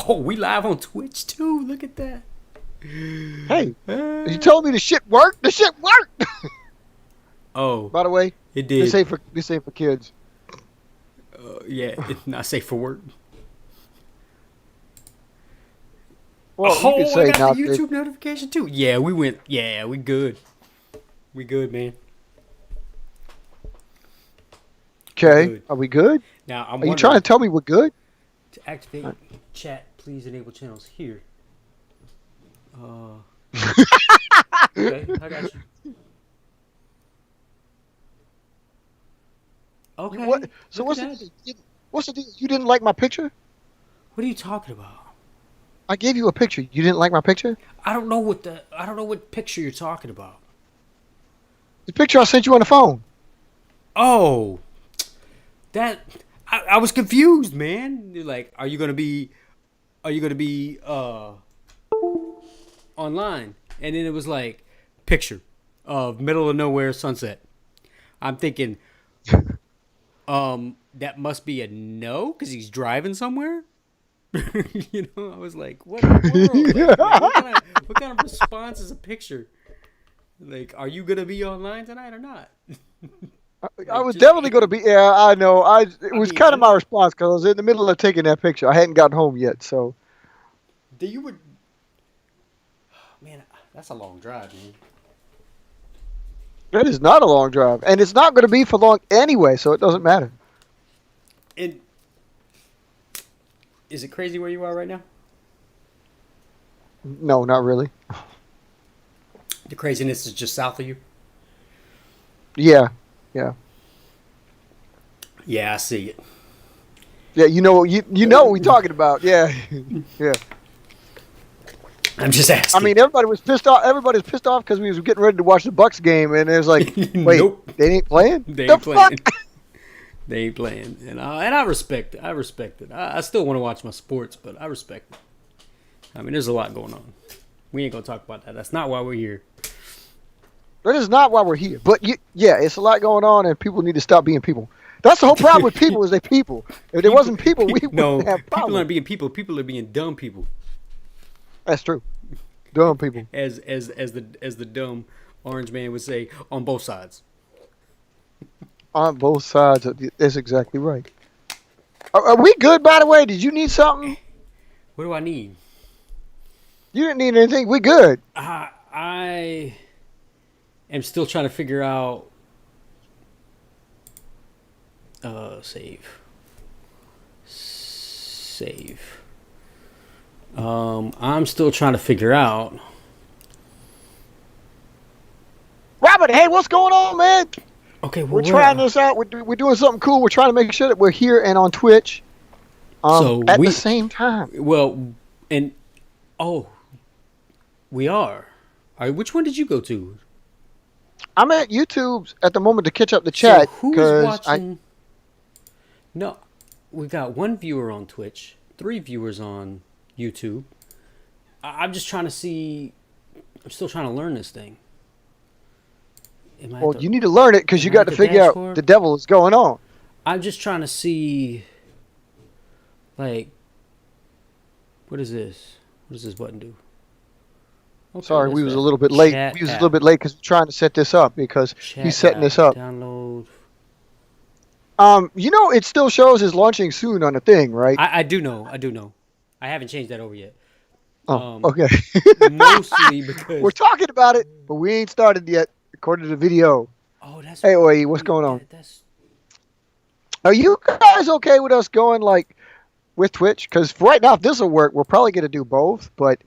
Oh, we live on Twitch too. Look at that. Hey, you told me the shit worked. The shit worked. Oh, By the way, it did. This ain't for kids. Yeah, it's not safe for work. Well, Oh, you could I say got now. the YouTube notification too. Yeah, we went. Yeah, we good. We good, man. Okay, Good. are we good? Now I'm. Are you trying to tell me we're good? To activate chat, please enable channels here. Okay, I got you. Okay. What? So what's the deal? You didn't like my picture? What are you talking about? I gave you a picture. You didn't like my picture? I don't know what picture you're talking about. The picture I sent you on the phone. Oh, that I was confused, man. Like, are you gonna be online? And then it was like picture of middle of nowhere sunset. I'm thinking, that must be a no because he's driving somewhere. You know, I was like, what in the world? Like, what kind of response is a picture? Like, are you gonna be online tonight or not? I was definitely going to be. Yeah, I know. It was kind of my response because I was in the middle of taking that picture. I hadn't gotten home yet, so. You would, man. That's a long drive, man. That is not a long drive, and it's not going to be for long anyway, so it doesn't matter. And is it crazy where you are right now? No, not really. The craziness is just south of you. Yeah, yeah, Yeah, I see it. yeah. You know what we're talking about. Yeah, yeah. I'm just asking. I mean, everybody was pissed off. Everybody's pissed off because we was getting ready to watch the Bucks game, and it was like, wait, Nope. they ain't playing. They The ain't playing. fuck? They ain't playing, and I respect it. I respect it. I still want to watch my sports, but I respect it. I mean, there's a lot going on. We ain't gonna talk about that. That's not why we're here. That is not why we're here. But yeah, it's a lot going on, and people need to stop being people. That's the whole problem with people is they people. If there wasn't people, we wouldn't have problems. People aren't being people. People are being dumb people. That's true. Dumb people. As the dumb orange man would say, on both sides. On both sides. That's exactly right. Are we good, by the way? Did you need something? What do I need? You didn't need anything. We good. I am still trying to figure out. Save. I'm still trying to figure out. Robert, hey, what's going on, man? Okay, well, we're trying this out. We're doing something cool. We're trying to make sure that we're here and on Twitch at the same time. Well, and we are. All right, which one did you go to? I'm at YouTube's at the moment to catch up the chat. So who's watching? No, we got one viewer on Twitch, 3 viewers on YouTube. I'm just trying to see. I'm still trying to learn this thing. Well, you need to learn it because you got to figure out what the devil is going on. I'm just trying to see, like, what is this? What does this button do? Okay, sorry, we was a little bit late. We was a little bit late because we're trying to set this up because he's setting this up. Download. You know, it still shows is launching soon on the thing, right? I do know. I haven't changed that over yet. Oh, okay. Mostly because we're talking about it, but we ain't started yet, according to the video. Oh, that's. Hey, Oye, what's going on? Are you guys okay with us going like with Twitch? Because right now, if this will work, we're probably going to do both. But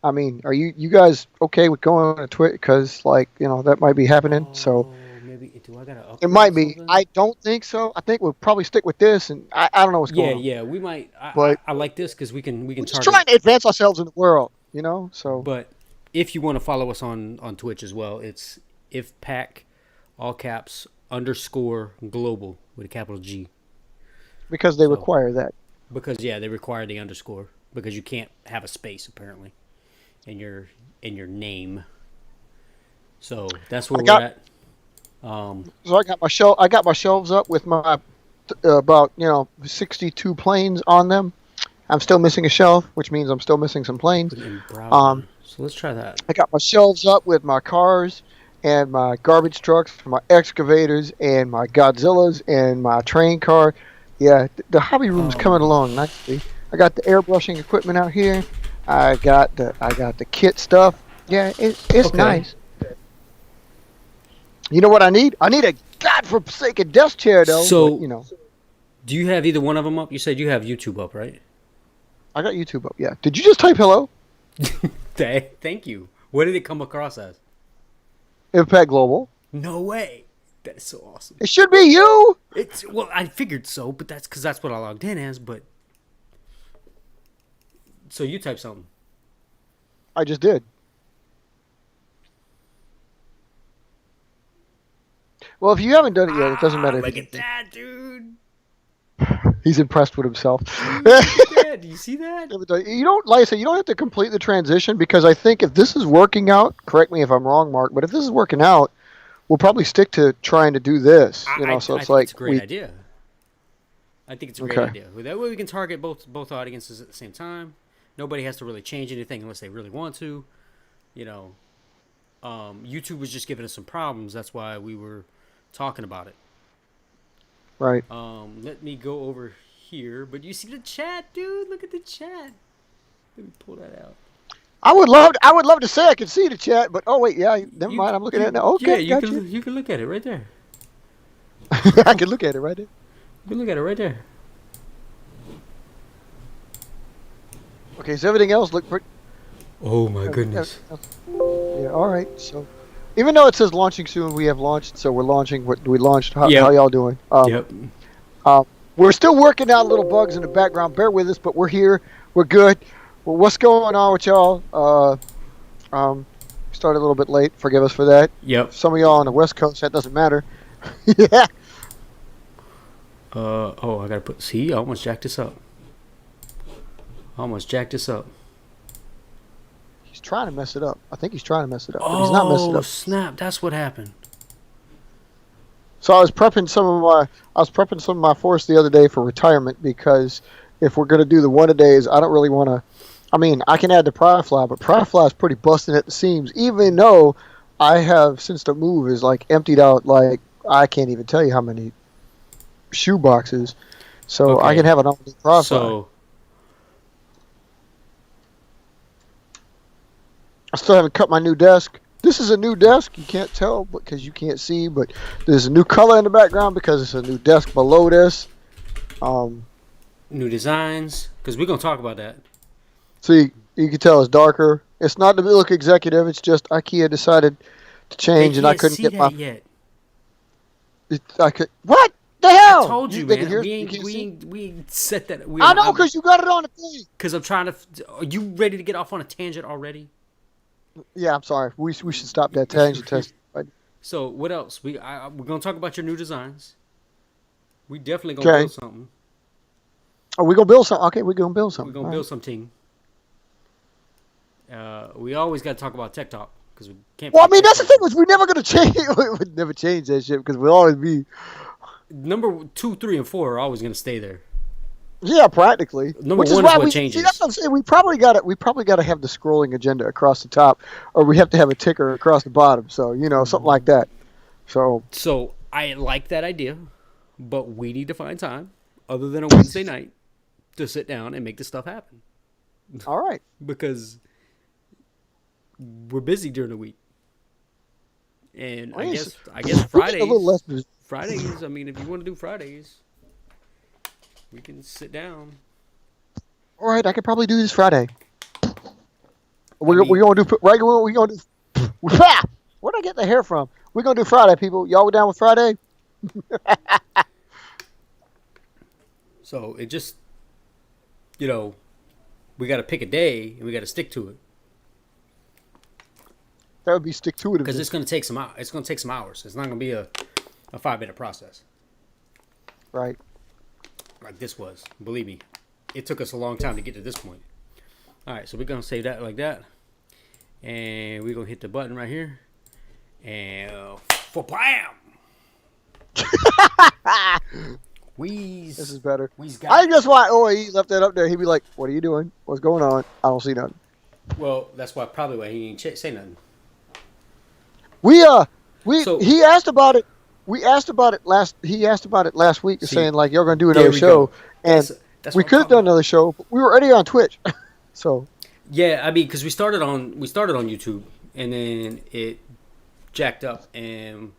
I mean, are you guys okay with going to Twitch? Because that might be happening. So. Maybe do I gotta upload it might be. something? I don't think so. I think we'll probably stick with this, and I don't know what's going on. Yeah, we might. But I like this because we can we're just target. trying to advance ourselves in the world, So, but if you want to follow us on Twitch as well, it's IVPAC, all caps _global with a capital G. Because they require that. Because they require the underscore because you can't have a space apparently in your name. So that's where we're at. So I got my shelves up with my about 62 planes on them. I'm still missing a shelf, which means I'm still missing some planes. Put it in browser. So let's try that. I got my shelves up with my cars and my garbage trucks, my excavators, and my Godzillas and my train car. Yeah, the hobby room's coming along nicely. I got the airbrushing equipment out here. I got the kit stuff. Yeah, it's nice. You know what I need? I need a godforsaken desk chair though. So but, you know, do you have either one of them up? You said you have YouTube up, right? I got YouTube up. Yeah. Did you just type hello? Thank you. What did it come across as? IVPAC Global. No way. That is so awesome. It should be you. Well, I figured so, but that's because that's what I logged in as. But so you type something. I just did. Well, if you haven't done it yet, it doesn't matter. Look at that, dude. He's impressed with himself. Yeah, do you see that? You don't, like I said, you don't have to complete the transition because I think if this is working out, correct me if I'm wrong, Mark, but if this is working out, we'll probably stick to trying to do this. So it's like it's a great idea. I think it's a great idea. That way we can target both audiences at the same time. Nobody has to really change anything unless they really want to. YouTube was just giving us some problems. That's why we were talking about it. Right. Let me go over here. But you see the chat, dude? Look at the chat. Let me pull that out. I would love to say I could see the chat, but oh wait, yeah, never mind. I'm looking at it now. Okay, yeah, you can look at it right there. I can look at it right there. You can look at it right there. Okay, so everything else look pretty. Oh my goodness. Yeah. All right. So, even though it says launching soon, we have launched. So we're launching. We launched. How y'all doing? Yep. We're still working out little bugs in the background. Bear with us, but we're here. We're good. Well, what's going on with y'all? Started a little bit late. Forgive us for that. Yep. Some of y'all on the West Coast, that doesn't matter. Yeah. I gotta put. See, I almost jacked this up. He's trying to mess it up. I think he's trying to mess it up, but he's not messing it up. Oh snap! That's what happened. So I was prepping some of my force the other day for retirement because if we're gonna do the one-a-days, I don't really want to. I mean, I can add the Pryfly, but Pryfly is pretty busting at the seams. Even though I have, since the move is like emptied out, like I can't even tell you how many shoe boxes. So Okay. I can have an only Pryfly. So I still haven't cut my new desk. This is a new desk. You can't tell because you can't see, but there's a new color in the background because it's a new desk below this. new designs, because we're gonna talk about that. So you can tell it's darker. It's not the look executive. It's just IKEA decided to change, and I couldn't see get that my. yet. I could. What the hell? I told you, they man. can hear- We you can't see? ain't set that. I know because you got it on the thing. Because I'm trying to. Are you ready to get off on a tangent already? Yeah, I'm sorry. We should stop that tangent test. So what else? We're gonna talk about your new designs. We definitely gonna build something. Oh, we gonna build something. Okay, we gonna build something. We're gonna build something. We always got to talk about Tech Talk because we can't. Well, I mean, that's the thing is we're never gonna change. We would never change that shit because we'll always be. Number 2, 3, and 4 are always gonna stay there. Yeah, practically. Number 1 is what changes. See, that's what I'm saying. We probably got to have the scrolling agenda across the top, or we have to have a ticker across the bottom. So something like that. So I like that idea, but we need to find time other than a Wednesday night to sit down and make this stuff happen. All right. Because we're busy during the week, and I guess Fridays. A little less busy. Fridays. I mean, if you want to do Fridays, we can sit down. All right, I could probably do this Friday. We're gonna do regular. We're gonna do. Where'd I get the hair from? We're gonna do Friday, people. Y'all down with Friday? So it just, we got to pick a day and we got to stick to it. That would be stick to it. Because it's gonna take some hours. It's gonna take some hours. It's not gonna be a 5-minute process. Right. Like this was. Believe me, it took us a long time to get to this point. All right, so we're gonna save that like that, and we're gonna hit the button right here, and for bam, This We's is better. we's I got. think that's why OAE left that up there. He'd be like, "What are you doing? What's going on? I don't see nothing." Well, that's why he didn't say nothing. We we So he asked about it. We asked about it last. He asked about it last week, see, saying like, "You're going to do there another we show," go. and That's we what I'm could have talking done about. another show. But we were already on Twitch, so Yeah, I mean, because we started on YouTube, and then it jacked up, and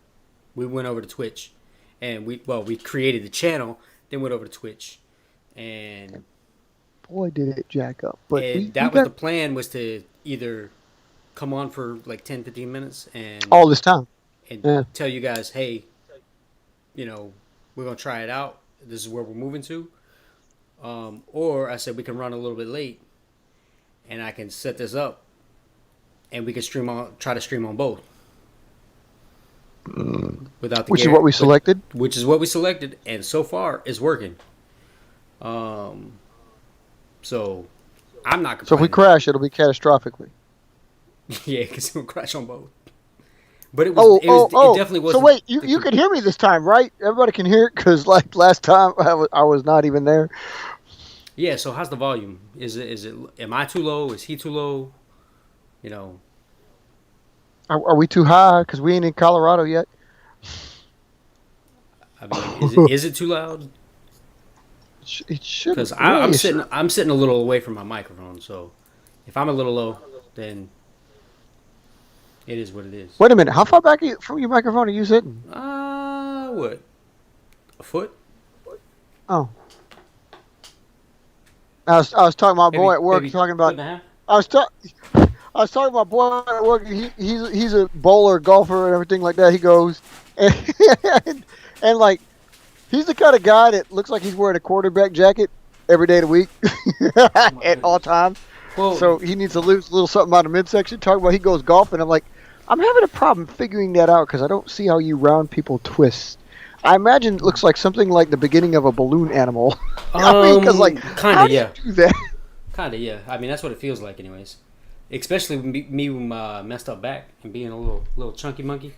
we went over to Twitch, and we created the channel, then went over to Twitch, and boy, did it jack up. But we that was got the plan, was to either come on for like 10, 15 minutes all this time. and Yeah. tell you guys, hey, we're gonna try it out. This is where we're moving to. Or I said we can run a little bit late, and I can set this up, and we can try to stream on both without the Which is what we selected. which is what we selected, and so far it's working. Um, so I'm not So if we complaining. crash, it'll be catastrophically. Yeah, because we'll crash on both. But it definitely So wasn't. wait, you can hear me this time, right? Everybody can hear it because like last time I was not even there. Yeah. So how's the volume? Is it? Am I too low? Is he too low? You know. Are we too high? Because we ain't in Colorado yet. I mean, is it too loud? It should. Because Really, I'm sitting a little away from my microphone. So if I'm a little low, then it is what it is. Wait a minute. How far back from your microphone are you sitting? What? A foot? Oh. I was talking to my boy at work, Maybe talking foot about. and a half? I was talking to my boy at work. He's a bowler, golfer, and everything like that. He goes, and like he's the kind of guy that looks like he's wearing a quarterback jacket every day of the week at all times. Well, So he needs to lose a little something out of midsection. Talking about he goes golfing. I'm like, I'm having a problem figuring that out because I don't see how you round people twist. I imagine it looks like something like the beginning of a balloon animal. I mean, because like, how do you do that? Kind of, yeah. I mean, that's what it feels like, anyways. Especially with me with my messed up back and being a little chunky monkey.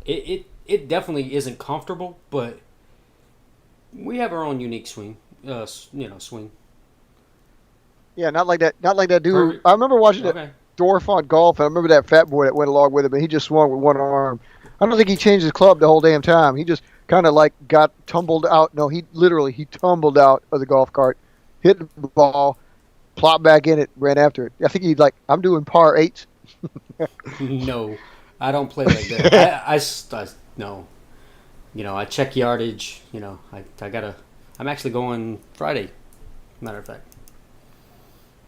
It definitely isn't comfortable, but we have our own unique swing. Swing. Yeah, not like that. Not like that dude. Perfect. I remember watching that Okay. dwarf on golf. And I remember that fat boy that went along with him, and he just swung with one arm. I don't think he changed his club the whole damn time. He just kind of like got tumbled out. No, he tumbled out of the golf cart, hit the ball, plopped back in it, ran after it. I think he's like, I'm doing par 8s. No, I don't play like that. No. I check yardage. I'm actually going Friday. Matter of fact.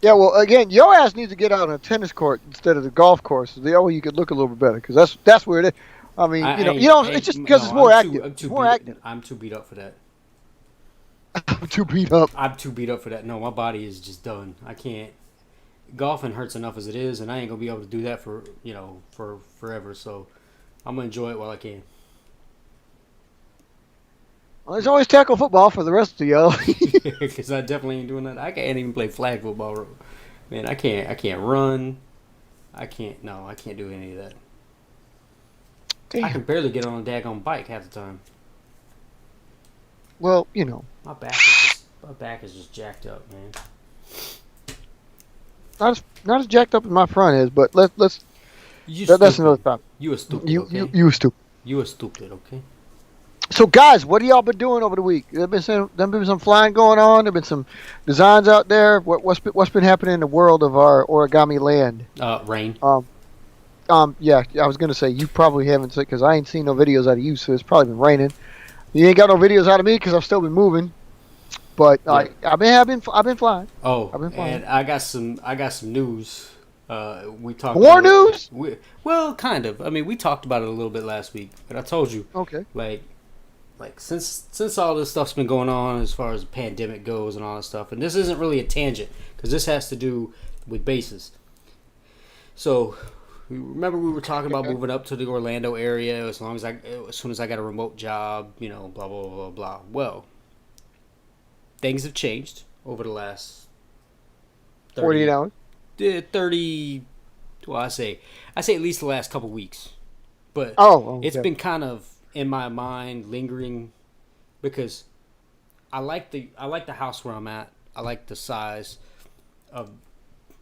Yeah, well, again, your ass needs to get out on a tennis court instead of the golf course. The only way you could look a little bit better, because that's where it is. I mean, it's just because it's more active. It's more active. I'm too beat up for that. I'm too beat up. I'm too beat up for that. No, my body is just done. I can't. Golfing hurts enough as it is, and I ain't gonna be able to do that for forever. So I'm gonna enjoy it while I can. Well, there's always tackle football for the rest of y'all. Because I definitely ain't doing that. I can't even play flag football, man. I can't run. I can't do any of that. Damn. I can barely get on a daggone bike half the time. Well, My back is just jacked up, man. not as jacked up as my front is, but let's That's that's another topic. You a stupid. You Okay? you stupid. You a stupid. Okay. So guys, what have y'all been doing over the week? There been some flying going on. There've been some designs out there. What's been happening in the world of our origami land? Rain. Yeah, I was gonna say you probably haven't seen because I ain't seen no videos out of you, so it's probably been raining. You ain't got no videos out of me because I've still been moving. But Yeah. I've been flying. Oh, I've been flying. and I got some news. We talked More about it. news? Well, kind of. I mean, we talked about it a little bit last week, but I told you, Okay. like since all this stuff's been going on as far as the pandemic goes and all that stuff, and this isn't really a tangent because this has to do with bases. So, remember we were talking about moving up to the Orlando area as soon as I got a remote job, blah blah blah blah. Well, things have changed over the last 48 hours. 30. Well, I say at least the last couple weeks, but Oh, okay. it's been kind of in my mind lingering because I like the house where I'm at. I like the size of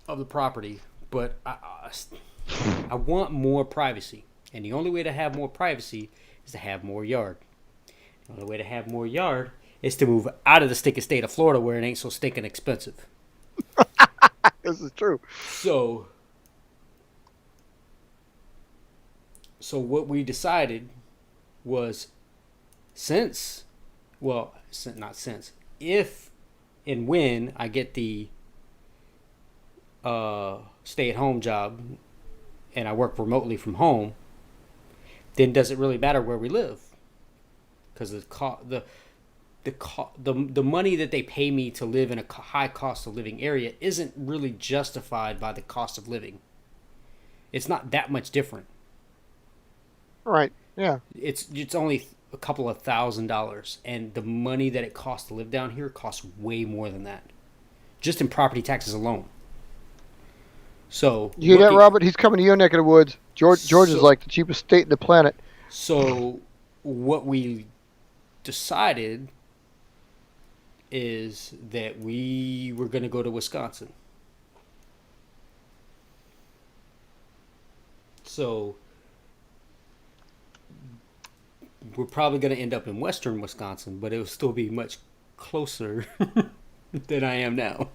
the property, but I want more privacy, and the only way to have more privacy is to have more yard. The only way to have more yard is to move out of the stinking state of Florida where it ain't so stinking expensive. This is true. So what we decided was if and when I get the stay-at-home job and I work remotely from home, then does it really matter where we live? Because the money that they pay me to live in a high cost of living area isn't really justified by the cost of living. It's not that much different. Right. Yeah. It's only a couple of $1,000, and the money that it costs to live down here costs way more than that, just in property taxes alone. So you hear that, Robert? He's coming to your neck of the woods. Georgia's like the cheapest state in the planet. So what we decided is that we were going to go to Wisconsin. So we're probably going to end up in western Wisconsin, but it will still be much closer than I am now.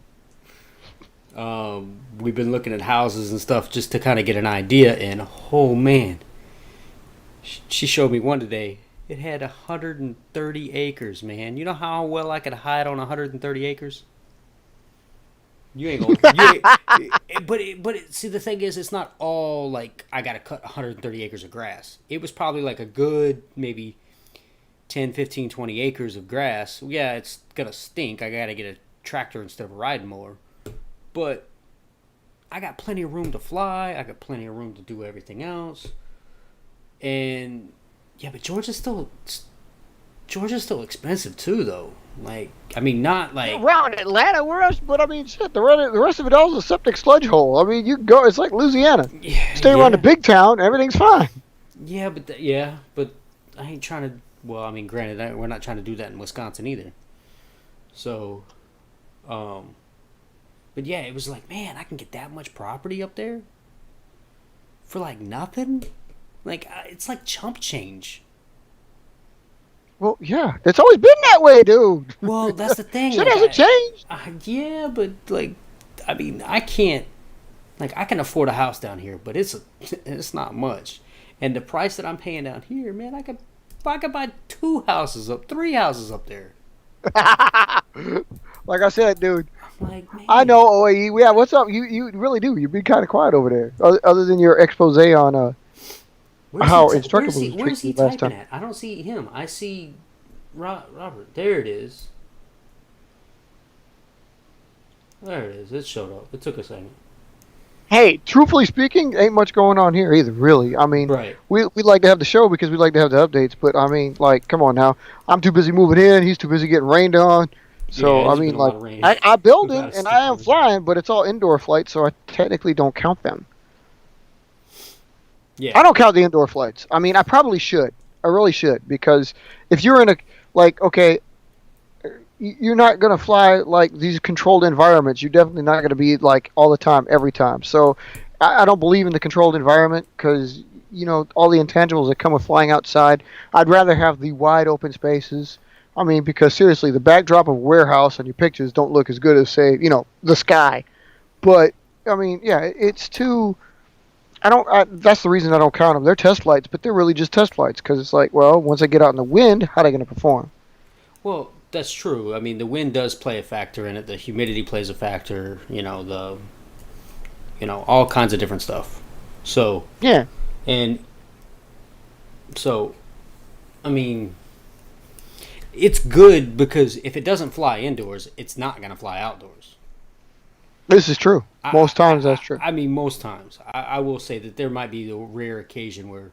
We've been looking at houses and stuff just to kind of get an idea, and oh man, she showed me one today. It had 130 acres, man. You know how well I could hide on 130 acres? You ain't gonna. See, the thing is, it's not all like I gotta cut 130 acres of grass. It was probably like a good maybe 10, 15, 20 acres of grass. Yeah, it's gonna stink. I gotta get a tractor instead of a riding mower. But I got plenty of room to fly. I got plenty of room to do everything else. And yeah, but Georgia's still expensive too, though. Like, I mean, not like around Atlanta, where else? But I mean, shit, the rest of it all is a septic sludge hole. I mean, you can go. It's like Louisiana. Stay around the big town, everything's fine. Yeah, but I ain't trying to. Well, I mean, granted, we're not trying to do that in Wisconsin either. So, but yeah, it was like, man, I can get that much property up there for like nothing. Like, it's like chump change. Well, yeah, it's always been that way, dude. Well, that's the thing. Shit hasn't changed. Yeah, but like, I mean, I can't. Like, I can afford a house down here, but it's not much. And the price that I'm paying down here, man, I could buy 3 houses up there. Like I said, dude. Like, man. I know, OAE. Yeah, what's up? You really do. You've been kind of quiet over there, other than your expose on how instructable. Where's he typing at? I don't see him. I see Robert. There it is. There it is. It showed up. It took a second. Hey, truthfully speaking, ain't much going on here either, really. I mean, right. we like to have the show because we like to have the updates, but I mean, like, come on now. I'm too busy moving in. He's too busy getting rained on. So, yeah, I mean, like, I build it and I am flying, but it's all indoor flights, so I technically don't count them. Yeah. I don't count the indoor flights. I mean, I probably should. I really should, because if you're in a, like, okay, you're not going to fly, like, these controlled environments. You're definitely not going to be, like, all the time, every time. So I don't believe in the controlled environment because, you know, all the intangibles that come with flying outside. I'd rather have the wide open spaces. I mean, because seriously, the backdrop of a warehouse on your pictures don't look as good as, say, you know, the sky. But, I mean, yeah, it's too... that's the reason I don't count them. They're test flights, but they're really just test flights because it's like, well, once I get out in the wind, how are they going to perform? Well, that's true. I mean, the wind does play a factor in it. The humidity plays a factor. All kinds of different stuff. So yeah, and so, I mean, it's good because if it doesn't fly indoors, it's not going to fly outdoors. This is true. Most times that's true. I mean, most times. I will say that there might be the rare occasion where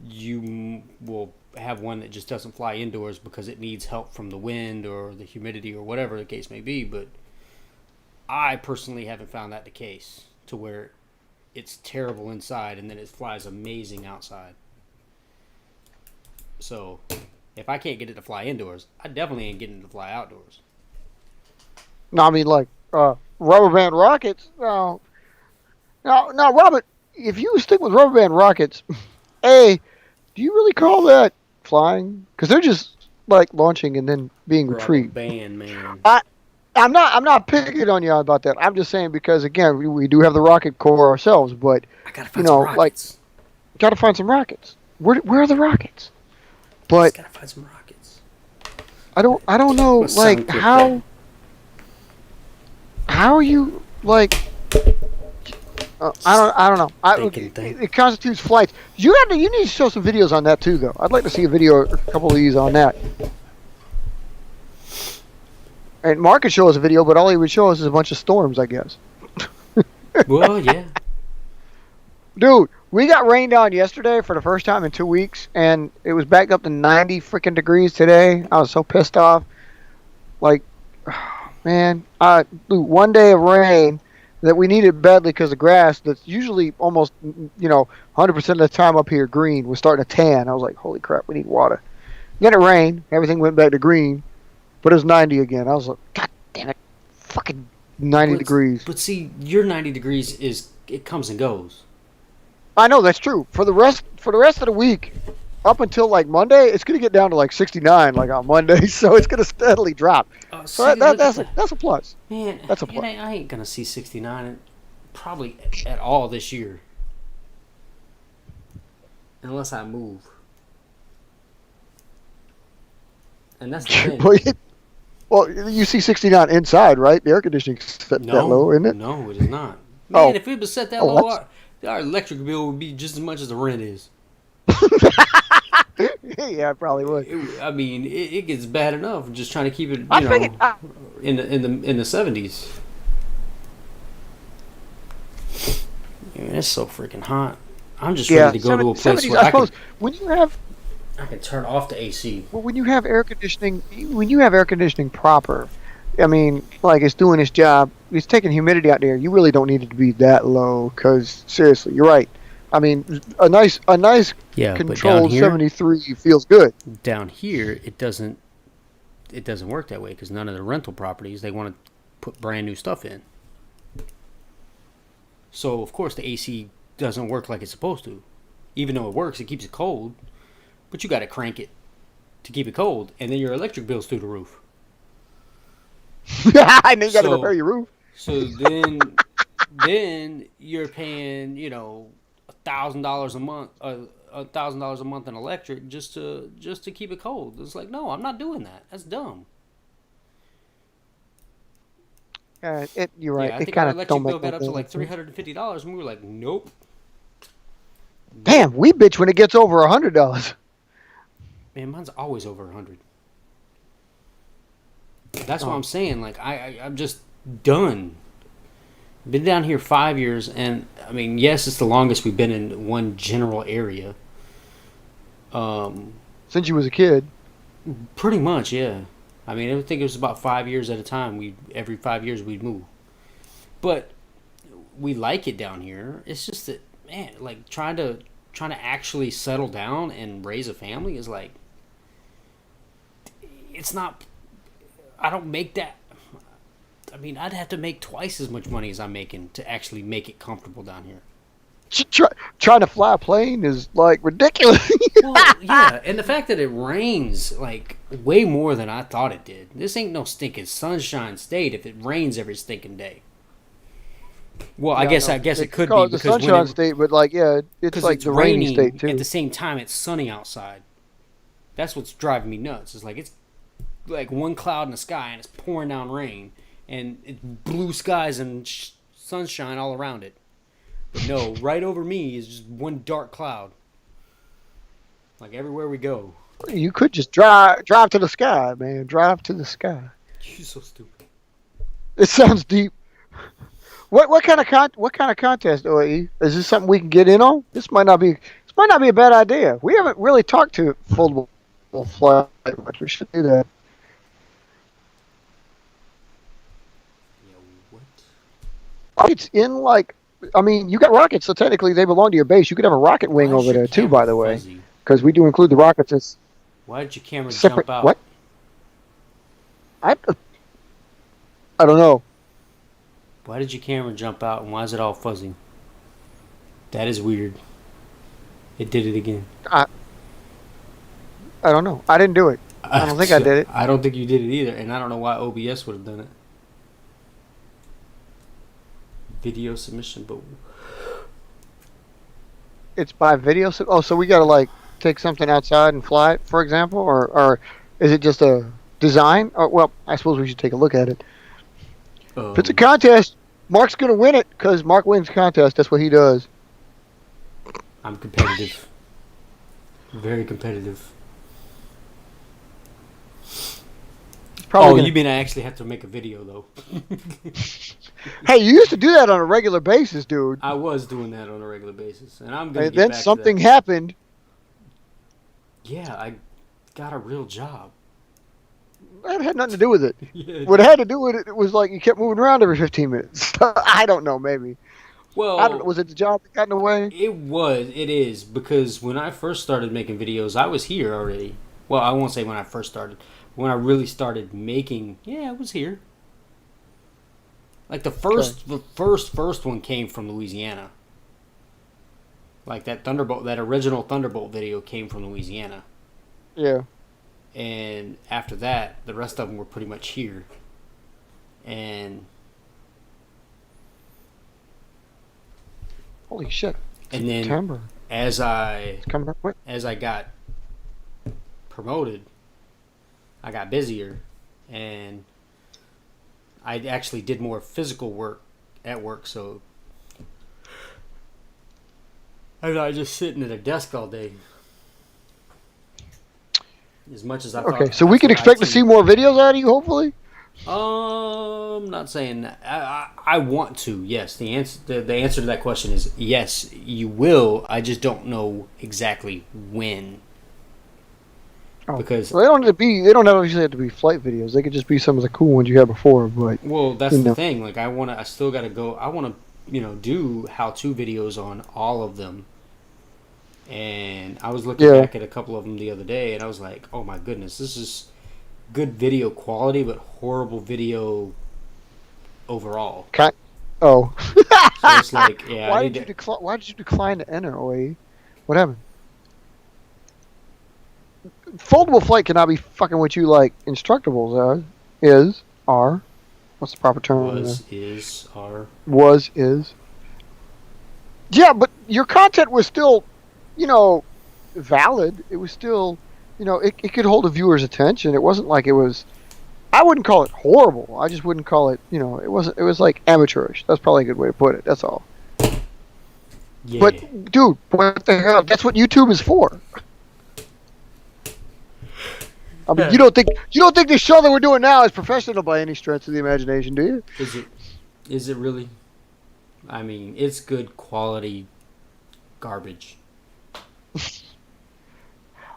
you will have one that just doesn't fly indoors because it needs help from the wind or the humidity or whatever the case may be. But I personally haven't found that the case to where it's terrible inside and then it flies amazing outside. So, If I can't get it to fly indoors, I definitely ain't getting it to fly outdoors. No, I mean like rubber band rockets. No, no, Robert. If you stick with rubber band rockets, A, do you really call that flying? Because they're just like launching and then being Rubber retrieved. band, man. I'm not picking on you about that. I'm just saying because again we do have the rocket core ourselves, but I gotta you find some know like rockets. got to find some rockets. Where are the rockets? Just But gotta find some rockets. I don't know What like sound clip that? how are you like I don't know. Thinking. It constitutes flights. You need to show some videos on that too though. I'd like to see a couple of these on that. And Mark could show us a video, but all he would show us is a bunch of storms, I guess. Well, yeah. Dude, we got rained on yesterday for the first time in 2 weeks, and it was back up to 90 freaking degrees today. I was so pissed off. Like, man, dude, 1 day of rain that we needed badly because the grass that's usually almost, 100% of the time up here green was starting to tan. I was like, holy crap, we need water. Then it rained. Everything went back to green, but it was 90 again. I was like, God damn it. Fucking 90 degrees. But see, your 90 degrees it comes and goes. I know that's true. For the rest of the week, up until like Monday, it's gonna get down to like 69, like on Monday. So it's gonna steadily drop. So that's a plus. Man, that's a plus. I ain't gonna see 69 probably at all this year, unless I move. And that's the thing. Well, you see 69 inside, right? The air conditioning's set that low, isn't it? No, it is not. Man, if it was set that low, our electric bill would be just as much as the rent is. Yeah, it probably would. It gets bad enough just trying to keep it, in the 70s. It's so freaking hot. I'm just ready to go to a place 70s, where I can turn off the AC. Well, when you have air conditioning proper, I mean, like it's doing its job. It's taking humidity out there. You really don't need it to be that low. Because seriously, you're right. I mean, a nice controlled 73 feels good. Down here, it doesn't work that way because none of the rental properties they want to put brand new stuff in. So of course the AC doesn't work like it's supposed to. Even though it works, it keeps it cold, but you got to crank it to keep it cold, and then your electric bill's through the roof. And then you got to repair your roof. So then you're paying $1,000 a month, $1,000 a month in electric just to keep it cold. It's like, no, I'm not doing that. That's dumb. You're right. Yeah, I think our electric bill got up to like $350, and we were like, nope. Damn, we bitch when it gets over $100. Man, mine's always over 100. That's what I'm saying. Like, I'm just done. Been down here 5 years, and I mean, yes, it's the longest we've been in one general area. Since you was a kid. Pretty much, yeah. I mean, I think it was about 5 years at a time. Every 5 years we'd move, but we like it down here. It's just that, man, like trying to actually settle down and raise a family is like, it's not. I don't make that. I mean, I'd have to make twice as much money as I'm making to actually make it comfortable down here. Trying to fly a plane is like ridiculous. Well, yeah, and the fact that it rains like way more than I thought it did. This ain't no stinking sunshine state if it rains every stinking day. Well, I guess it could be because the sunshine state, but like it's like the rainy state too. At the same time, it's sunny outside. That's what's driving me nuts. It's like one cloud in the sky and it's pouring down rain, and it's blue skies and sunshine all around it. But no, right over me is just one dark cloud. Like everywhere we go. You could just drive to the sky, man. Drive to the sky. You're so stupid. It sounds deep. What kind of contest, OAE? Is this something we can get in on? This might not be a bad idea. We haven't really talked to foldable flight much. We should do that. Yeah, what? It's in like, I mean, you got rockets, so technically they belong to your base. You could have a rocket wing over there too, by the way, because we do include the rockets as Why did your camera separate. jump out? What? I don't know. Why did your camera jump out and why is it all fuzzy? That is weird. It did it again. I don't know. I didn't do it. I don't think I did it. I don't think you did it either, and I don't know why OBS would have done it. Video submission, but It's by video. So we gotta like take something outside and fly it, for example, or is it just a design? Or, well, I suppose we should take a look at it. If it's a contest, Mark's gonna win it because Mark wins contest. That's what he does. I'm competitive. Very competitive. You mean I actually have to make a video though? Hey, you used to do that on a regular basis, dude. I was doing that on a regular basis, and I'm gonna. And then something happened. Yeah, I got a real job. That had nothing to do with it. Yeah, what it had to do with it was like you kept moving around every 15 minutes. I don't know, maybe. Well, I don't know, was it the job that got in the way? It is, because when I first started making videos, I was here already. Well, I won't say when I first started. When I really started making, I was here. Like the first one came from Louisiana. Like that original Thunderbolt video came from Louisiana. Yeah. And after that, the rest of them were pretty much here. And holy shit! And then September. as I got promoted, I got busier, and I actually did more physical work at work. So I'm not just sitting at a desk all day. As much as I thought. Okay, so we can expect to see more videos out of you, hopefully. Not saying that. I want to. Yes, the answer to that question is yes. You will. I just don't know exactly when. Oh, because well, they don't obviously have to be flight videos. They could just be some of the cool ones you had before. But well, that's the thing. Like I still got to go. I want to do how-to videos on all of them. And I was looking back at a couple of them the other day, and I was like, "Oh my goodness, this is good video quality, but horrible video overall." So it's like, why did you decline to enter, OAE? What happened? Foldable flight cannot be fucking with you like Instructables are. What's the proper term? Is. Yeah, but your content was still, valid. It was still, it could hold a viewer's attention. It wasn't like it was. I wouldn't call it horrible. I just wouldn't call it. It wasn't. It was like amateurish. That's probably a good way to put it. That's all. Yeah. But dude, what the hell? That's what YouTube is for. I mean, you don't think the show that we're doing now is professional by any stretch of the imagination, do you? Is it really? I mean, it's good quality garbage.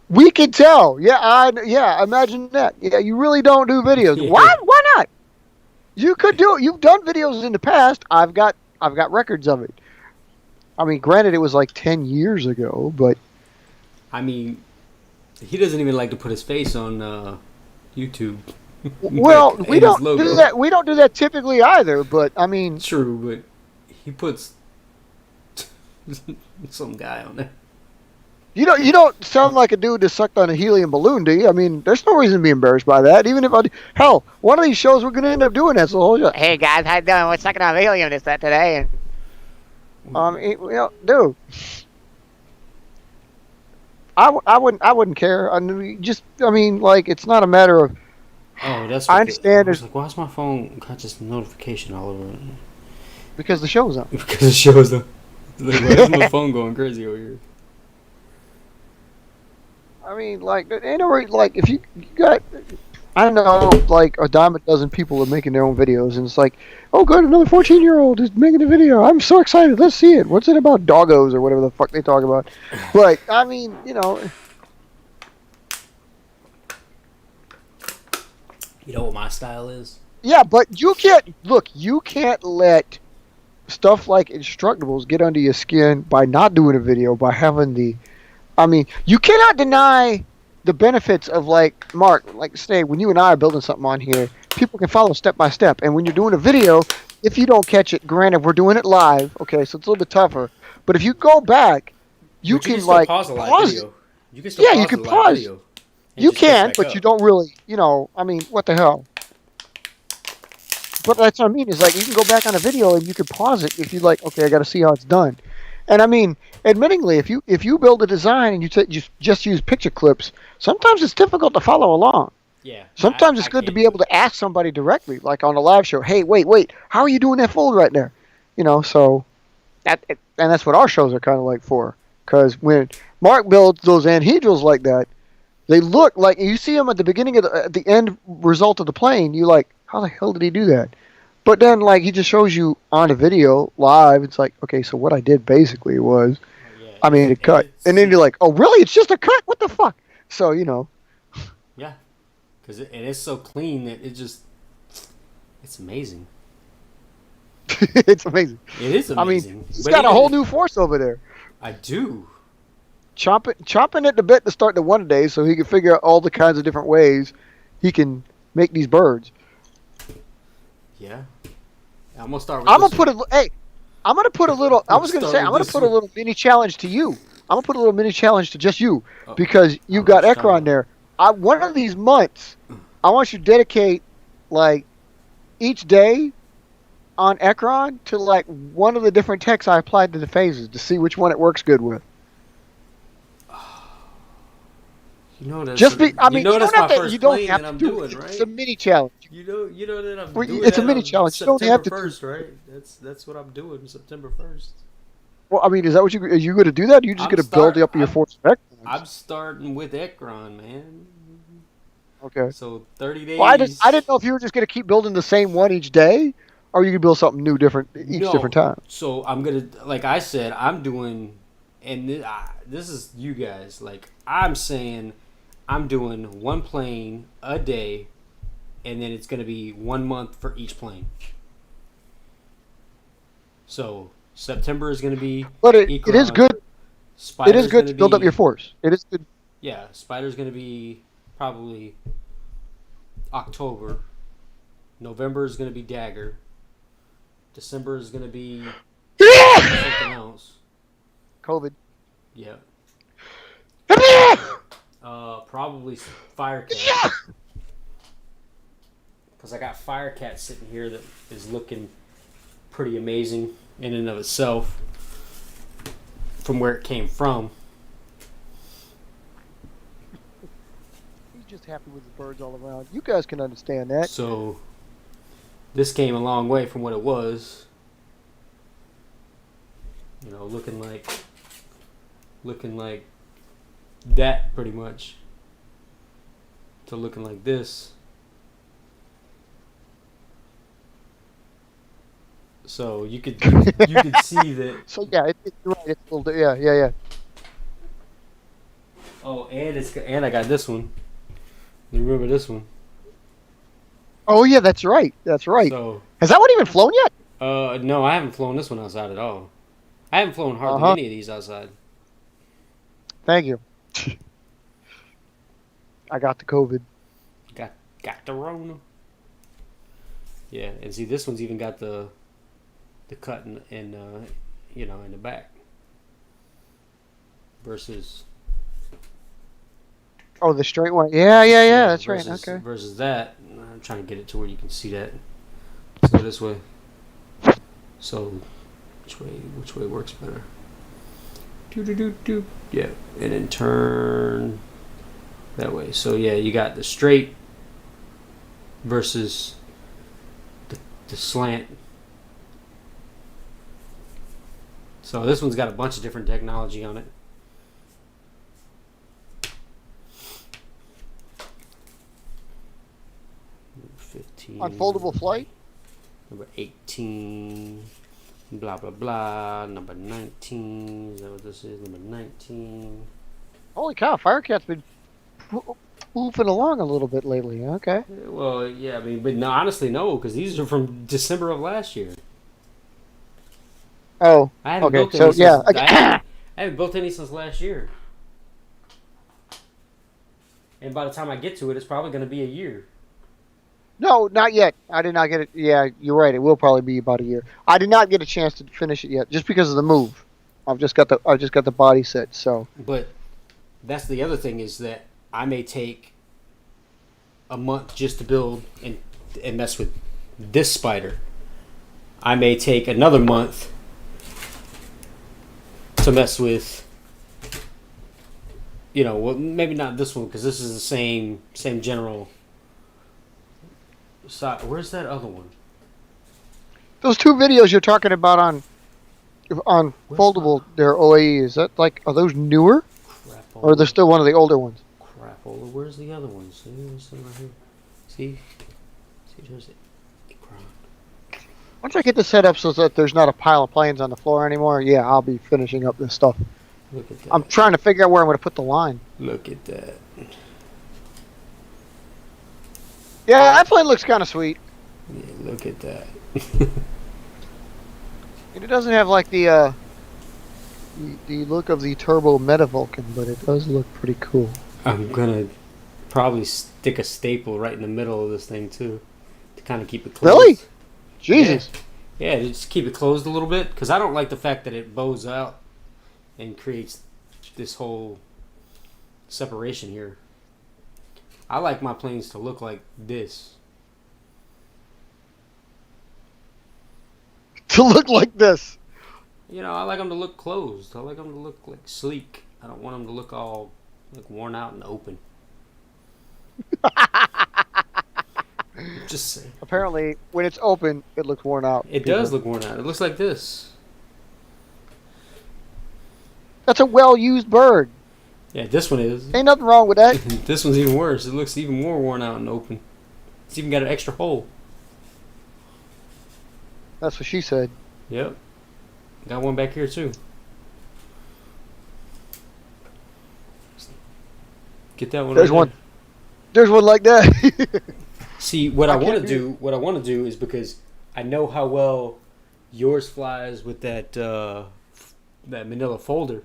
We can tell. Yeah, imagine that. Yeah, you really don't do videos. Yeah. Why not? You could do it. You've done videos in the past. I've got records of it. I mean, granted, it was like 10 years ago, but I mean, he doesn't even like to put his face on YouTube. Well, we don't do that. We don't do that typically either. But I mean, true. But he puts some guy on there. You don't sound like a dude that sucked on a helium balloon, do you? I mean, there's no reason to be embarrassed by that. Even if hell, one of these shows we're going to end up doing that. So, hey guys, how you doing? We're sucking on helium today, and dude, I wouldn't care. I mean, like, it's not a matter of. Oh, that's. I understand. I was like, why's my phone got this notification all over it? Because the show's on. Because the show's on. Like, why is my phone going crazy over here? I mean, like, like if you got, I don't know, like a dime a dozen people are making their own videos, and it's like, oh, good, another 14-year-old is making a video. I'm so excited. Let's see it. What's it about? Doggos or whatever the fuck they talk about. But I mean, You know what my style is? Yeah, but you can't let stuff like Instructables get under your skin by not doing a video, by having the. I mean, you cannot deny the benefits of like Mark, like say when you and I are building something on here, people can follow step by step. And when you're doing a video, if you don't catch it, granted we're doing it live, okay, so it's a little bit tougher. But if you go back, you But you can can still like pause a live pause it. video. You can still Yeah, you pause can the live pause. video and You just pick can, back but you up. don't really, I mean, what the hell? But that's what I mean. Is like you can go back on a video and you can pause it if you like. Okay, I got to see how it's done. And I mean, admittingly, if you build a design and you just use picture clips, sometimes it's difficult to follow along. Yeah, Sometimes it's I good to can't be do able it. to ask somebody directly, like on a live show. Hey, wait, how are you doing that fold right there? So and that's what our shows are kind of like for. Because when Mark builds those anhedrals like that, they look like you see them at the beginning of the end result of the plane. You like, how the hell did he do that? But then like he just shows you on a video live. It's like, okay, so what I did basically was Oh, yeah, I made a cut, it's and then you're super. like, oh really? It's just a cut? What the fuck? So Yeah, because and it's so clean that it's amazing. it's amazing. It is I mean, amazing. he's But got a even whole new force over there. I do. Chomping at the bit to start the one a day, so he can figure out all the kinds of different ways he can make these birds. Yeah, I'm gonna start with I'm this gonna put one. a hey, I'm gonna put a little. I I'm gonna was gonna start say with I'm gonna this put a one. little mini challenge to you. I'm gonna put a little mini challenge to just you Oh, because I you've don't know got what you're talking Ekron about. there. One of these months, I want you to dedicate like each day on Ekron to like one of the different texts I applied to the phases to see which one it works good with. Just be. I You mean, know you don't that's have my to. You first don't plane have that to I'm do it. doing, It's a right? mini challenge. You know that I'm doing It's a that mini on challenge. You don't have September to do. 1st, right? That's what I'm doing September 1st. Well, I mean, is that what you? Are you going to do that? Or are you just I'm going to build start up your I'm force of Ekrons? I'm starting with Ekron, man. Okay. So 30 Well, I days. didn't know if you were just going to keep building the same one each day, or you could build something new, different each different No. time. So I'm gonna, like I said, I'm doing, and this is you guys. Like I'm saying, I'm doing one plane a day, and then it's gonna be 1 month for each plane. So September is gonna be But it is Ekron. good. It is Spider's good gonna to build up your be, force. It is good. yeah. Spider's gonna be probably October. November is gonna be Dagger. December is gonna be something else. COVID. Yeah. Probably Firecat. Because I got Firecat sitting here that is looking pretty amazing in and of itself from where it came from. He's just happy with the birds all around. You guys can understand that. So this came a long way from what it was. You know, looking like that pretty much to looking like this. So you could see that. So yeah, you're right. It's a little. Yeah. Oh, and I got this one. You remember this one? Oh yeah, that's right. That's right. So Has that one even flown yet? no, I haven't flown this one outside at all. I haven't flown Uh hardly huh. any of these outside. Thank you. I got the COVID. Got the Rona. Yeah, and see this one's even got the cut in the back versus Oh, the straight one. Yeah. That's right. Okay. versus that. I'm trying to get it to where you can see that. Let's go this way. So which way works better? Do. Yeah, and then turn that way. So yeah, you got the straight versus the slant. So this one's got a bunch of different technology on it. Number 15. Unfoldable flight. Number 18. Blah blah blah. Number 19. Is that what this is? Number 19. Holy cow! Firecat's been moving along a little bit lately. Okay. Well, yeah, I mean, but no, honestly, no, because these are from December of last year. Oh. I haven't Okay. built So any yeah. since I haven't built any since last year. And by the time I get to it, it's probably going to be a year. No, not yet. I did not get it. Yeah, you're right. It will probably be about a year. I did not get a chance to finish it yet, just because of the move. I just got the body set. So, But that's the other thing is that I may take a month just to build and mess with this spider. I may take another month to mess with, well, maybe not this one because this is the same general. Where's that other one? those two videos you're talking about on Where's foldable, they're OAE. Is that are those newer, or they're still one of the older ones? Crapola. Where's the other ones? See, there's some right here. See, there's it. Once I get this set up so that there's not a pile of planes on the floor anymore, yeah, I'll be finishing up this stuff. Look at that. I'm trying to figure out where I'm going to put the line. Look at that. Yeah, that plane looks kind of sweet. Yeah, look at that. It doesn't have like the look of the Turbo Meta Vulcan, but it does look pretty cool. I'm gonna probably stick a staple right in the middle of this thing too, to kind of keep it closed. Really? Jesus. Yeah, just keep it closed a little bit because I don't like the fact that it bows out and creates this whole separation here. I like my planes to look like this. To look like this. I like them to look closed. I like them to look like sleek. I don't want them to look all like worn out and open. Just saying. Apparently, when it's open, it looks worn out. It does look worn out. It looks like this. That's a well-used bird. Yeah, this one is. Ain't nothing wrong with that. This one's even worse. It looks even more worn out and open. It's even got an extra hole. That's what she said. Yep. Got one back here too. Get that one. There's right one. there. There's one like that. See, what I want to do. do, what I want to do is because I know how well yours flies with that Manila folder.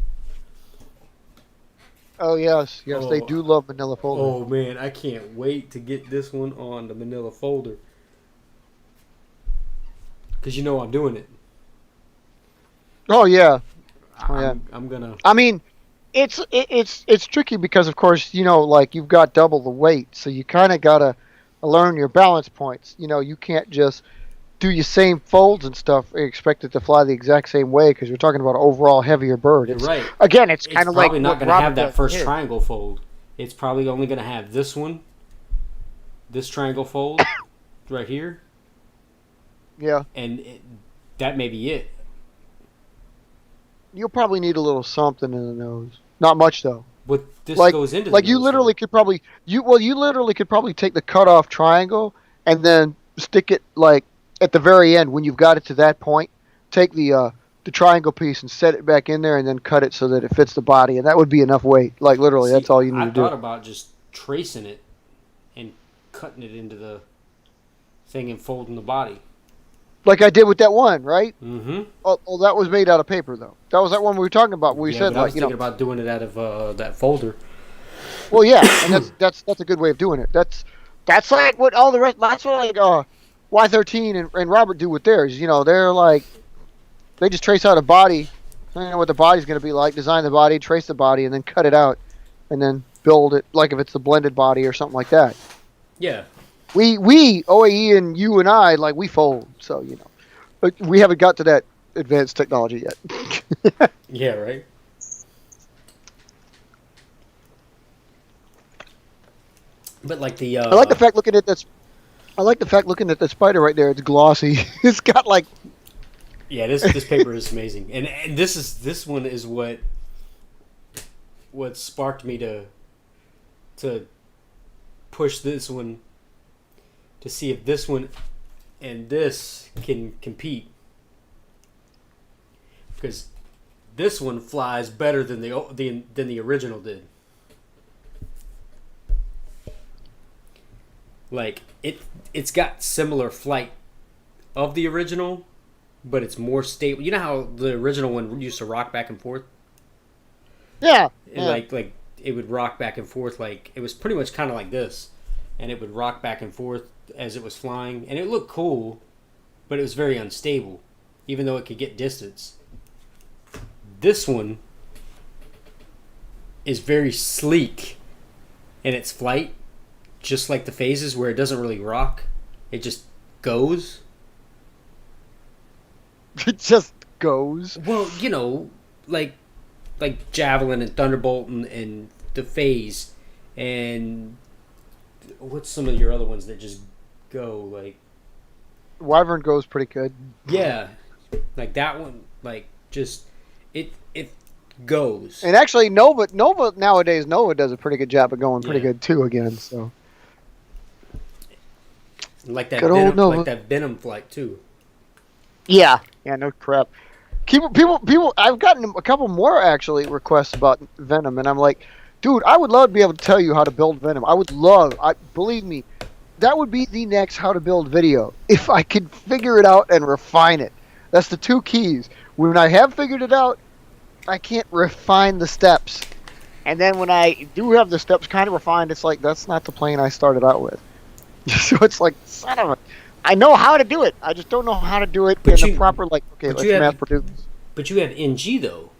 Oh yes, they do love Manila folder. Oh man, I can't wait to get this one on the Manila folder. Cause I'm doing it. Oh yeah. I'm gonna. I mean, it's tricky because of course like you've got double the weight, so you kind of gotta learn your balance points. You can't just do your same folds and stuff and expect it to fly the exact same way because you're talking about an overall heavier bird. You're right. Again, it's kind of like probably not going to have that first triangle fold. It's probably only going to have this one, this triangle fold, right here. Yeah. And that may be it. You'll probably need a little something in the nose. Not much though. But this goes into like the you nose, literally could probably you literally could probably take the cut off triangle and then stick it like at the very end when you've got it to that point. Take the triangle piece and set it back in there and then cut it so that it fits the body, and that would be enough weight. Like literally, that's all you need to do. I thought about just tracing it and cutting it into the thing and folding the body. Like I did with that one, right? Mm-hmm. Oh, that was made out of paper though. That was that one we were talking about. Where you said I was thinking about doing it out of that folder. Well, yeah, and that's a good way of doing it. That's like what all the rest. That's what like Y13 and Robert do with theirs. They're like they just trace out a body, what the body's going to be like, design the body, trace the body, and then cut it out, and then build it like if it's a blended body or something like that. Yeah. We OAE and you and I like we fold, so but we haven't got to that advanced technology yet. Yeah, right. But like the I like the fact looking at this. I like the fact looking at the spider right there. It's glossy. It's got like. Yeah, this paper is amazing, and this one is what sparked me to push this one to see if this one and this can compete, because this one flies better than the original did. Like it's got similar flight of the original, but it's more stable. You know how the original one used to rock back and forth? Yeah. Like it would rock back and forth like it was pretty much kind of like this, and it would rock back and forth as it was flying, and it looked cool, but it was very unstable, even though it could get distance. This one is very sleek in its flight, just like the phases where it doesn't really rock, it just goes. It just goes. Well, you know, like Javelin and Thunderbolt and the phase, and what's some of your other ones that just go like Wyvern goes pretty good. yeah, like that one, like just it goes. And actually, Nova nowadays, Nova does a pretty good job of going pretty Yeah. good too again. So Like that Good old Venom, Nova. like that Venom flight too. yeah, no crap. People. I've gotten a couple more actually requests about Venom, and I'm like, dude, I would love to be able to tell you how to build Venom. I would love. Believe me, that would be the next how to build video if I could figure it out and refine it. That's the two keys. When I have figured it out, I can't refine the steps. And then when I do have the steps kind of refined, it's like, that's not the plane I started out with. So it's like, son of a... I know how to do it. I just don't know how to do it But in you- the proper, like, okay, but let's you have- mass produce. But you have NG though.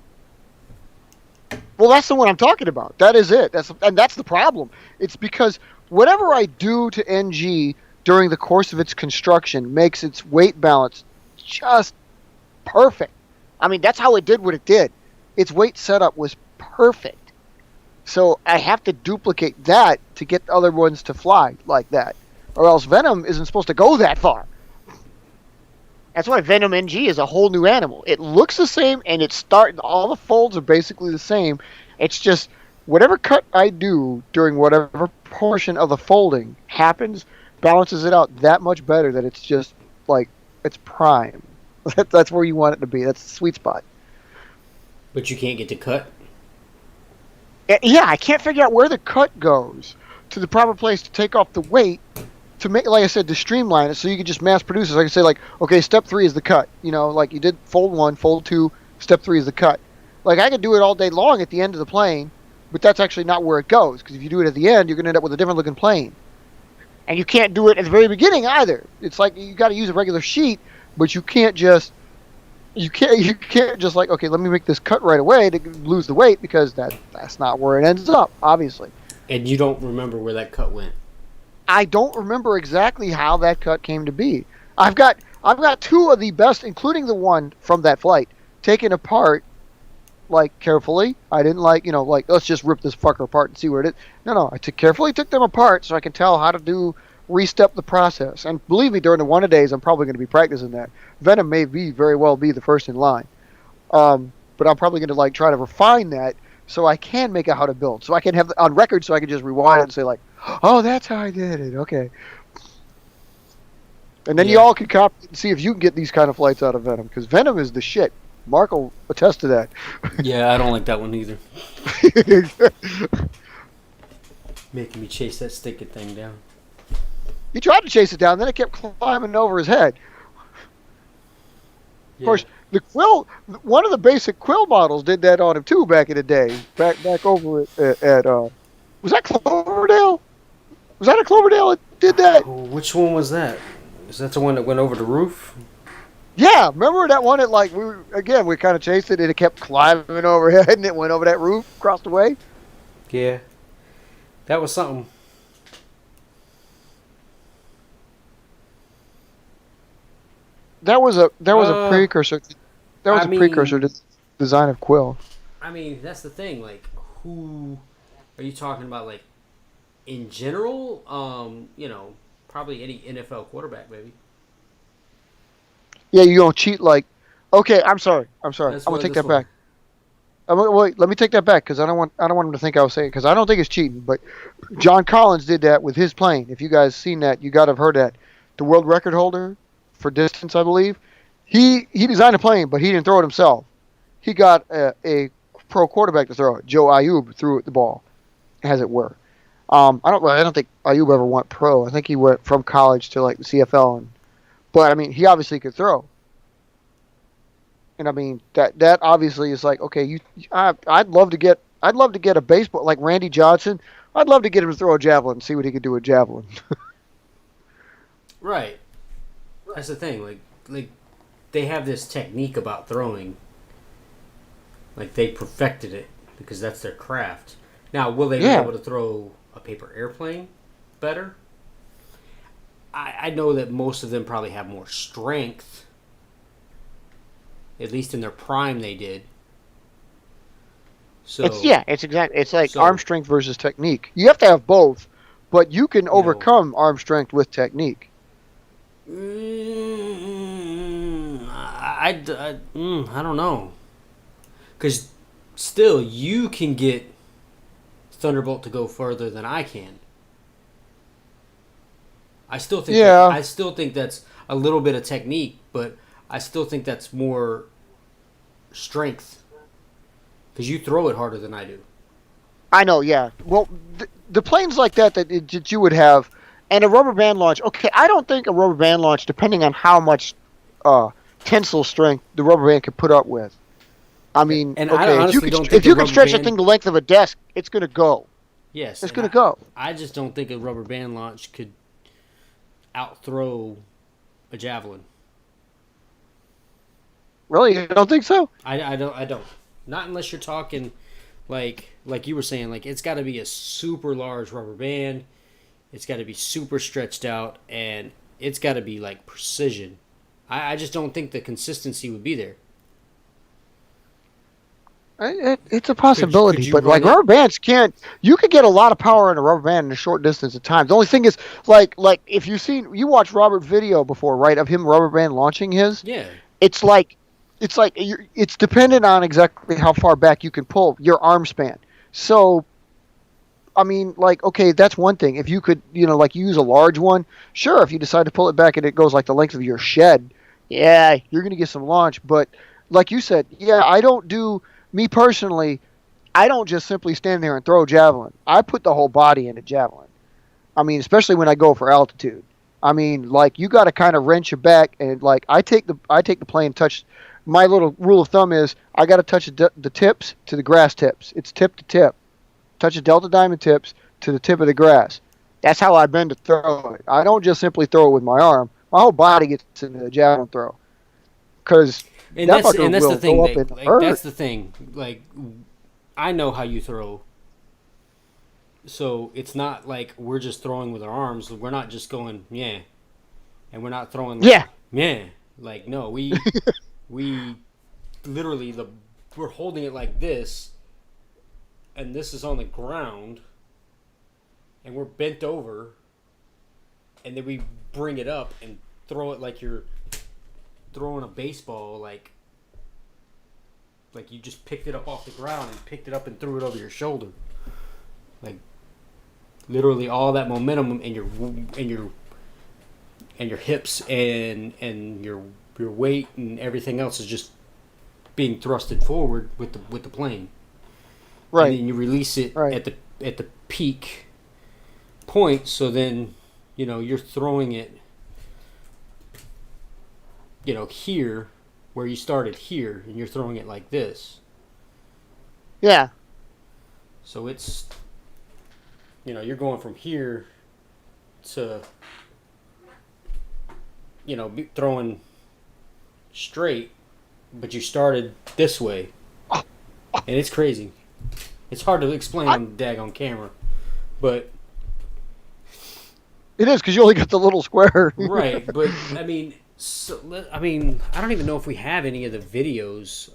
Well, that's the one I'm talking about. That is it. That's the problem. It's because whatever I do to NG during the course of its construction makes its weight balance just perfect. I mean, that's how it did what it did. Its weight setup was perfect. So I have to duplicate that to get the other ones to fly like that. Or else Venom isn't supposed to go that far. That's why Venom NG is a whole new animal. It looks the same, and all the folds are basically the same. It's just whatever cut I do during whatever portion of the folding happens, balances it out that much better that it's just like it's prime. That's where you want it to be. That's the sweet spot. But you can't get to cut. Yeah, I can't figure out where the cut goes to the proper place to take off the weight to make, like I said, to streamline it so you can just mass produce it. So I can say, like, okay, step 3 is the cut. You know, like you did fold 1, fold 2, step 3 is the cut. Like I could do it all day long at the end of the plane, but that's actually not where it goes, because if you do it at the end, you're going to end up with a different looking plane. And you can't do it at the very beginning either. It's like you got to use a regular sheet, but you can't just like, okay, let me make this cut right away to lose the weight, because that's not where it ends up, obviously. And you don't remember where that cut went. I don't remember exactly how that cut came to be. I've got 2 of the best, including the one from that flight, taken apart, like, carefully. I didn't like, let's just rip this fucker apart and see where it is. No, I carefully took them apart so I can tell how to re-step the process. And believe me, during the one-a-days, I'm probably going to be practicing that. Venom may very well be the first in line. But I'm probably going to, like, try to refine that so I can make out how to build. So I can have on record, so I can just rewind and say, like, oh, that's how I did it. Okay. And then you all can copy and see if you can get these kind of flights out of Venom, because Venom is the shit. Mark will attest to that. Yeah, I don't like that one either. Making me chase that stinking thing down. He tried to chase it down, then it kept climbing over his head. Of course, the Quill, one of the basic Quill models did that on him too back in the day. Back over at was that Cloverdale? Was that a Cloverdale that did that? Oh, which one was that? Is that the one that went over the roof? Yeah, remember that one that, like, we kind of chased it and it kept climbing overhead and it went over that roof, across the way? Yeah. That was something. That was a precursor. That was I a precursor mean- to design of Quill. I mean, that's the thing. Like, who are you talking about? Like, in general, probably any NFL quarterback, maybe. Yeah, you don't cheat like. Okay, I'm sorry. I'm That's gonna what take this that back. Wait, let me take that back, because I don't want him to think I was saying, because I don't think it's cheating. But John Collins did that with his plane. If you guys seen that, you got to have heard that. The world record holder for distance, I believe. He designed a plane, but he didn't throw it himself. He got a pro quarterback to throw it. Joe Ayub threw the ball, as it were. I don't think Ayub ever went pro. I think he went from college to, like, the CFL. But I mean, he obviously could throw. And I mean, that obviously is like, okay, I'd love to get I'd love to get a baseball like Randy Johnson. I'd love to get him to throw a javelin and see what he could do with javelin. Right. That's the thing. Like they have this technique about throwing. Like they perfected it because that's their craft. Now, will they be able to throw a paper airplane better? I know that most of them probably have more strength. At least in their prime, they did. So It's like arm strength versus technique. You have to have both, but you can overcome arm strength with technique. I don't know. Because still, you can get Thunderbolt to go further than I can. I still think that's a little bit of technique, but I still think that's more strength. Because you throw it harder than I do. I know, yeah. Well, the planes like that you would have, and a rubber band launch. Okay, I don't think a rubber band launch, depending on how much tensile strength the rubber band can put up with. I mean, and okay, I honestly don't think if you can stretch that thing the length of a desk, it's going to go. Yes, it's going to go. I just don't think a rubber band launch could outthrow a javelin. Really, you don't think so? I don't. Not unless you're talking like you were saying, like it's got to be a super large rubber band. It's got to be super stretched out, and it's got to be like precision. I just don't think the consistency would be there. It's a possibility, but like rubber bands can't. You could get a lot of power in a rubber band in a short distance of time. The only thing is, like if you watched Robert's video before, right, of him rubber band launching his. Yeah. It's dependent on exactly how far back you can pull your arm span. So, I mean, like, okay, that's one thing. If you could, like use a large one, sure. If you decide to pull it back and it goes like the length of your shed, yeah, you're gonna get some launch. But like you said, me personally, I don't just simply stand there and throw a javelin. I put the whole body in a javelin. I mean, especially when I go for altitude. I mean, like you got to kind of wrench it back, and like I take the plane, touch. My little rule of thumb is I got to touch the tips to the grass tips. It's tip to tip. Touch the Delta Diamond tips to the tip of the grass. That's how I bend to throw it. I don't just simply throw it with my arm. My whole body gets into the javelin throw. Because that's the thing. That's the thing. Like, I know how you throw. So it's not like we're just throwing with our arms. We're not just going, yeah. And we're not throwing like, yeah. Like, no, we literally we're holding it like this, and this is on the ground, and we're bent over, and then we bring it up and throw it like you're throwing a baseball, like you just picked it up off the ground and picked it up and threw it over your shoulder, like literally all that momentum and your hips and your weight and everything else is just being thrusted forward with the plane. Right. And then you release it at the peak point, so then you're throwing it here where you started here, and you're throwing it like this. Yeah. So it's you're going from here to throwing straight, but you started this way, and it's crazy. It's hard to explain on the daggone camera, but it is because you only got the little square. Right, but I mean, I don't even know if we have any of the videos.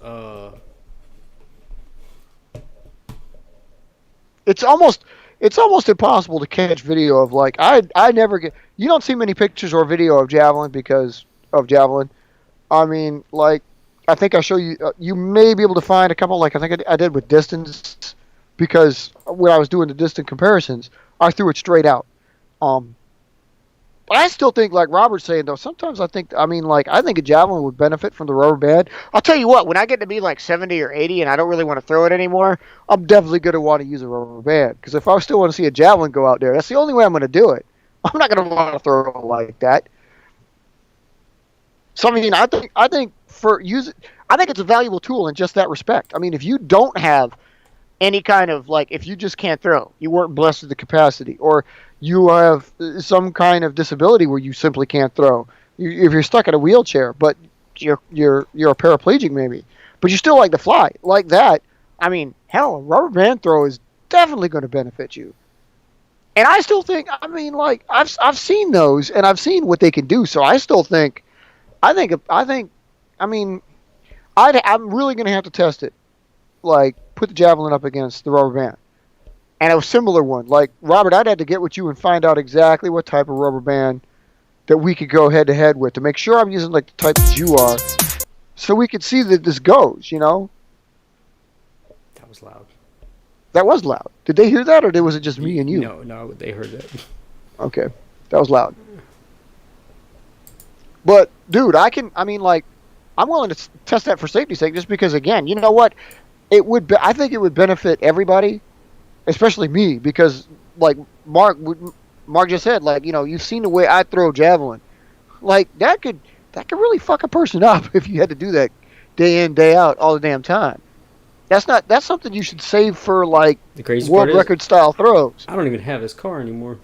It's almost impossible to catch video of like I never get. You don't see many pictures or video of javelin because of javelin. I mean, like I think I show you. You may be able to find a couple. Like I think I did with distance, because when I was doing the distant comparisons, I threw it straight out. But I still think, like Robert's saying, though, sometimes I think a javelin would benefit from the rubber band. I'll tell you what, when I get to be like 70 or 80 and I don't really want to throw it anymore, I'm definitely going to want to use a rubber band. Because if I still want to see a javelin go out there, that's the only way I'm going to do it. I'm not going to want to throw it like that. So, I mean, I think it's a valuable tool in just that respect. I mean, if you don't have any kind of like if you just can't throw, you weren't blessed with the capacity, or you have some kind of disability where you simply can't throw. If you're stuck in a wheelchair, but you're a paraplegic maybe, but you still like to fly like that. I mean, hell, a rubber band throw is definitely going to benefit you. And I still think, I mean, like I've seen those and I've seen what they can do. So I still think, I mean, I'm really going to have to test it. Like put the javelin up against the rubber band, and a similar one. Like Robert, I'd have to get with you and find out exactly what type of rubber band that we could go head to head with to make sure I'm using like the type that you are, so we could see that this goes. You know. That was loud. That was loud. Did they hear that, or was it just me and you? No, they heard that. Okay, that was loud. But dude, I mean, like, I'm willing to test that for safety's sake, just because, again, you know what? I think it would benefit everybody, especially me, because like Mark just said, like, you know, you've seen the way I throw javelin, like that could really fuck a person up if you had to do that day in day out all the damn time. That's something you should save for like the crazy world record style throws. I don't even have this car anymore.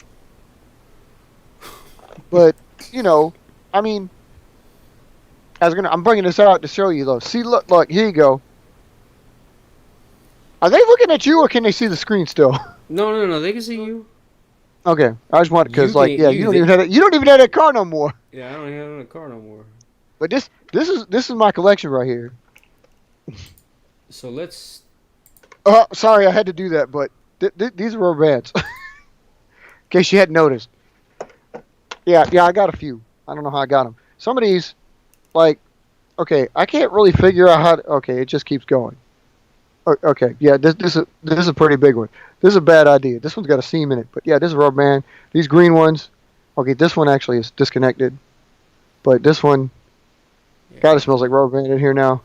But you know, I mean, I'm bringing this out to show you though. See, look, here you go. Are they looking at you, or can they see the screen still? No. They can see you. Okay, I just wanted because, like, yeah, you don't even have that car no more. Yeah, I don't even have that car no more. But this is my collection right here. So let's. Oh, sorry, I had to do that, but these are rubber bands. In case you hadn't noticed. Yeah, I got a few. I don't know how I got them. Some of these, like, okay, I can't really figure out how. Okay, it just keeps going. Okay, yeah, this is a pretty big one. This is a bad idea. This one's got a seam in it, but yeah, this is a rubber band. These green ones, okay, this one actually is disconnected, but this one, God, it smells like rubber band in here now.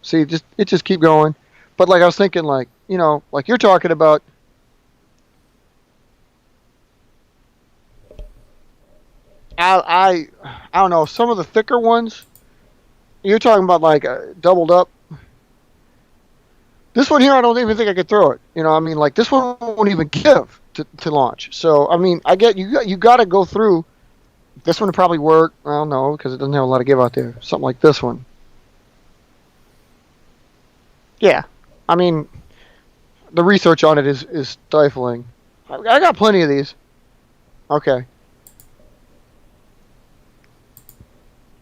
See, it just keep going. But like I was thinking, like, you know, like you're talking about. I don't know, some of the thicker ones. You're talking about like doubled up. This one here, I don't even think I could throw it. You know, I mean, like this one won't even give to launch. So, I mean, I get you got to go through. This one would probably work. I don't know because it doesn't have a lot of give out there. Something like this one. Yeah, I mean, the research on it is stifling. I got plenty of these. Okay.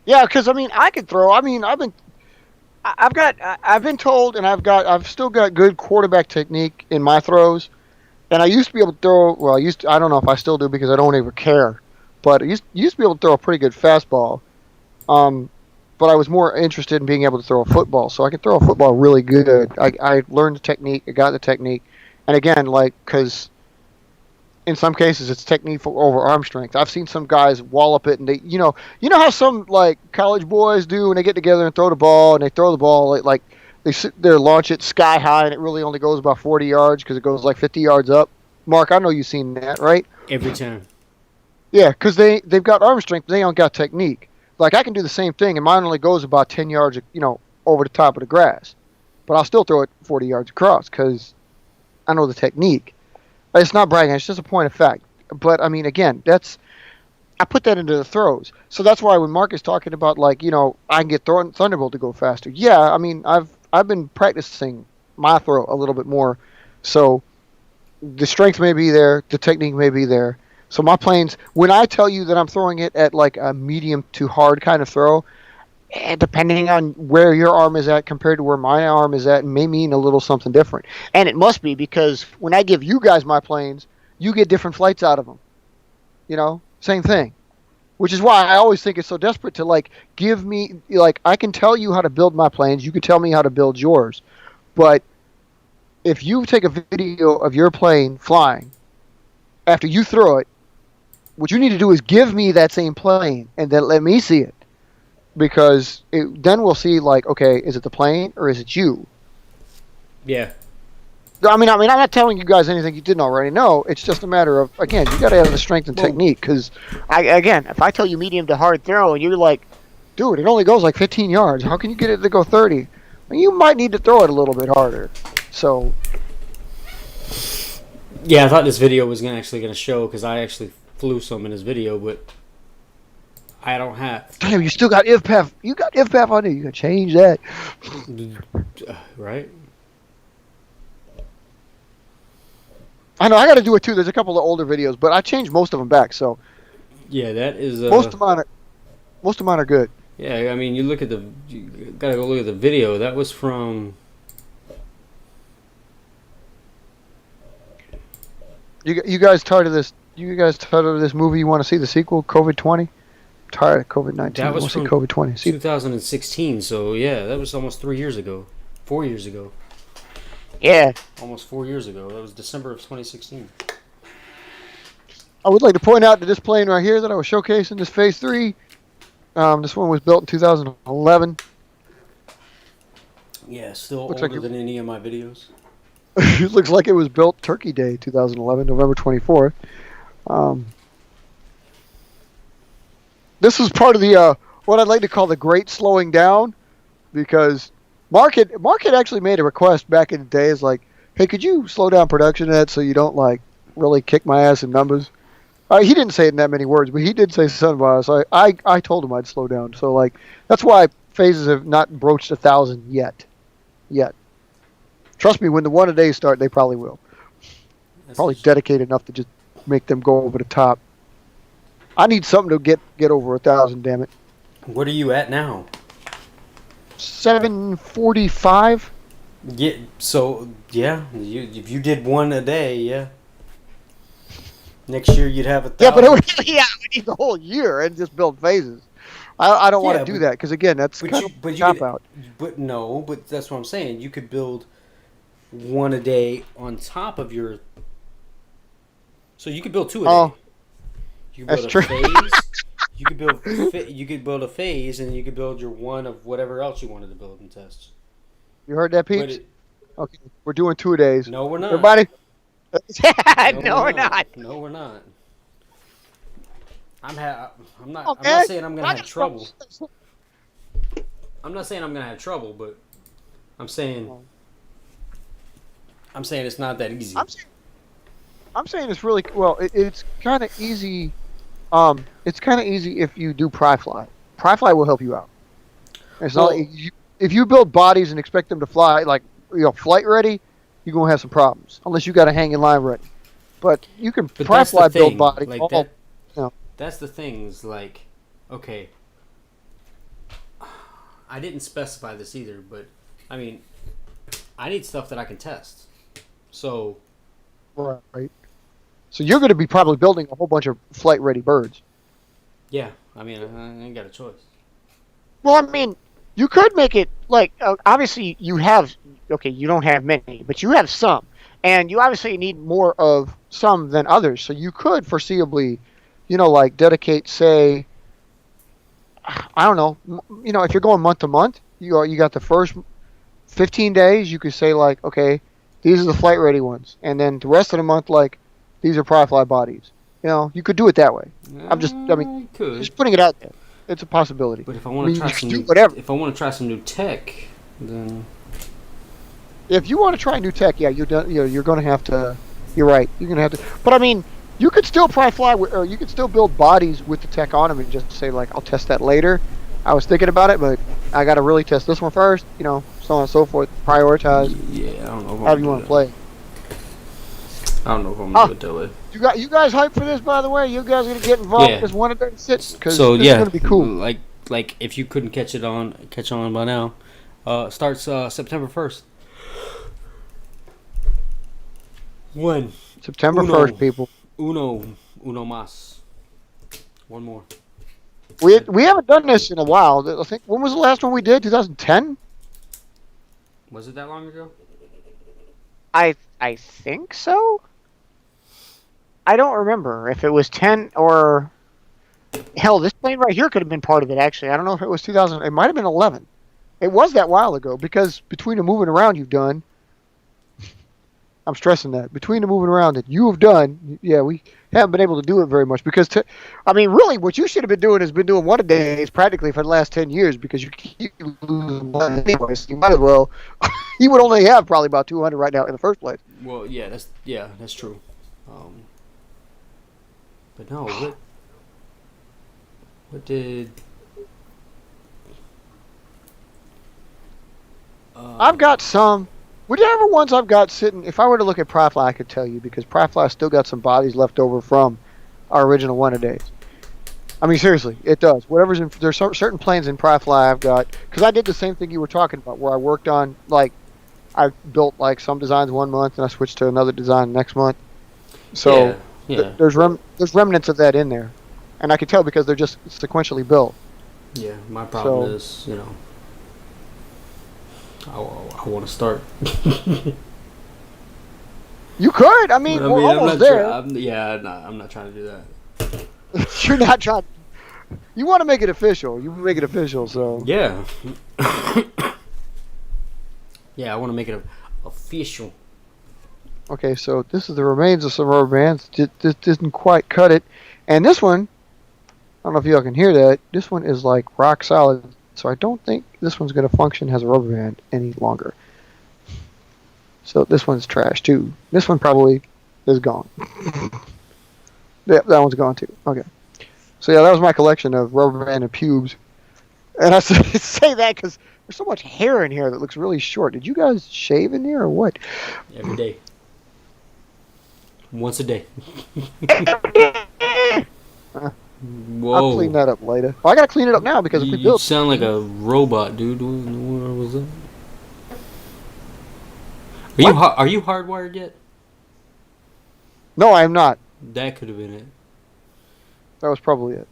Yeah, because I mean, I could throw. I mean, I've been told, and I've still got good quarterback technique in my throws, and I used to be able to throw. Well, I don't know if I still do because I don't ever care, but I used to be able to throw a pretty good fastball. But I was more interested in being able to throw a football, so I can throw a football really good. I learned the technique, I got the technique, and again, like, because in some cases it's technique over arm strength. I've seen some guys wallop it, and they, you know how some like college boys do when they get together and throw the ball, and they throw the ball like they sit there, launch it sky high, and it really only goes about 40 yards because it goes like 50 yards up. Mark, I know you've seen that, right? Every time. Yeah, because they've got arm strength, but they don't got technique. Like, I can do the same thing, and mine only goes about 10 yards, you know, over the top of the grass. But I'll still throw it 40 yards across because I know the technique. It's not bragging. It's just a point of fact. But, I mean, again, I put that into the throws. So that's why when Mark is talking about, like, you know, I can get Thunderbolt to go faster. Yeah, I mean, I've been practicing my throw a little bit more. So the strength may be there. The technique may be there. So my planes, when I tell you that I'm throwing it at like a medium to hard kind of throw, depending on where your arm is at compared to where my arm is at, may mean a little something different. And it must be because when I give you guys my planes, you get different flights out of them. You know, same thing. Which is why I always think it's so desperate to like give me, like, I can tell you how to build my planes, you can tell me how to build yours. But if you take a video of your plane flying, after you throw it, what you need to do is give me that same plane and then let me see it. Because then we'll see, like, okay, is it the plane or is it you? Yeah. I mean, I'm not telling you guys anything you didn't already know. It's just a matter of, again, you got to have the strength and technique. Because, if I tell you medium to hard throw and you're like, dude, it only goes like 15 yards. How can you get it to go 30? Well, you might need to throw it a little bit harder. So, Yeah, I thought this video was actually gonna show because I actually flew some in this video, but I don't have. Damn, you still got IVPAC. You got IVPAC on there. You gotta change that. Right? I know. I got to do it too. There's a couple of older videos, but I changed most of them back. So Yeah, that is. most of mine are good. Yeah, I mean, you gotta go look at the video. That was from. You guys tired of this? You guys tired of this movie? You want to see the sequel, COVID-20? Tired of COVID-19. That was from COVID-20. 2016. So yeah, that was almost 3 years ago, 4 years ago. Yeah. Almost 4 years ago. That was December of 2016. I would like to point out that this plane right here that I was showcasing, this Phase 3, this one was built in 2011. Yeah, still Looks older like than any of my videos. It looks like it was built Turkey Day 2011, November 24th. This is part of the what I'd like to call the great slowing down, because Mark had actually made a request back in the days like, hey, could you slow down production Ed, so you don't like really kick my ass in numbers? He didn't say it in that many words, but he did say something about it. So I told him I'd slow down. So like that's why phases have not broached 1,000 yet. Trust me, when the one a day start, they probably will. Probably dedicated enough to just make them go over the top. I need something to get over 1,000. Damn it. What are you at now? 745. Yeah. So yeah, if you did one a day, yeah. Next year you'd have 1,000. Yeah, but we need the whole year and just build phases. I don't want to do that because again, that's kind of a cop out. But no, but that's what I'm saying. You could build one a day on top of your. So you could build two a day. You could build a phase. You could build a phase, and you could build your one of whatever else you wanted to build and test. You heard that, peeps? Okay, we're doing 2 days. No, we're not. Everybody. No, we're not. No, we're not. I'm not saying I'm gonna have trouble. I'm not saying I'm gonna have trouble, but I'm saying it's not that easy. I'm saying it's really well. It's kind of easy. It's kind of easy if you do pry-fly. Pry-fly will help you out. It's not if you build bodies and expect them to fly like flight ready, you're gonna have some problems unless you got a hanging line ready. But you can pry-fly build bodies. Like that's the things. Like, okay, I didn't specify this either, but I mean, I need stuff that I can test. So, right. So you're going to be probably building a whole bunch of flight-ready birds. Yeah, I mean, I ain't got a choice. Well, I mean, you could make it like obviously you have you don't have many, but you have some, and you obviously need more of some than others. So you could foreseeably, like dedicate, say, I don't know, if you're going month to month, you got the first 15 days. You could say like, okay, these are the flight-ready ones, and then the rest of the month, like, these are pry-fly bodies. You could do it that way. Just putting it out there. It's a possibility. But if I want to try some if I want to try some new tech, then if you want to try new tech, yeah, you're going to have to. You're right. You're going to have to. But I mean, you could still pry-fly, or you could still build bodies with the tech on them, and just say like, I'll test that later. I was thinking about it, but I got to really test this one first. So on and so forth. Prioritize. Yeah, I don't know. How do you want to play? I don't know if I'm gonna do it that way. You guys hyped for this, by the way? You guys gonna get involved in this 136? Because so this is gonna be cool. Like if you couldn't catch on by now, starts September 1st. When? September 1st, people. Uno mas. One more. We haven't done this in a while. I think when was the last one we did? 2010. Was it that long ago? I think so. I don't remember if it was 10 or hell. This plane right here could have been part of it. Actually, I don't know if it was 2000. It might have been 11. It was that while ago because between the moving around you've done, I'm stressing that between the moving around that you have done, yeah, we haven't been able to do it very much because, really, what you should have been doing is been doing one a day practically for the last 10 years because you keep losing money anyway. So you might as well. You would only have probably about 200 right now in the first place. Well, that's true. Um, but no, what did? I've got some. Whichever ones I've got sitting, if I were to look at Pryfly, I could tell you because Pryfly still got some bodies left over from our original one-a-days. I mean, seriously, it does. Whatever's in, there's certain planes in Pryfly I've got, because I did the same thing you were talking about, where I worked on, like, I built, like, some designs 1 month, and I switched to another design next month. So, yeah. there's remnants of that in there. And I can tell because they're just sequentially built. Yeah, my problem is, I want to start. You could. I mean, we're almost there. I'm not trying to do that. You're not trying. You want to make it official. You make it official, so. Yeah. Yeah, I want to make it official. Okay, so this is the remains of some rubber bands. This didn't quite cut it. And this one, I don't know if y'all can hear that. This one is like rock solid. So I don't think this one's going to function as a rubber band any longer. So this one's trash too. This one probably is gone. Yeah, that one's gone too. Okay. So yeah, that was my collection of rubber band and pubes. And I say that because there's so much hair in here that looks really short. Did you guys shave in here or what? Every day. Once a day. Whoa. I'll clean that up later. Well, I gotta clean it up now because if we built. You sound like a robot, dude. Where was that? Are you hardwired yet? No, I am not. That could have been it. That was probably it.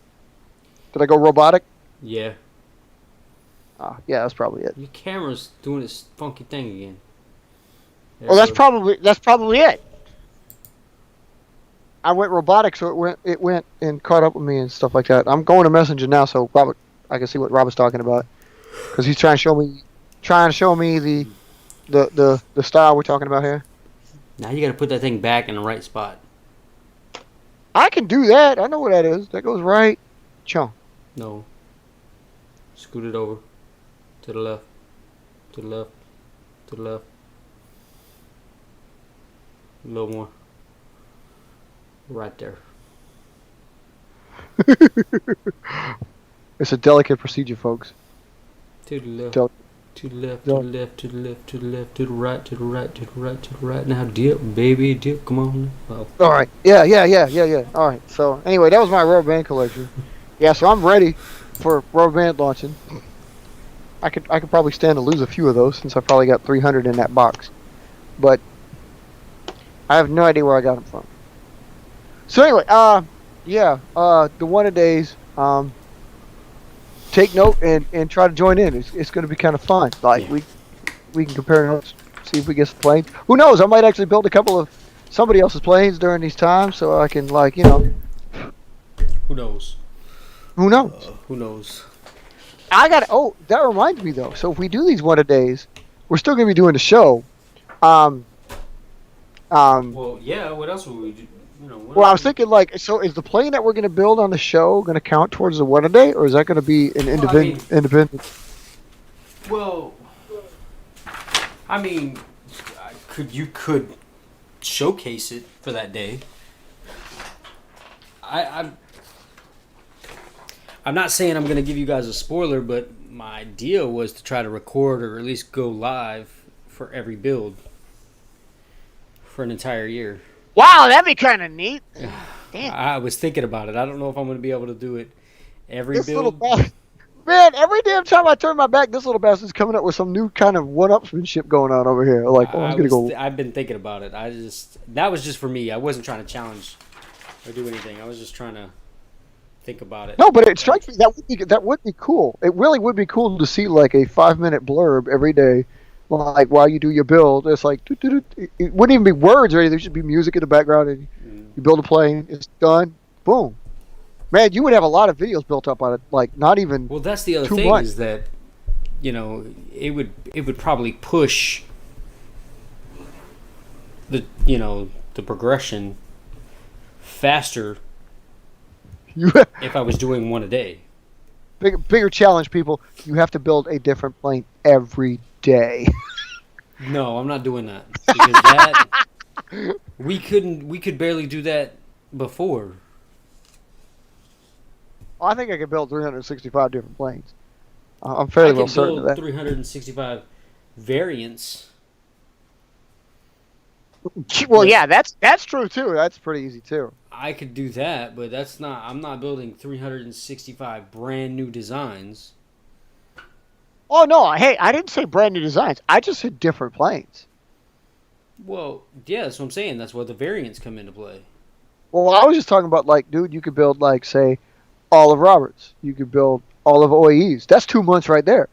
Did I go robotic? Yeah. Yeah, that's probably it. Your camera's doing its funky thing again. Well, that's probably it. I went robotic, so it went and caught up with me and stuff like that. I'm going to Messenger now, so I can see what Robert's talking about because he's trying to show me the style we're talking about here. Now you got to put that thing back in the right spot. I can do that. I know what that is. That goes right. Chunk. No. Scoot it over to the left, to the left, to the left. A little more. Right there. It's a delicate procedure, folks. To the left. Del- To the left, to the left, to the left, to the left, to the right, to the right, to the right, to the right. Now dip, baby, dip. Come on. Oh. All right. Yeah. All right. So anyway, that was my rubber band collection. Yeah. So I'm ready for rubber band launching. I could probably stand to lose a few of those since I probably got 300 in that box, but I have no idea where I got them from. So anyway, the one-a-days. Take note and try to join in. It's going to be kind of fun. Like we can compare notes, see if we get some planes. Who knows? I might actually build a couple of somebody else's planes during these times, so I can Who knows? Who knows? Who knows? That reminds me though. So if we do these one-a-days, we're still going to be doing the show. Well, yeah. What else would we do? Well, I was thinking so is the plane that we're going to build on the show going to count towards the one-a-day, or is that going to be an independent? Well, I mean, you could showcase it for that day. I'm not saying I'm going to give you guys a spoiler, but my idea was to try to record or at least go live for every build for an entire year. Wow, that'd be kind of neat. Damn. I was thinking about it. I don't know if I'm going to be able to do it every this build. Man, every damn time I turn my back, this little bastard's coming up with some new kind of one-upsmanship going on over here. Like, I'm going to go. I've been thinking about it. That was just for me. I wasn't trying to challenge or do anything. I was just trying to think about it. No, but it strikes me that would be cool. It really would be cool to see like a 5-minute blurb every day. Like while you do your build, it's like it wouldn't even be words or anything. There should be music in the background, and you build a plane. It's done. Boom, man! You would have a lot of videos built up on it. Like not even. Well, that's the other thing is that it would probably push the progression faster if I was doing one a day. Bigger challenge, people. You have to build a different plane every day. No, I'm not doing that because We couldn't. We could barely do that before. I think I could build 365 different planes. I'm I fairly well can certain of build that. 365 variants, Well, but yeah, that's true too. That's pretty easy too. I could do that. But that's not. I'm not building 365 brand new designs. Oh no, hey, I didn't say brand new designs. I just said different planes. Well, yeah, that's what I'm saying. That's where the variants come into play. Well, I was just talking about like, dude, you could build like, say, all of Roberts. You could build all of OAEs. That's 2 months right there.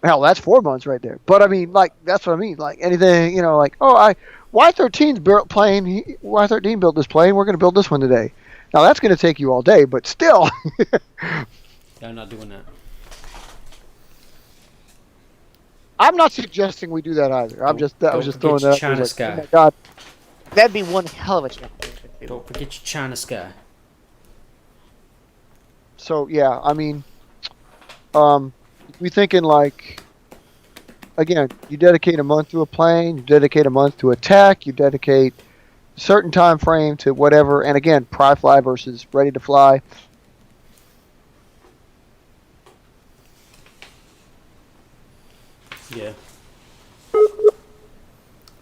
Hell, that's 4 months right there. But I mean, like, that's what I mean. Like anything, like, oh, Y13's built plane. Y13 built this plane. We're going to build this one today. Now that's going to take you all day, but still. Yeah, I'm not doing that. I'm not suggesting we do that either. I was Don't just throwing forget your that out there. China Like, oh sky. my god, that'd be one hell of a challenge. Don't forget your China sky. So yeah, I mean, um, we thinking like, again, you dedicate a month to a plane, you dedicate a month to a tech, you dedicate a certain time frame to whatever, and again, pry fly versus ready to fly. Yeah.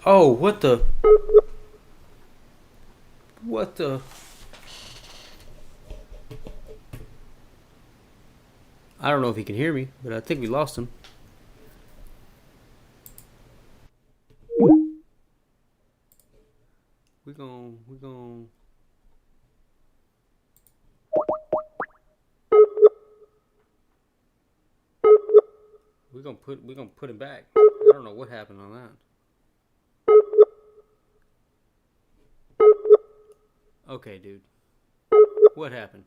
Oh, what the? What the? I don't know if he can hear me, but I think we lost him. We gon' we gonna put him back. I don't know what happened on that. Okay, dude. What happened?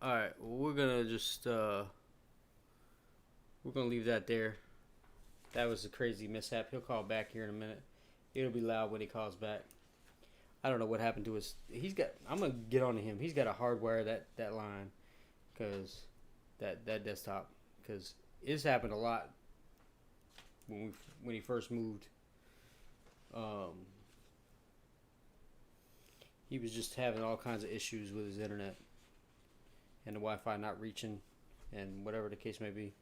All right, well, we're gonna leave that there. That was a crazy mishap. He'll call back here in a minute. It'll be loud when he calls back. I don't know what happened to his. I'm gonna get on to him. He's got to hardwire that line, cause that desktop, cause it's happened a lot when he first moved. Um, he was just having all kinds of issues with his internet and the Wi-Fi not reaching, and whatever the case may be.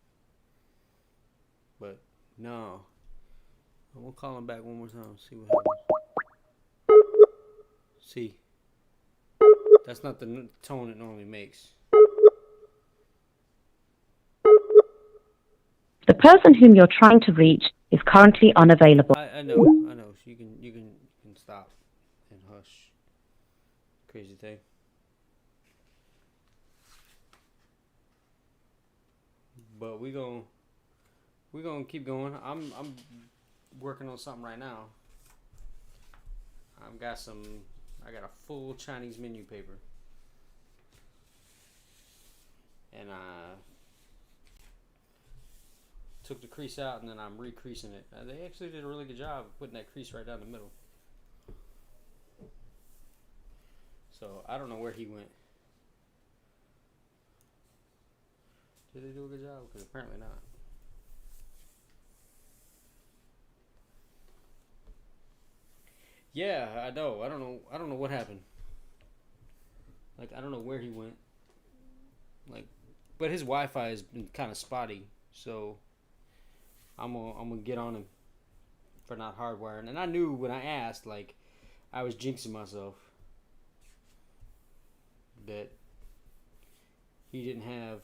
But no, we'll call him back one more time. See what happens. See, that's not the tone it normally makes. The person whom you're trying to reach is currently unavailable. I know. So you can stop and hush. Crazy thing. But we gonna keep going. I'm working on something right now. I got a full Chinese menu paper, and I took the crease out, and then I'm recreasing it. They actually did a really good job of putting that crease right down the middle. So I don't know where he went. Did they do a good job? Because apparently not. Yeah, I know. I don't know. I don't know what happened. Like, I don't know where he went. Like, but his Wi-Fi has been kind of spotty, so I'm gonna get on him for not hardwiring. And I knew when I asked, like, I was jinxing myself that he didn't have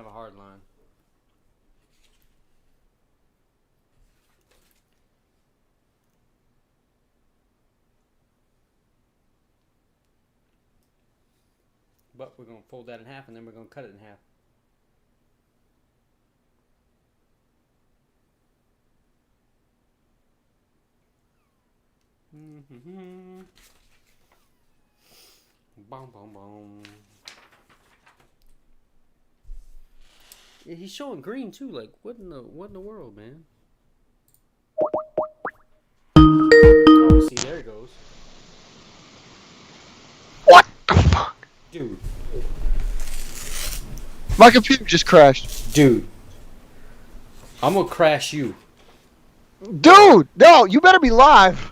a hard line. But we're going to fold that in half, and then we're going to cut it in half. Mm-hmm. Boom, boom, boom. Yeah, he's showing green too. Like, what in the world, man? Oh See, there it goes. What the fuck? Dude. My computer just crashed. Dude. I'm gonna crash you. Dude, no, you better be live.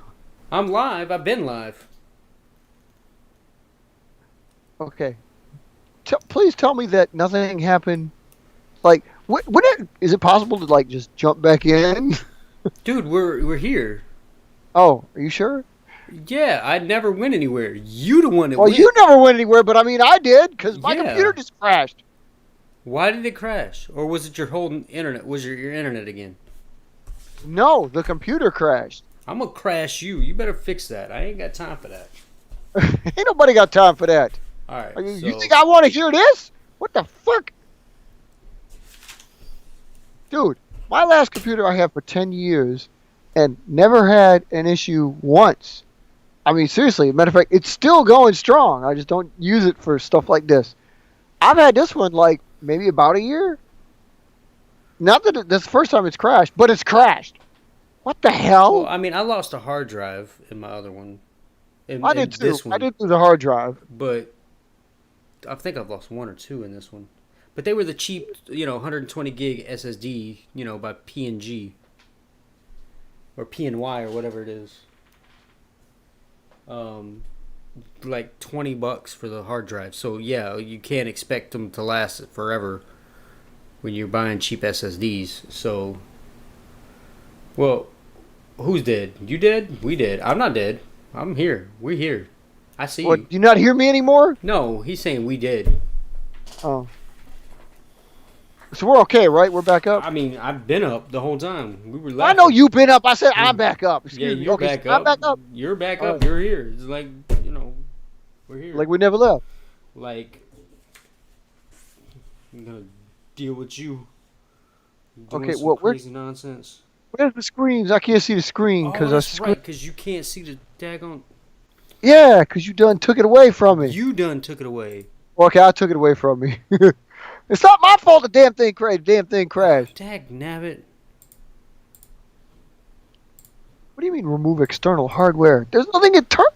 I'm live. I've been live. Okay. Please tell me that nothing happened. Like, is it possible to like just jump back in? Dude, we're here. Oh, are you sure? Yeah, I never went anywhere. You the one that Well, went. you never went anywhere, but I mean, I did because my computer just crashed. Why did it crash? Or was it your whole internet? Was your internet again? No, the computer crashed. I'm gonna crash you. You better fix that. I ain't got time for that. Ain't nobody got time for that. All right. You think I want to hear this? What the fuck? Dude, my last computer I had for 10 years and never had an issue once. I mean, seriously, matter of fact, it's still going strong. I just don't use it for stuff like this. I've had this one like maybe about a year. Not that that's the first time it's crashed, but it's crashed. What the hell? Well, I mean, I lost a hard drive in my other one. I did too. I did through the hard drive. But I think I've lost one or two in this one. But they were the cheap, 120 gig SSD, by P&G. Or PNY or whatever it is. Like $20 for the hard drive. So yeah, you can't expect them to last forever when you're buying cheap SSDs. So, well, who's dead? You dead? We dead. I'm not dead. I'm here. We're here. I see you. Do you not hear me anymore? No, he's saying we dead. Oh. So we're okay, right? We're back up? I mean, I've been up the whole time. We were laughing. I know you've been up. I said I'm back up. Excuse me. You're okay, back so up. I'm back up. You're back All up. right. You're here. It's like, we're here. Like we never left. Like, I'm going to deal with you. Doing Okay, some well, crazy nonsense. Where's the screens? I can't see the screen because that's right, because you can't see the daggone... Yeah, because you done took it away from me. You done took it away. Okay, I took it away from me. It's not my fault the damn thing crashed. Dag nabbit. What do you mean remove external hardware? There's nothing internal.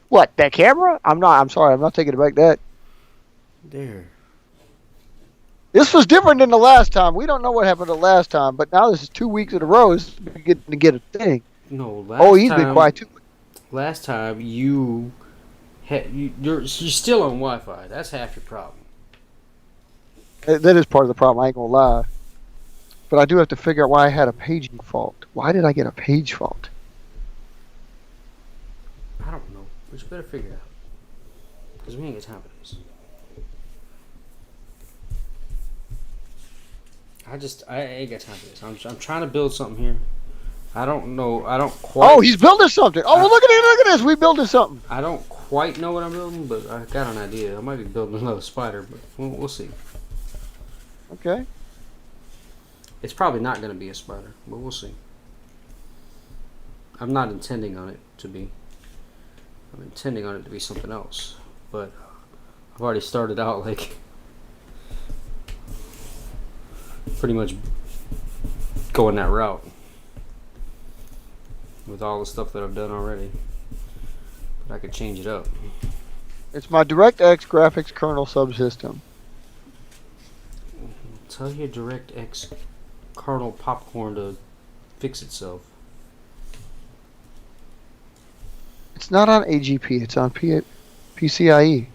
What, that camera? I'm sorry, I'm not taking it back that. There. This was different than the last time. We don't know what happened the last time, but now this is 2 weeks in a row. It's getting to get a thing. No, last time... Oh, he's been quiet too. Last time you're still on Wi-Fi. That's half your problem. That is part of the problem. I ain't gonna lie, but I do have to figure out why I had a paging fault. Why did I get a page fault? I don't know. We should better figure it out. Because we ain't got time for this. I ain't got time for this. I'm trying to build something here. I don't know. I don't quite... Oh, he's building something. Oh, well, look at this. We building something. I don't quite know what I'm building, but I got an idea. I might be building another spider, but we'll see. Okay. It's probably not going to be a spider, but we'll see. I'm not intending on it to be. I'm intending on it to be something else, but I've already started out like pretty much going that route with all the stuff that I've done already. But I could change it up. It's my DirectX graphics kernel subsystem. Tell your DirectX kernel popcorn to fix itself. It's not on AGP. It's on PCIe.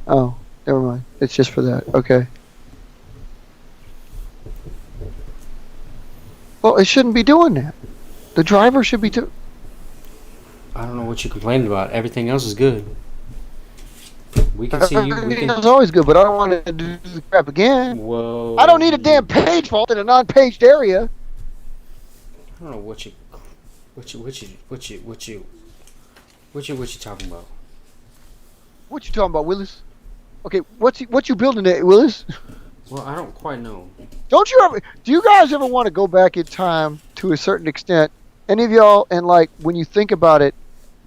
Oh, never mind. It's just for that. Okay. Well, it shouldn't be doing that. The driver should be I don't know what you're complaining about. Everything else is good. We can see you. It's always good, but I don't want to do the crap again. Whoa. I don't need a damn page fault in a non-paged area. I don't know what you talking about. What you talking about, Willis? Okay, what you building there, Willis? Well, I don't quite know. Do you guys ever want to go back in time to a certain extent? Any of y'all, and like when you think about it,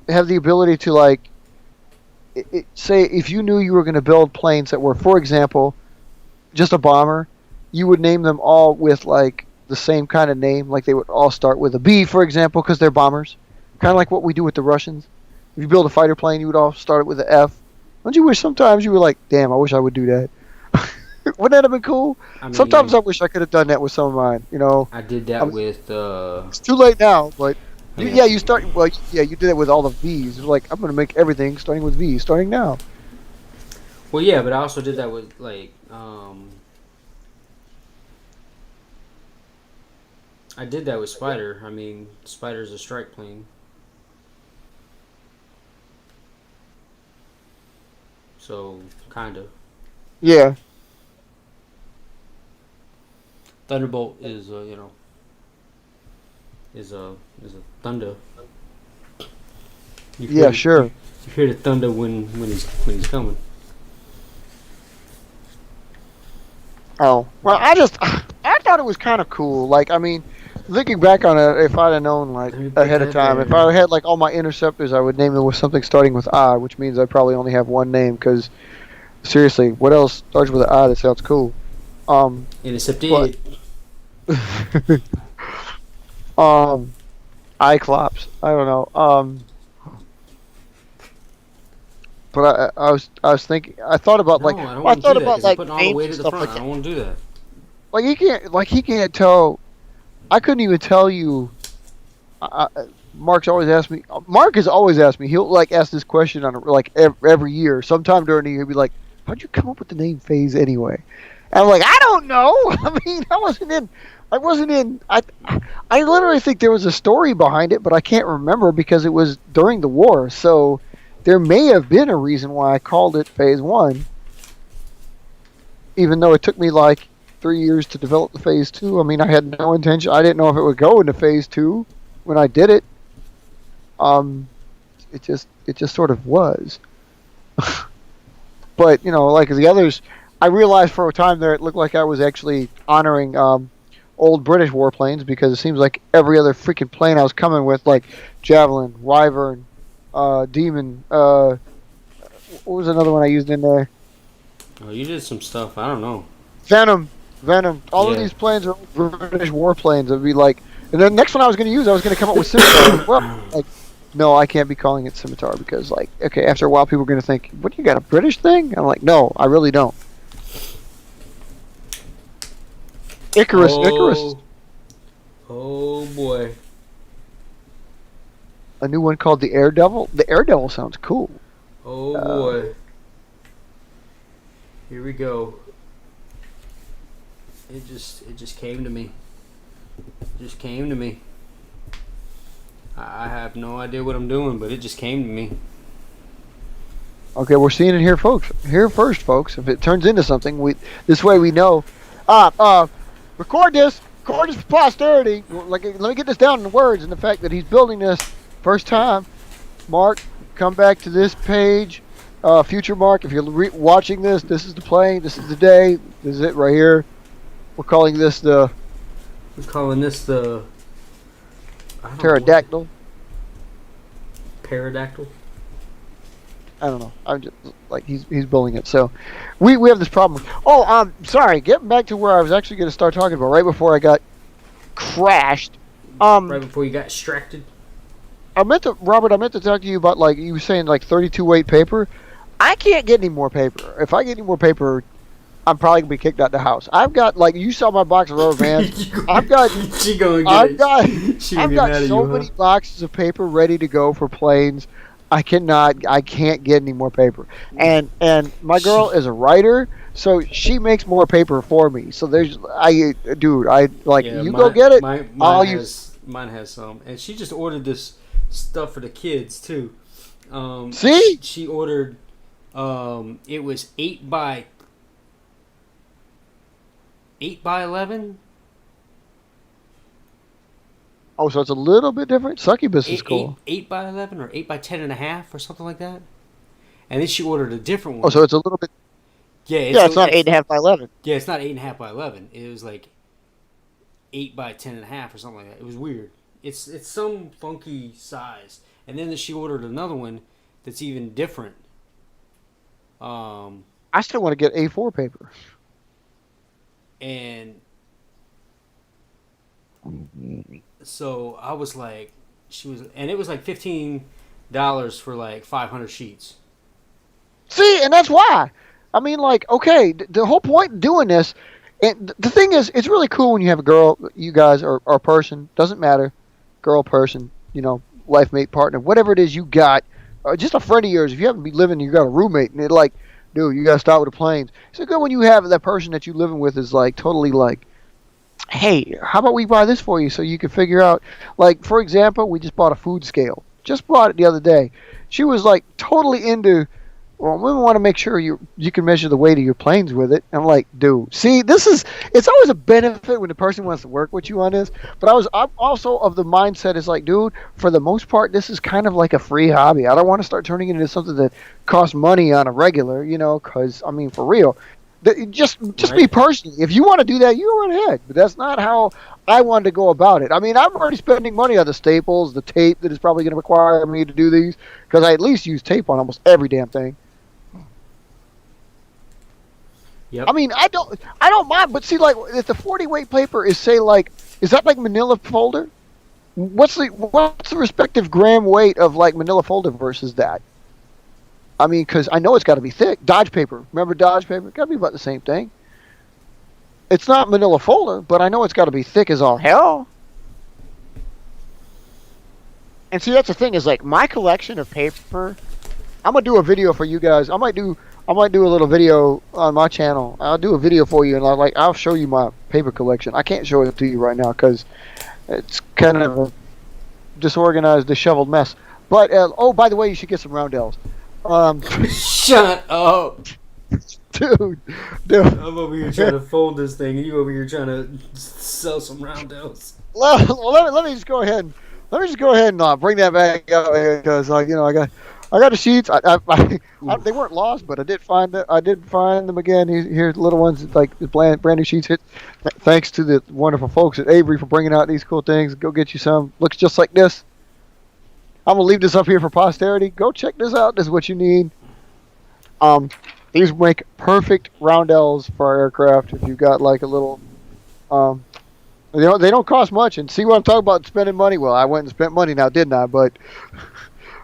have the ability to like say if you knew you were going to build planes that were, for example, just a bomber, you would name them all with like the same kind of name, like they would all start with a B, for example, because they're bombers. Kind of like what we do with the Russians. If you build a fighter plane, you would all start it with an F. Don't you wish sometimes you were like, damn, I wish I would do that. Wouldn't that have been cool? I mean, Sometimes I wish I could have done that with some of mine. You know, I did that with. it's too late now, but I mean, yeah, you start. Well, yeah, you did it with all the V's. It's like I'm gonna make everything starting with V, starting now. Well, yeah, but I also did that with like. I did that with Spider. I mean, Spider's a strike plane. So, kind of. Yeah, Thunderbolt is, is a thunder. yeah, sure. You hear the thunder when he's coming. Oh, well, I thought it was kind of cool. Like, I mean, looking back on it, if I'd have known like Let me put ahead of that time, there. if I had like all my interceptors, I would name them with something starting with I, which means I probably only have one name. Because seriously, what else starts with an I that sounds cool? Intercepted. But Iclops. I don't know. But I was thinking. I thought about No, like. I don't I want to thought do that about because like putting all the names weight and at the stuff front. like I that. don't want to do that. He can't tell. I couldn't even tell you. Mark's always asked me. Mark has always asked me. He'll like ask this question on like every year. Sometime during the year, he'll be like, "How'd you come up with the name Phase anyway?" And I'm like, "I don't know. I mean, I wasn't in. I wasn't in. I literally think there was a story behind it, but I can't remember because it was during the war. So there may have been a reason why I called it Phase One, even though it took me like 3 years to develop the Phase Two. I mean, I had no intention. I didn't know if it would go into Phase Two when I did it. Um, it just sort of was. But like the others, I realized for a time there it looked like I was actually honoring old British warplanes because it seems like every other freaking plane I was coming with, like Javelin, Wyvern, Demon. What was another one I used in there? Oh, you did some stuff. I don't know. Venom. All of Yeah. these planes are British warplanes. It'd be like, and the next one I was going to use, I was going to come up with Scimitar. Well, like, no, I can't be calling it Scimitar because, like, okay, after a while, people are going to think, "What, you got a British thing?" I'm like, "No, I really don't." Icarus, Oh boy. a new one called the Air Devil. The Air Devil sounds cool. Oh boy. Here we go. It just came to me. It just came to me. I have no idea what I'm doing, but it just came to me. Okay, we're seeing it here, folks. Here first, folks. If it turns into something, this way we know. Record this for posterity. Like, let me get this down in words. And the fact that he's building this first time. Mark, come back to this page. Future Mark, if you're watching this, this is the plane. This is the day. This is it right here. We're calling this the We're calling this the I don't know, pterodactyl. Pterodactyl. I don't know. I'm just like he's building it. So we have this problem. Oh, sorry. Getting back to where I was actually going to start talking about right before I got crashed. Right before you got distracted. Robert, I meant to talk to you about like you were saying like 32 weight paper. I can't get any more paper. If I get any more paper, I'm probably gonna be kicked out the house. I've got like you saw my box of rubber bands. I've got She gonna get I've it. got She gonna I've get got mad at so you, many huh? boxes of paper ready to go for planes. I can't get any more paper. And my girl is a writer, so she makes more paper for me. So I like Yeah, you go get it. I'll Mine use. has some, and she just ordered this stuff for the kids too. See? She ordered. It was 8 by 11. Oh, so it's a little bit different. Succubus is cool. 8 by 11 or 8 by 10.5 or something like that. And then she ordered a different one. Oh, so it's a little bit. Yeah, Yeah, it's not 8.5 by 11. Yeah, it's not 8.5 by 11. It was like 8 by 10.5 or something like that. It was weird. It's some funky size. And then she ordered another one that's even different. I still want to get A4 paper. And so I was like, and it was like $15 for like 500 sheets. See, and that's why. I mean, like, okay, the whole point of doing this, and the thing is, it's really cool when you have a girl, you guys, or a person, doesn't matter, girl, person, life mate, partner, whatever it is you got, or just a friend of yours. If you happen to be living, you got a roommate, and they're like, dude, you got to start with the planes. It's good when you have that person that you living with is like totally like, hey, how about we buy this for you so you can figure out, like, for example, we just bought a food scale. Just bought it the other day. She was like totally into, well, we want to make sure you can measure the weight of your planes with it. And I'm like, dude, see, it's always a benefit when the person wants to work with you on this. But I'm also of the mindset is like, dude, for the most part, this is kind of like a free hobby. I don't want to start turning it into something that costs money on a regular, because, I mean, for real. Just Right. me personally, if you want to do that, you go ahead. But that's not how I wanted to go about it. I mean, I'm already spending money on the staples, the tape that is probably going to require me to do these, because I at least use tape on almost every damn thing. Yep. I mean, I don't mind, but see, like, if the 40 weight paper is, say, like, is that like Manila folder? What's the respective gram weight of like Manila folder versus that? I mean, because I know it's got to be thick. Dodge paper, remember Dodge paper? Got to be about the same thing. It's not Manila folder, but I know it's got to be thick as all hell. And see, that's the thing is like my collection of paper. I'm gonna do a video for you guys. I might do a little video on my channel. I'll do a video for you, and I'll show you my paper collection. I can't show it to you right now because it's kind of a disorganized, disheveled mess. But oh, by the way, you should get some roundels. Shut up. Dude. I'm over here trying to fold this thing, and you over here trying to sell some roundels. Well, let me just go ahead and bring that back up because I got the sheets. They weren't lost, but I did find them again. Here's little ones like the brand new sheets. Thanks to the wonderful folks at Avery for bringing out these cool things. Go get you some. Looks just like this. I'm gonna leave this up here for posterity. Go check this out. This is what you need. These make perfect roundels for our aircraft. If you've got like a little, they don't cost much. And see what I'm talking about spending money. Well, I went and spent money now, didn't I? But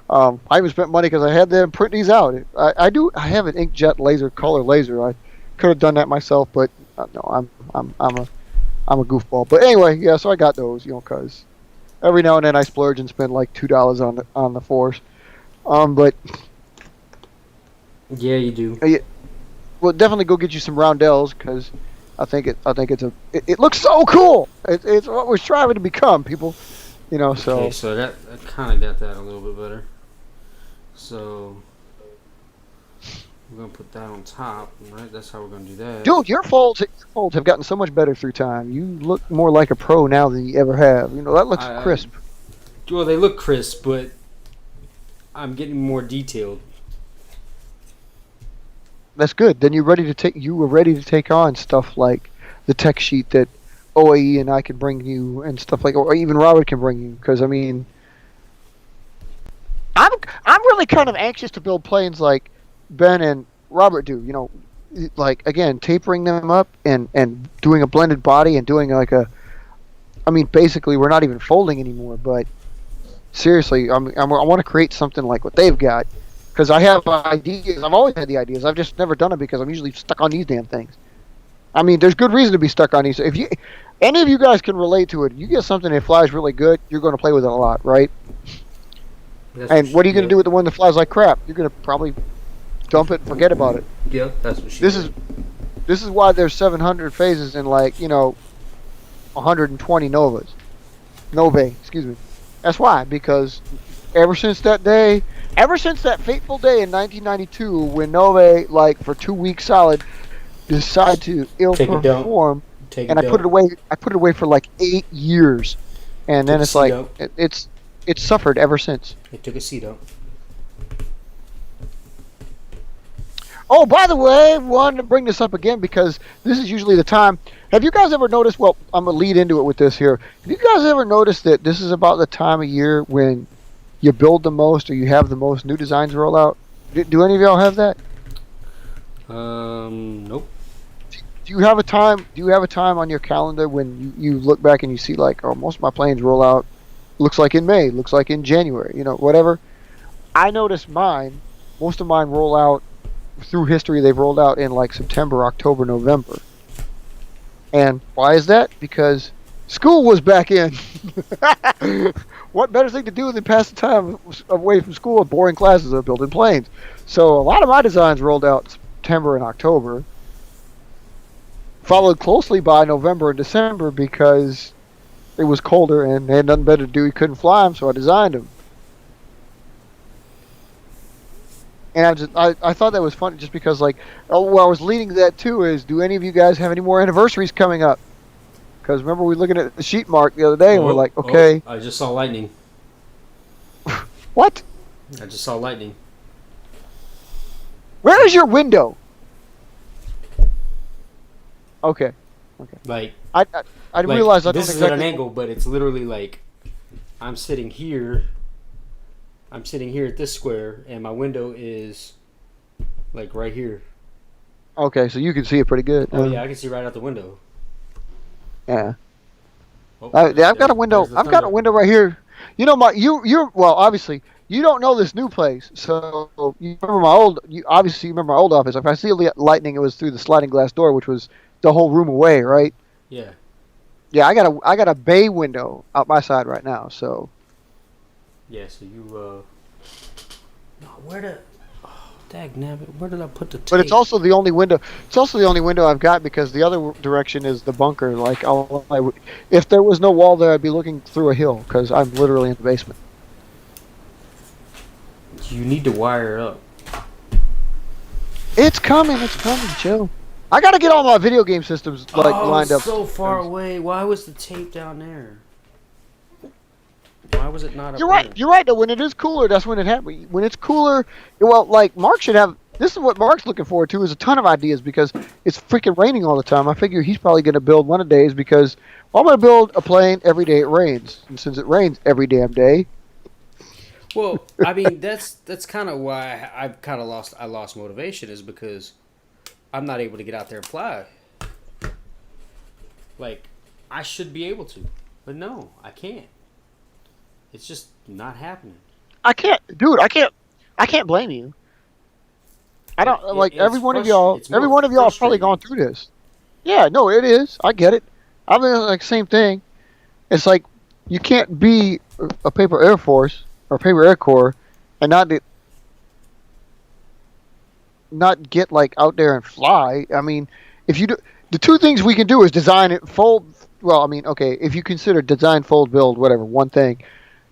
I even spent money because I had them print these out. I have an inkjet color laser. I could have done that myself, but no, I'm a goofball. But anyway, yeah. So I got those, because every now and then I splurge and spend like $2 on the Force. But Yeah, you do. Well, definitely go get you some roundels because I think it looks so cool. It's what we're striving to become, people. So. Okay, so that kind of got that a little bit better. So we're gonna put that on top, right? That's how we're gonna do that. Dude, your folds have gotten so much better through time. You look more like a pro now than you ever have. That looks crisp. Well, they look crisp, but I'm getting more detailed. That's good. Then you were ready to take on stuff like the tech sheet that OAE and I can bring you and stuff like, or even Robert can bring you. Because I mean, I'm really kind of anxious to build planes like Ben and Robert do. Like again, tapering them up and doing a blended body and doing like basically we're not even folding anymore. But seriously, I want to create something like what they've got. Because I have ideas. I've always had the ideas. I've just never done it because I'm usually stuck on these damn things. I mean, there's good reason to be stuck on these. If any of you guys can relate to it, you get something that flies really good, you're going to play with it a lot, right? And what are you going to do with the one that flies like crap? You're going to probably dump it and forget about it. Yeah, that's what she This is why there's 700 phases in 120 novae, excuse me. That's why, because ever since that fateful day in 1992 when Novae, for 2 weeks solid, decided to ill-perform, and I put it away for 8 years, and then it's it's suffered ever since. It took a seat out. Oh, by the way, wanted to bring this up again because this is usually the time. Have you guys ever noticed? Well, I'm gonna lead into it with this here. Have you guys ever noticed that this is about the time of year when you build the most or you have the most new designs roll out? Do any of y'all have that? Nope. Do you have a time on your calendar when you look back and you see oh, most of my planes roll out looks like in May, looks like in January, whatever. I noticed most of mine roll out through history. They've rolled out in like September, October, November. And why is that? Because school was back in. What better thing to do than pass the time away from school and boring classes of building planes? So a lot of my designs rolled out September and October, followed closely by November and December because it was colder and they had nothing better to do. You couldn't fly them, so I designed them. And I thought that was funny just because, like, I was leading to that too is, do any of you guys have any more anniversaries coming up? Because remember, we were looking at the sheet mark the other day and we're like, okay. I just saw lightning. What? I just saw lightning. Where is your window? Okay. Like, I didn't realize this is at an angle, but it's literally like I'm sitting here at this square, and my window is like right here. Okay, so you can see it pretty good. Oh yeah, I can see right out the window. Yeah. Oh, I've got a window. I've got a window right here. Well, obviously you don't know this new place, so you remember my old. You remember my old office. If I see lightning, it was through the sliding glass door, which was the whole room away, right? Yeah. Yeah, I got a bay window out my side right now, so. Yeah, so you where did I put the tape? But it's also the only window. It's also the only window I've got because the other direction is the bunker. Like, if there was no wall there, I'd be looking through a hill because I'm literally in the basement. You need to wire up. It's coming. Chill. I gotta get all my video game systems lined up. So far away. Why was the tape down there? Why was it not up You're right. there? You're right. Though when it is cooler, that's when it happens. When it's cooler, well, like Mark should have. This is what Mark's looking forward to: is a ton of ideas because it's freaking raining all the time. I figure he's probably going to build one of the days because I'm going to build a plane every day it rains, and since it rains every damn day. Well, I mean that's kind of why I lost motivation is because I'm not able to get out there and fly. Like I should be able to, but no, I can't. It's just not happening. I can't blame you. I don't every one of y'all. Every one of y'all has probably gone through this. Yeah, no, it is. I get it. I've been like same thing. It's like you can't be a paper Air Force or paper Air Corps and not get like out there and fly. I mean, if you do, the two things we can do is design it, fold. Well, I mean, okay, if you consider design, fold, build, whatever, one thing.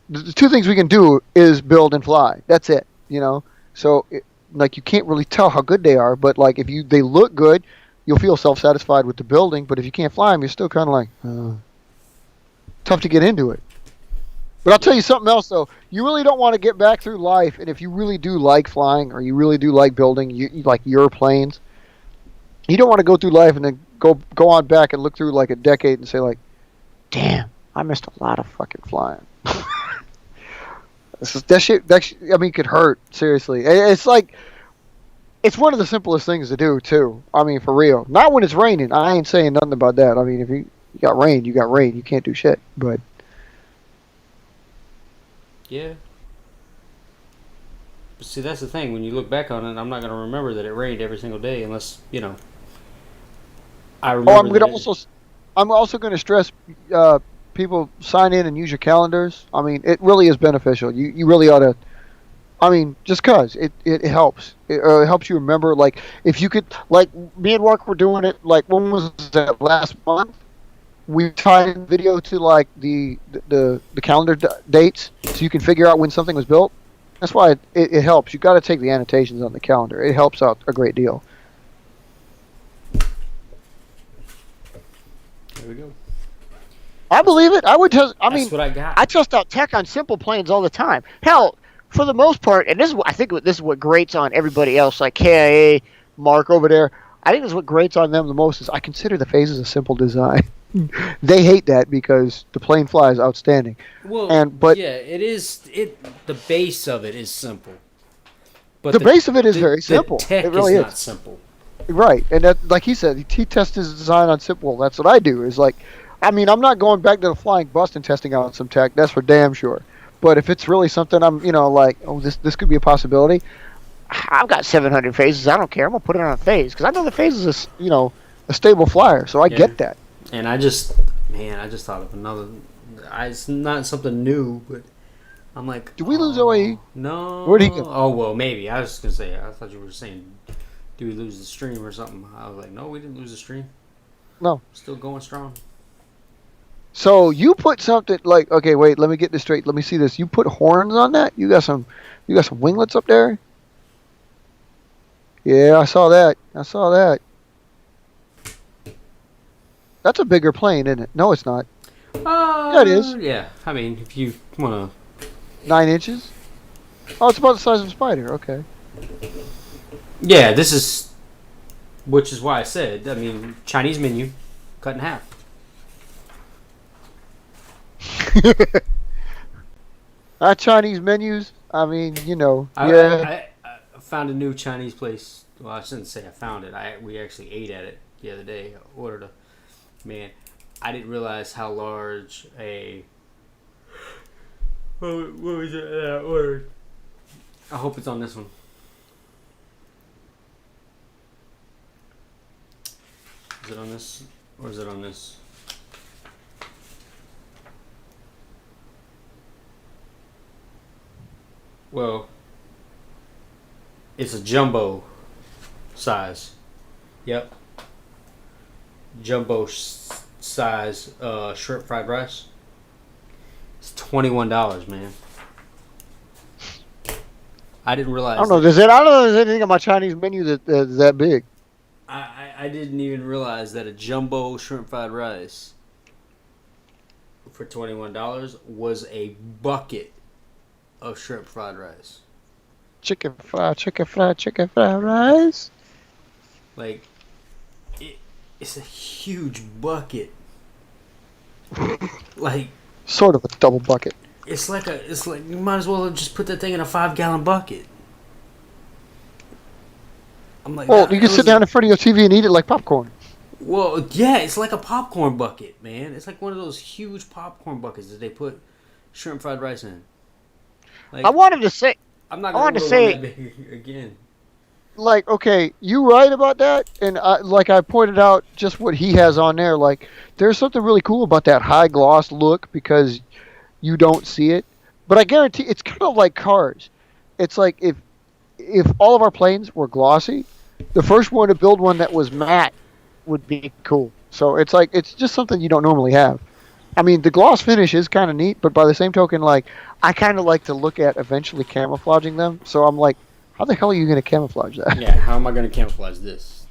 The two things we can do is build and fly. That's it, So, like, you can't really tell how good they are, but like if they look good, you'll feel self-satisfied with the building. But if you can't fly them, you're still kind of like tough to get into it. But I'll tell you something else though. You really don't want to get back through life, and if you really do like flying or you really do like building, you like your planes, you don't want to go through life and then go on back and look through like a decade and say like, damn, I missed a lot of fucking flying. That shit, I mean, could hurt, seriously. It's like, it's one of the simplest things to do, too. I mean, for real. Not when it's raining. I ain't saying nothing about that. I mean, if you got rain, you got rain. You can't do shit, but. Yeah. But see, that's the thing. When you look back on it, I'm not going to remember that it rained every single day unless, I remember. I'm also going to stress people sign in and use your calendars. I mean, it really is beneficial. You really ought to. I mean, just cause it helps. It helps you remember. Like if you could, like me and Mark were doing it. Like when was that last month? We tied in video to like the calendar dates, so you can figure out when something was built. That's why it helps. You got to take the annotations on the calendar. It helps out a great deal. There we go. I believe it. I would tell. That's what I got. I trust out tech on simple planes all the time. Hell, for the most part, and this is what grates on everybody else, like KIA, Mark over there. I think this is what grates on them the most is I consider the phases a simple design. They hate that because the plane flies outstanding. Well, yeah, it is. The base of it is simple. But the base of it is very simple. The tech it really is not simple. Right, and that, like he said, he tests his design on simple. That's what I do. Is like, I mean, I'm not going back to the flying bust and testing out some tech. That's for damn sure. But if it's really something I'm, like, oh, this could be a possibility. I've got 700 phases. I don't care. I'm gonna put it on a phase because I know the phase is, a stable flyer. So I get that. And I just thought of another. It's not something new, but I'm like, Do we lose OAE? No. Where'd he go? Oh well, maybe. I was gonna say. I thought you were saying, do we lose the stream or something? I was like, no, we didn't lose the stream. No. Still going strong. So you put something like, okay, wait, let me get this straight. Let me see this. You put horns on that? You got some winglets up there? Yeah, I saw that. That's a bigger plane, isn't it? No, it's not. Yeah, it is. Yeah. I mean, if you wanna. 9 inches? Oh, it's about the size of a spider. Okay. Yeah, this is. Which is why I said. I mean, Chinese menu, cut in half. Chinese menus. I mean, yeah. I found a new Chinese place. Well, I shouldn't say I found it. We actually ate at it the other day. I ordered a. Man, I didn't realize how large a. What was it that I ordered? I hope it's on this one. Is it on this? Or is it on this? Well, it's a jumbo size. Yep. Jumbo size shrimp fried rice. It's $21, man. I didn't realize. I don't know. I don't know if there's anything on my Chinese menu that's that big. I didn't even realize that a jumbo shrimp fried rice for $21 was a bucket of shrimp fried rice. Chicken fried rice. Like, it's a huge bucket. Like, sort of a double bucket. it's like you might as well just put that thing in a 5-gallon bucket. I'm like, well, you can sit down in front of your TV and eat it like popcorn. Well, yeah, it's like a popcorn bucket, man. It's like one of those huge popcorn buckets that they put shrimp fried rice in. Like, I wanted to say. I'm not going to say that big again. Like, okay, you right about that, and I pointed out just what he has on there. Like, there's something really cool about that high gloss look because you don't see it. But I guarantee it's kind of like cars. It's like if all of our planes were glossy, the first one to build one that was matte would be cool. So it's like it's just something you don't normally have. I mean, the gloss finish is kind of neat, but by the same token, like I kind of like to look at eventually camouflaging them. So I'm like, how the hell are you going to camouflage that? Yeah, how am I going to camouflage this?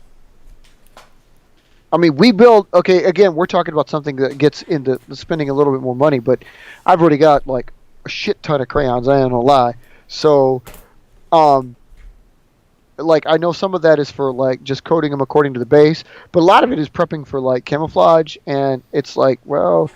I mean, we build. Okay, again, we're talking about something that gets into spending a little bit more money, but I've already got like a shit ton of crayons. I ain't gonna lie. So, like I know some of that is for like just coding them according to the base, but a lot of it is prepping for like camouflage, and it's like, well,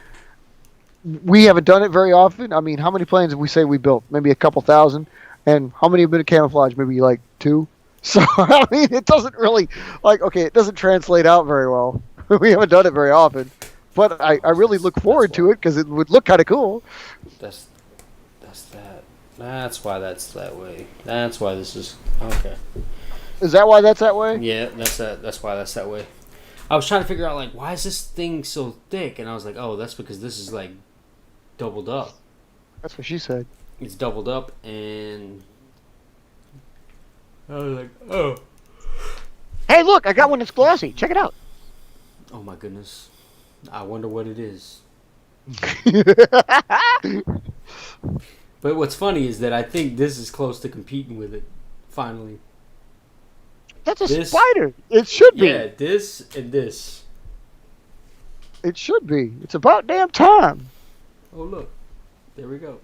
we haven't done it very often. I mean, how many planes have we say we built? Maybe a couple thousand, and how many have been camouflage? Maybe like 2. So I mean, it doesn't really it doesn't translate out very well. We haven't done it very often, but I really look forward to it because it would look kind of cool. That's that. That's why that's that way. That's why this is okay. Is that why that's that way? Yeah, that's why that's that way. I was trying to figure out like why is this thing so thick, and I was like, oh, that's because this is like doubled up. That's what she said. It's doubled up, and I was like, oh. Hey, look, I got one that's glossy. Check it out. Oh my goodness. I wonder what it is. But what's funny is that I think this is close to competing with it, finally. That's a spider. It should be. Yeah, this and this. It should be. It's about damn time. Oh, look. There we go.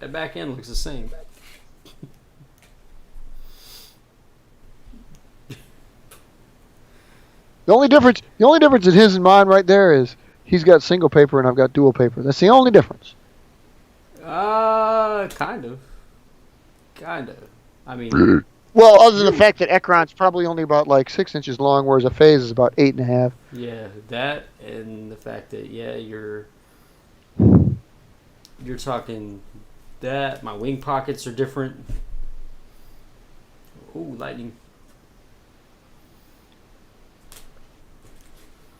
That back end looks the same. The only difference in his and mine right there is he's got single paper and I've got dual paper. That's the only difference. Kind of. I mean, Well, other than the fact that Ekron's probably only about like 6 inches long, whereas a phase is about 8.5. Yeah, that and the fact that you're talking that my wing pockets are different. Ooh, lightning.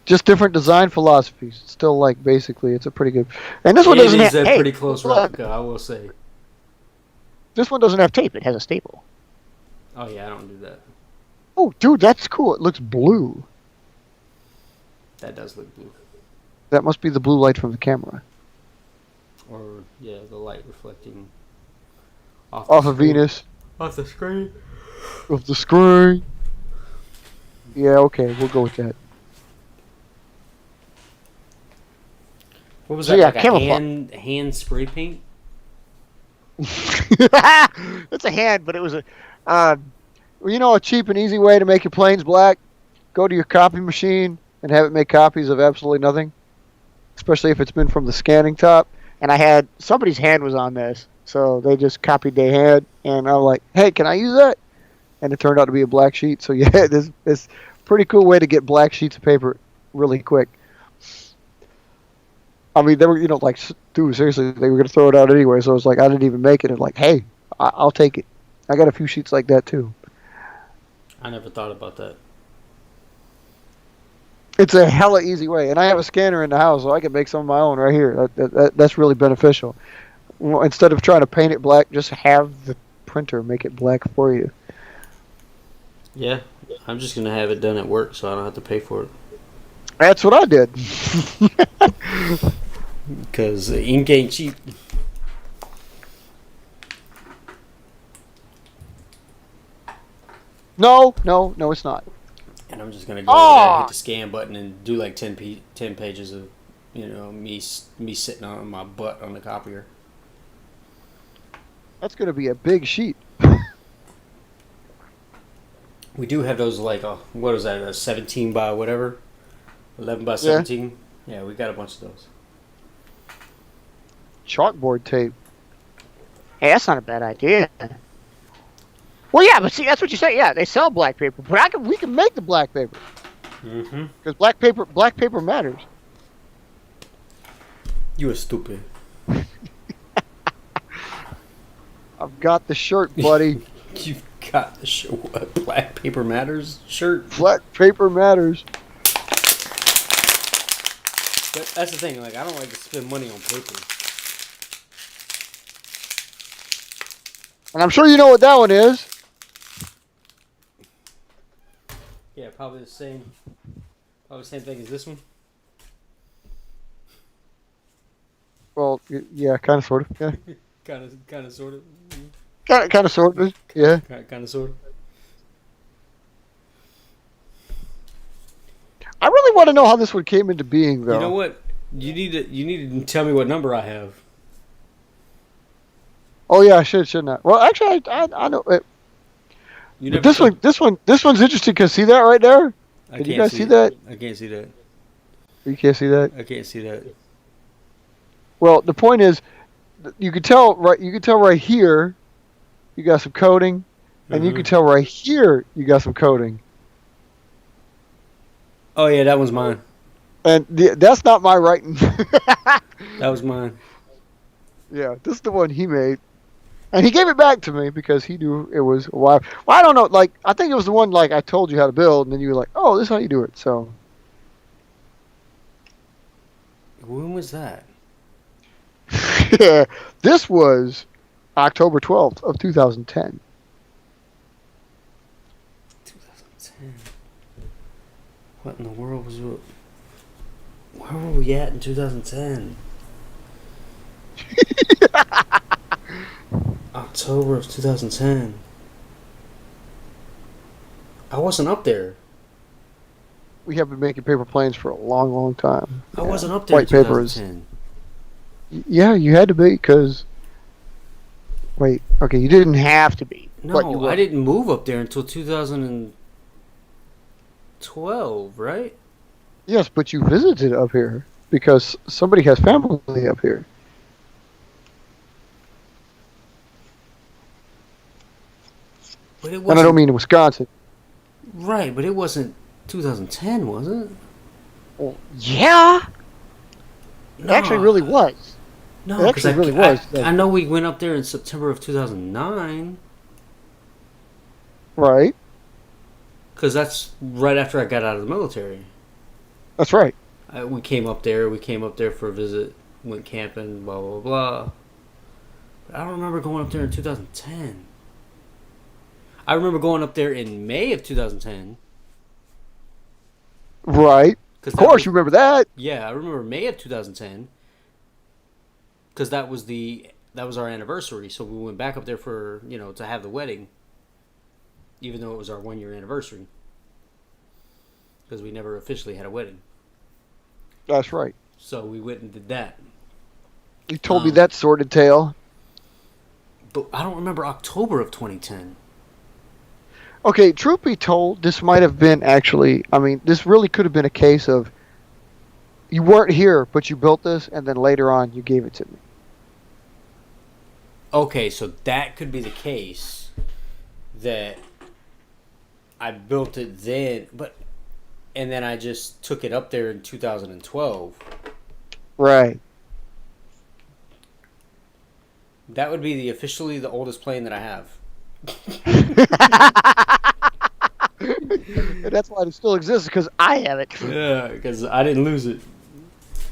Just different design philosophies. Still, like, basically, it's a pretty good. And this one doesn't have. It is a Hey, pretty close replica, I will say. this one doesn't have tape. It has a staple. Oh yeah, I don't do that. Oh, dude, that's cool. It looks blue. That does look blue. That must be the blue light from the camera. Or yeah, the light reflecting Off of Venus. off the screen. Of the screen. Yeah, okay, we'll go with that. What was So, that? yeah, Like a camouflage. hand spray paint? It's a hand, but it was a. You know, a cheap and easy way to make your planes black? Go to your copy machine and have it make copies of absolutely nothing. Especially if it's been from the scanning top. And I had somebody's hand was on this, so they just copied their hand, and I was like, "Hey, can I use that?" And it turned out to be a black sheet. So yeah, this pretty cool way to get black sheets of paper really quick. I mean, they were, like, dude, seriously, they were gonna throw it out anyway. So I was like, I didn't even make it. And like, hey, I'll take it. I got a few sheets like that too. I never thought about that. It's a hella easy way, and I have a scanner in the house, so I can make some of my own right here. That's really beneficial. Well, instead of trying to paint it black, just have the printer make it black for you. Yeah, I'm just gonna have it done at work, so I don't have to pay for it. That's what I did. Because ink ain't cheap. No, it's not. And I'm just gonna go over there, hit the scan button, and do like 10 pages of, me sitting on my butt on the copier. That's going to be a big sheet. We do have those like what is that? A 17 by whatever, 11 by 17. Yeah, we got a bunch of those. Chalkboard tape. Hey, that's not a bad idea. Well, yeah, but see, that's what you say. Yeah, they sell black paper, but we can make the black paper. Mm-hmm. Because black paper matters. You are stupid. I've got the shirt, buddy. You've got the what? Black paper matters shirt. Black paper matters. But that's the thing. Like, I don't like to spend money on paper. And I'm sure you know what that one is. Yeah, probably the same thing as this one. Well, yeah, kind of, sort of. Yeah. Kind of, sort of. Kind of, sort of. Yeah. Kind of, sort of. I really want to know how this one came into being, though. You know what? You need to tell me what number I have. Oh yeah, I shouldn't I? Well, actually, I know. This one's interesting because see that right there? Can you guys see that? I can't see that. You can't see that? I can't see that. Well, the point is, you can tell right here, you got some coating, and you can tell right here you got some coating. Oh yeah, that one's mine. And that's not my writing. That was mine. Yeah, this is the one he made. And he gave it back to me because he knew it was a while. Well, I don't know. Like, I think it was the one, like, I told you how to build, and then you were like, oh, this is how you do it. So. When was that? Yeah, this was October 12th of 2010. 2010. What in the world was it? Where were we at in 2010? October of 2010. I wasn't up there. We have been making paper planes for a long, long time. I wasn't up there White in paper is. 2010. Yeah, you had to be because. Wait, okay, you didn't have to be. No, I didn't move up there until 2012, right? Yes, but you visited up here because somebody has family up here. But it And I don't wasn't mean in Wisconsin. right. But it wasn't 2010, was it? Well, yeah. It actually No, really was. no, It because actually really was. I know we went up there in September of 2009. Right. Because that's right after I got out of the military. That's right. We came up there. We came up there for a visit. Went camping. Blah blah blah. But I don't remember going up there in 2010. I remember going up there in May of 2010. Right. Of course, you remember that. Yeah, I remember May of 2010. Because that was our anniversary. So we went back up there for to have the wedding. Even though it was our 1-year anniversary. Because we never officially had a wedding. That's right. So we went and did that. You told me that sordid tale. But I don't remember October of 2010. Okay, truth be told, this might have been actually, I mean, this really could have been a case of you weren't here, but you built this, and then later on you gave it to me. Okay, so that could be the case that I built it then, and then I just took it up there in 2012. Right. That would be officially the oldest plane that I have. And that's why it still exists, because I have it. Yeah, because I didn't lose it.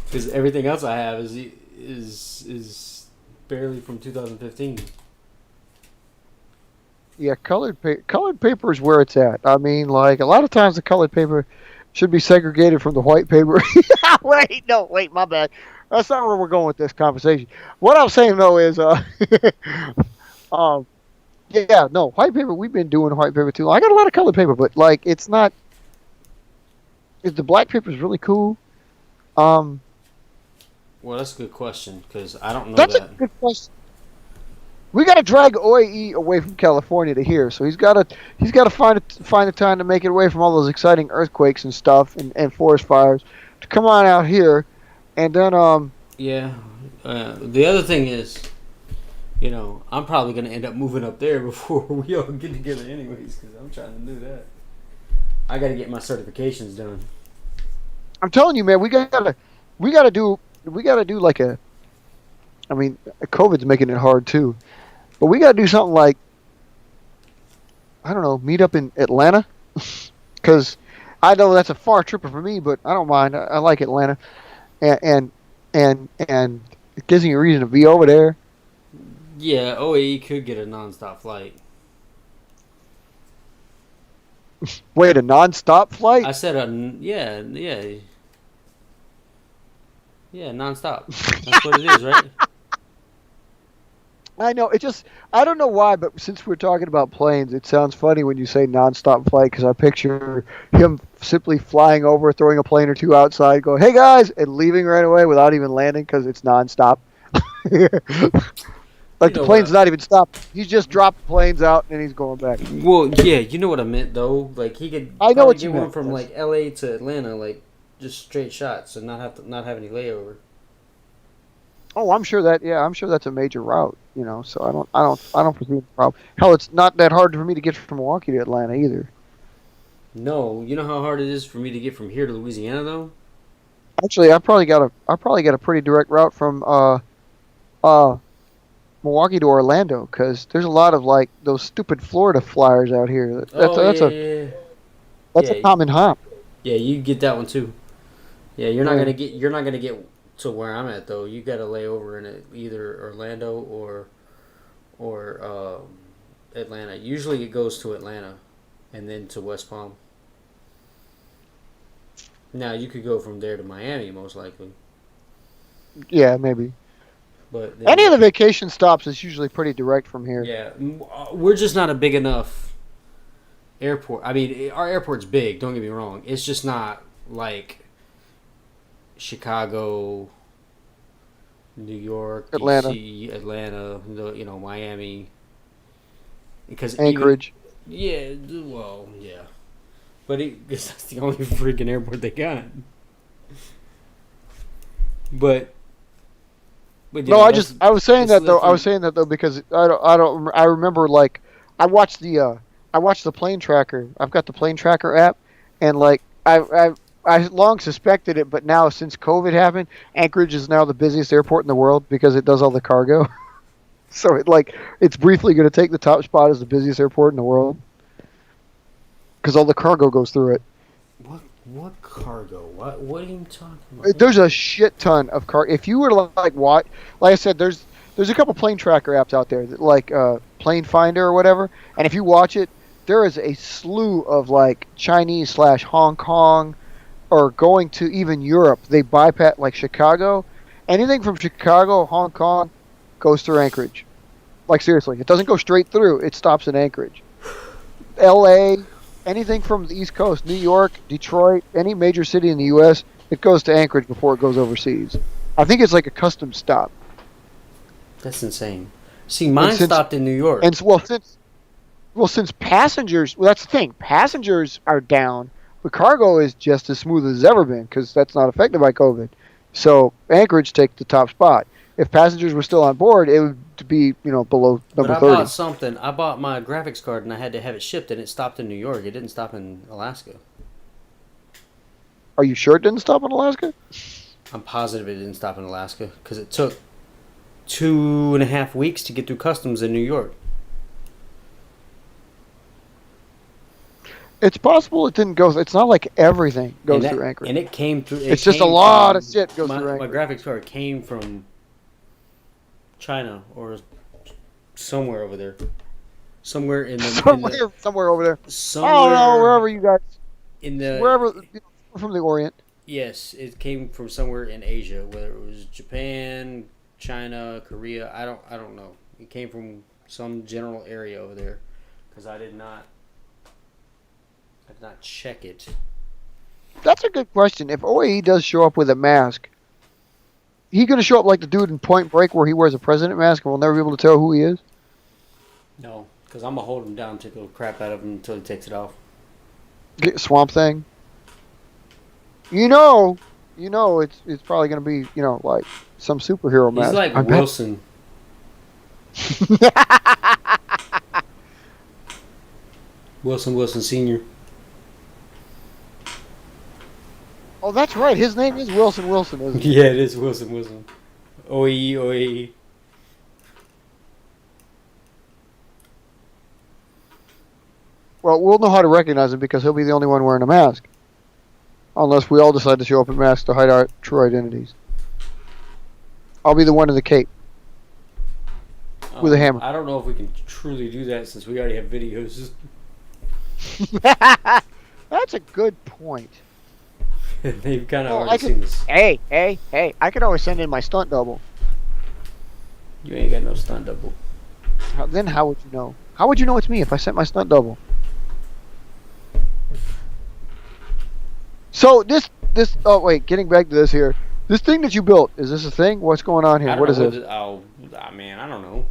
Because everything else I have is barely from 2015. Yeah, colored paper is where it's at. I mean, like, a lot of times the colored paper should be segregated from the white paper. Wait, my bad. That's not where we're going with this conversation. What I'm saying, though, is, yeah, no, white paper, we've been doing white paper too long. I got a lot of colored paper, but, like, it's not, the black paper is really cool. Well, that's a good question, because I don't know That's that. a good question. We got to drag OAE away from California to here, so he's got to find the time to make it away from all those exciting earthquakes and stuff and forest fires to come on out here, and then Yeah. The other thing is, I'm probably going to end up moving up there before we all get together anyways, because I'm trying to do that. I got to get my certifications done. I'm telling you, man, we gotta do like a. I mean, COVID's making it hard too, but we gotta do something like, I don't know, meet up in Atlanta, because I know that's a far tripper for me, but I don't mind. I like Atlanta, and it gives me a reason to be over there. Yeah, OAE could get a nonstop flight. Wait, a non-stop flight? I said yeah, nonstop. That's what it is, right? I know. I don't know why, but since we're talking about planes, it sounds funny when you say non-stop flight, because I picture him simply flying over, throwing a plane or two outside, going, "Hey guys," and leaving right away without even landing, because it's non-stop. Like, the plane's not even stopped. He's just dropped planes out and he's going back. Well, yeah, you know what I meant though. Like, he could. I know what you get one meant. from like LA to Atlanta, like just straight shots, and not have any layover. Oh, I'm sure that's a major route. So I don't foresee a problem. Hell, it's not that hard for me to get from Milwaukee to Atlanta either. No, you know how hard it is for me to get from here to Louisiana though. Actually, I probably got a pretty direct route from Milwaukee to Orlando, because there's a lot of, like, those stupid Florida flyers out here. That's a common hop. Yeah, you get that one too. Yeah, you're not gonna get to where I'm at though. You got to lay over in either Orlando or Atlanta. Usually it goes to Atlanta and then to West Palm. Now you could go from there to Miami most likely. Yeah, maybe. But any of the vacation stops is usually pretty direct from here. Yeah, we're just not a big enough airport. I mean, our airport's big. Don't get me wrong. It's just not like Chicago, New York, Atlanta, DC, Atlanta, Miami. Because Anchorage. Yeah, but because that's the only freaking airport they got. But no, I was saying that though because I remember, like, I watched the I watch the plane tracker. I've got the plane tracker app, and like I long suspected it, but now since COVID happened, Anchorage is now the busiest airport in the world because it does all the cargo. So it's briefly going to take the top spot as the busiest airport in the world because all the cargo goes through it. What cargo? What are you talking about? There's a shit ton of cargo. If you were to like watch, like I said, there's a couple plane tracker apps out there that like Plane Finder or whatever, and if you watch it, there is a slew of like Chinese / Hong Kong or going to even Europe. They bypass like Chicago. Anything from Chicago, Hong Kong, goes through Anchorage. Like seriously, it doesn't go straight through. It stops in Anchorage. L.A., anything from the East Coast, New York, Detroit, any major city in the U.S., it goes to Anchorage before it goes overseas. I think it's like a custom stop. That's insane. See, mine stopped in New York. And since passengers, that's the thing. Passengers are down, but cargo is just as smooth as it's ever been because that's not affected by COVID. So Anchorage takes the top spot. If passengers were still on board, it would be below number 30. I bought my graphics card and I had to have it shipped, and it stopped in New York. It didn't stop in Alaska. Are you sure it didn't stop in Alaska? I'm positive it didn't stop in Alaska because it took 2.5 weeks to get through customs in New York. It's possible it didn't go. It's not like everything goes through Anchorage. And it came through. It's just a lot of shit goes through Anchorage. My graphics card came from China or somewhere over there. Somewhere in the somewhere over there. Somewhere, I don't know, wherever you guys. Wherever from the Orient. Yes, it came from somewhere in Asia, whether it was Japan, China, Korea. I don't know. It came from some general area over there because I did not check it. That's a good question. If OAE does show up with a mask, he going to show up like the dude in Point Break where he wears a president mask and we'll never be able to tell who he is? No, because I'm going to hold him down, take the crap out of him until he takes it off. Get Swamp Thing. It's probably going to be, like some superhero mask. He's like Wilson. Wilson Sr. Oh, that's right. His name is Wilson, isn't it? Yeah, it is Wilson. OAE. Well, we'll know how to recognize him because he'll be the only one wearing a mask. Unless we all decide to show up in masks to hide our true identities. I'll be the one in the cape. With a hammer. I don't know if we can truly do that since we already have videos. That's a good point. They've kind of already seen this. Hey. I could always send in my stunt double. You ain't got no stunt double. Then how would you know? How would you know it's me if I sent my stunt double? So getting back to this here. This thing that you built, is this a thing? What's going on here? What is it? Man, I don't know.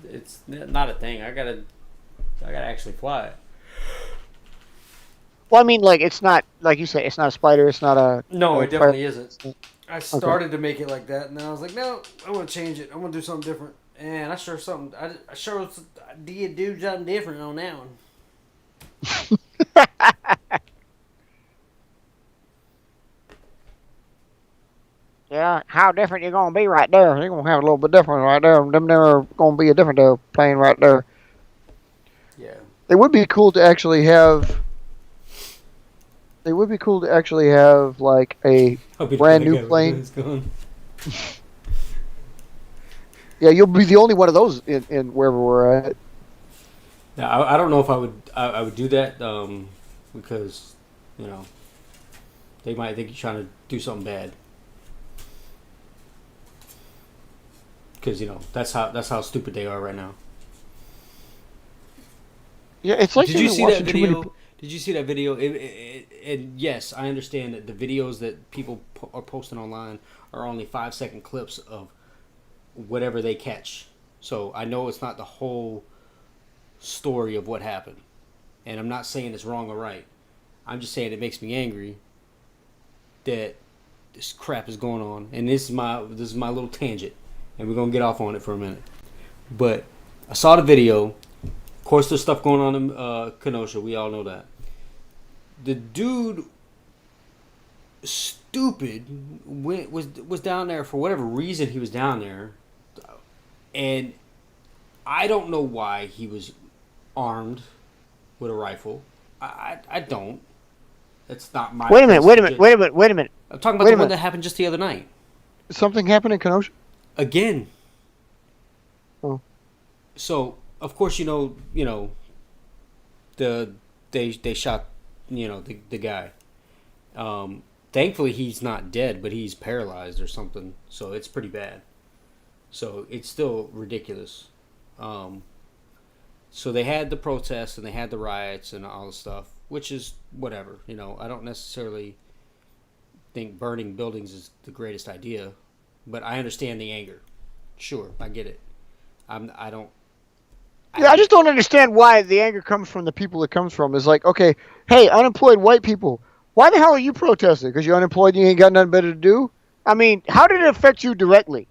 It's not a thing. I gotta actually fly it. Well, I mean, like, it's not, like you say, it's not a spider, it's not a... No, it definitely isn't. I started to make it like that, and then I was like, no, I want to change it. I want to do something different. And I sure did do something different on that one. Yeah, how different you gonna be right there? You're gonna have a little bit different right there. Them there are gonna be a different plane right there. Yeah. It would be cool to actually have... like a brand new plane. Yeah, you'll be the only one of those in wherever we're at. Now, I don't know if I would do that because they might think you're trying to do something bad. Because that's how stupid they are right now. Yeah, it's like Did you see that video? Did you see that video? And yes, I understand that the videos that people are posting online are only 5-second clips of whatever they catch. So I know it's not the whole story of what happened. And I'm not saying it's wrong or right. I'm just saying it makes me angry that this crap is going on. And this is my little tangent. And we're going to get off on it for a minute. But I saw the video. Of course, there's stuff going on in Kenosha. We all know that. The dude, stupid, was down there for whatever reason he was down there, and I don't know why he was armed with a rifle. I don't. That's not my. Wait a minute. I'm talking about the one that happened just the other night. Something happened in Kenosha? Again. Oh. So of course they shot the guy. Thankfully he's not dead, but he's paralyzed or something. So it's pretty bad. So it's still ridiculous. So they had the protests and they had the riots and all the stuff, which is whatever. I don't necessarily think burning buildings is the greatest idea, but I understand the anger. Sure, I get it. I just don't understand why the anger comes from the people it comes from. Is like, okay, hey, unemployed white people, why the hell are you protesting? Because you're unemployed and you ain't got nothing better to do? I mean, how did it affect you directly?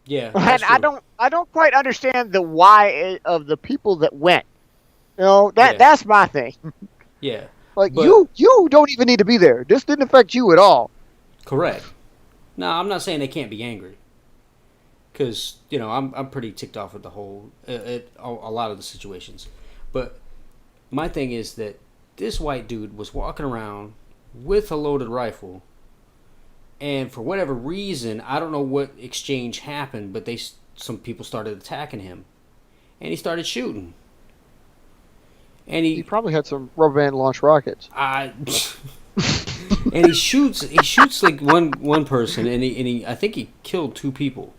Yeah, and I don't quite understand the why of the people that went. That's my thing. Yeah. Like, you don't even need to be there. This didn't affect you at all. Correct. No, I'm not saying they can't be angry. Because, I'm pretty ticked off with the whole, a lot of the situations. But my thing is that this white dude was walking around with a loaded rifle. And for whatever reason, I don't know what exchange happened, but some people started attacking him. And he started shooting. And he probably had some rubber band launched rockets. And he shoots like one person, and he I think he killed 2 people.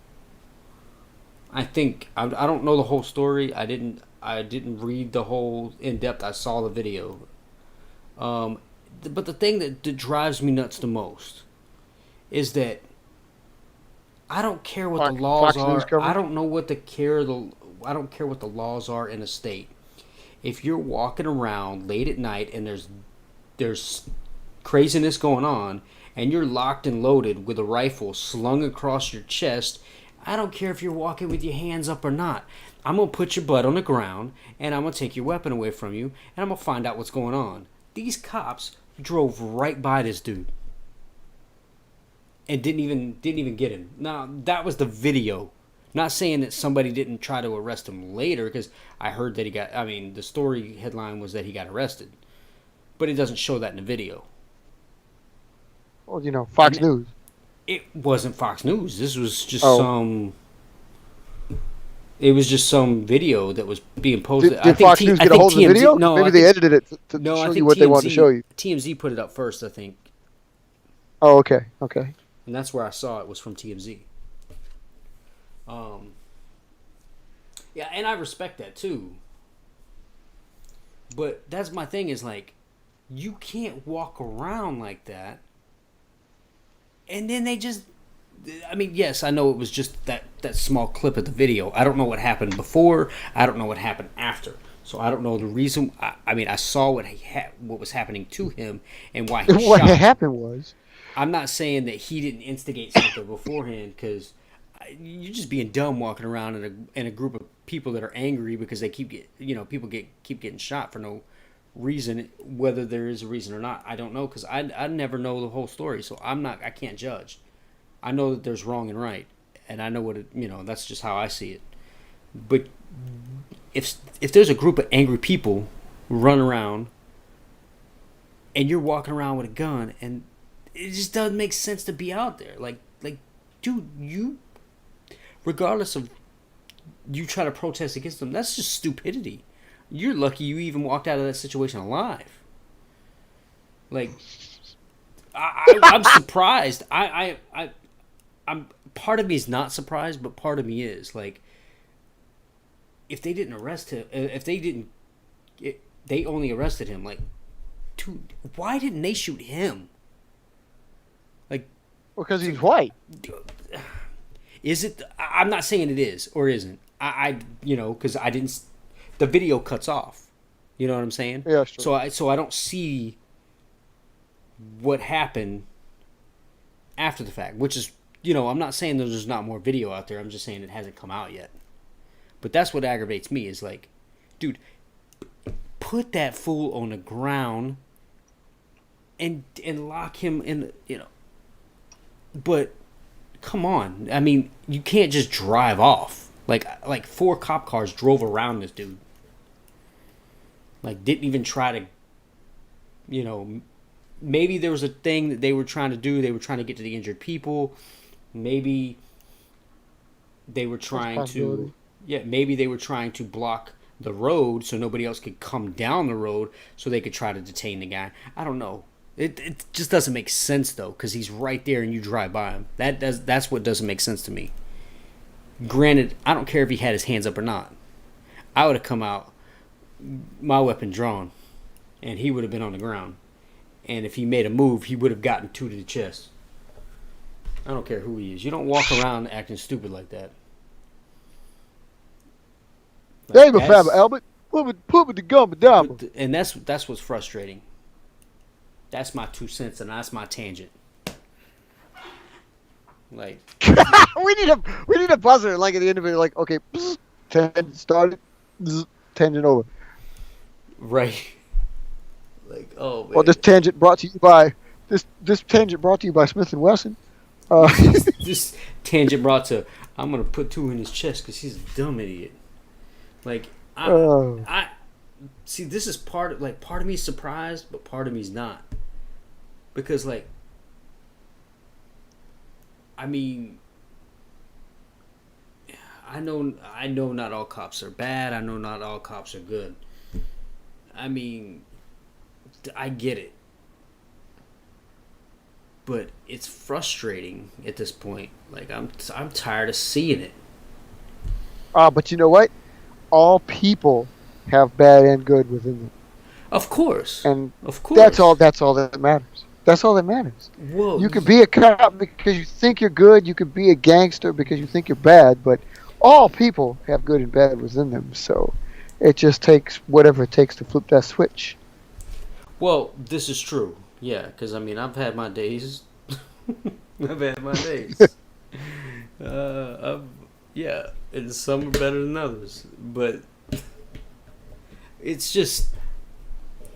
I think I don't know the whole story. I didn't read the whole in depth. I saw the video. But the thing that drives me nuts the most is that I don't care what the laws are. I don't know what I don't care what the laws are in a state. If you're walking around late at night and there's craziness going on and you're locked and loaded with a rifle slung across your chest, I don't care if you're walking with your hands up or not. I'm going to put your butt on the ground and I'm going to take your weapon away from you and I'm going to find out what's going on. These cops drove right by this dude and didn't even get him. Now, that was the video. Not saying that somebody didn't try to arrest him later, because I heard that the story headline was that he got arrested. But it doesn't show that in the video. Well, Fox News. It wasn't Fox News. This was just it was just some video that was being posted. Did Fox News get a hold of the video? No, maybe they edited it to show you what they wanted to show you. TMZ put it up first, I think. Oh, okay. And that's where I saw it was from TMZ. Yeah, and I respect that too. But that's my thing is like, you can't walk around like that. And then they just, yes, I know it was just that small clip of the video. I don't know what happened before. I don't know what happened after. So I don't know the reason. I saw what was happening to him and why he shot. What happened was, I'm not saying that he didn't instigate something beforehand, because you're just being dumb walking around in a group of people that are angry because they keep getting shot for no reason. Whether there is a reason or not, I don't know, because I never know the whole story, so I can't judge. I know that there's wrong and right, and I know what that's just how I see it. But if there's a group of angry people run around and you're walking around with a gun, and it just doesn't make sense to be out there, like dude, you, regardless of you try to protest against them, that's just stupidity. You're lucky you even walked out of that situation alive. Like, I'm surprised. I'm part of me is not surprised, but part of me is like, if they didn't arrest him, they only arrested him. Like, dude, why didn't they shoot him? Like, because he's white. Is it? I'm not saying it is or isn't. Because I didn't. The video cuts off. You know what I'm saying? Yeah, sure. So I don't see what happened after the fact, which is, I'm not saying that there's not more video out there. I'm just saying it hasn't come out yet. But that's what aggravates me is like, dude, put that fool on the ground and lock him in, But come on, I mean, you can't just drive off. Like 4 cop cars drove around this dude. Like, didn't even try to, maybe there was a thing that they were trying to do. They were trying to get to the injured people. Maybe they were trying to, maybe they were trying to block the road so nobody else could come down the road so they could try to detain the guy. I don't know. It just doesn't make sense though, because he's right there and you drive by him. That's what doesn't make sense to me. Granted, I don't care if he had his hands up or not. I would have come out, my weapon drawn, and he would have been on the ground. And if he made a move, he would have gotten 2 to the chest. I don't care who he is. You don't walk around acting stupid like that. Hey, my father, Albert, put me the gun down. And that's what's frustrating. That's my 2 cents, and that's my tangent. Like, we need a buzzer like at the end of it, like, okay, tangent started, tangent over. Right. Like, oh man. Well, this tangent brought to you by Smith and Wesson. This tangent brought to, I'm gonna put 2 in his chest because he's a dumb idiot. Like, I see. This is part of me is surprised, but part of me is not, because like, I mean, I know not all cops are bad. I know not all cops are good. I mean, I get it. But it's frustrating at this point. Like, I'm tired of seeing it. But you know what? All people have bad and good within them. Of course. And of course. That's all that matters. That's all that matters. Whoa. You can be a cop because you think you're good. You can be a gangster because you think you're bad. But all people have good and bad within them. So it just takes whatever it takes to flip that switch. Well, this is true. Yeah, because, I mean, I've had my days. I've had my days. Yeah, and some are better than others. But it's just,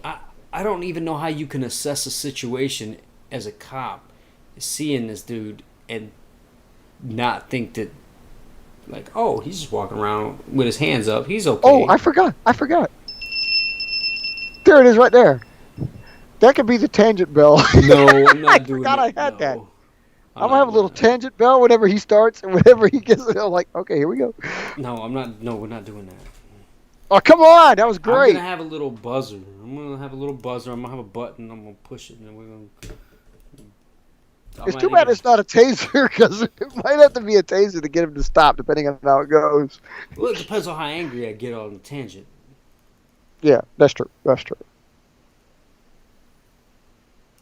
I don't even know how you can assess a situation as a cop, seeing this dude and not think that, like, oh, he's just walking around with his hands up. He's okay. Oh, I forgot. There it is right there. That could be the tangent bell. No, I'm not doing I forgot it. I had that. I'm I'm going to have a little tangent bell whenever he starts and whenever he gets it. I'm like, okay, here we go. No, I'm not. No, we're not doing that. Oh, come on. That was great. I'm going to have a little buzzer. I'm going to have a button. I'm going to push it, and then we're going to... It's too bad it's not a taser, because it might have to be a taser to get him to stop, depending on how it goes. Well, it depends on how angry I get on the tangent. Yeah, that's true.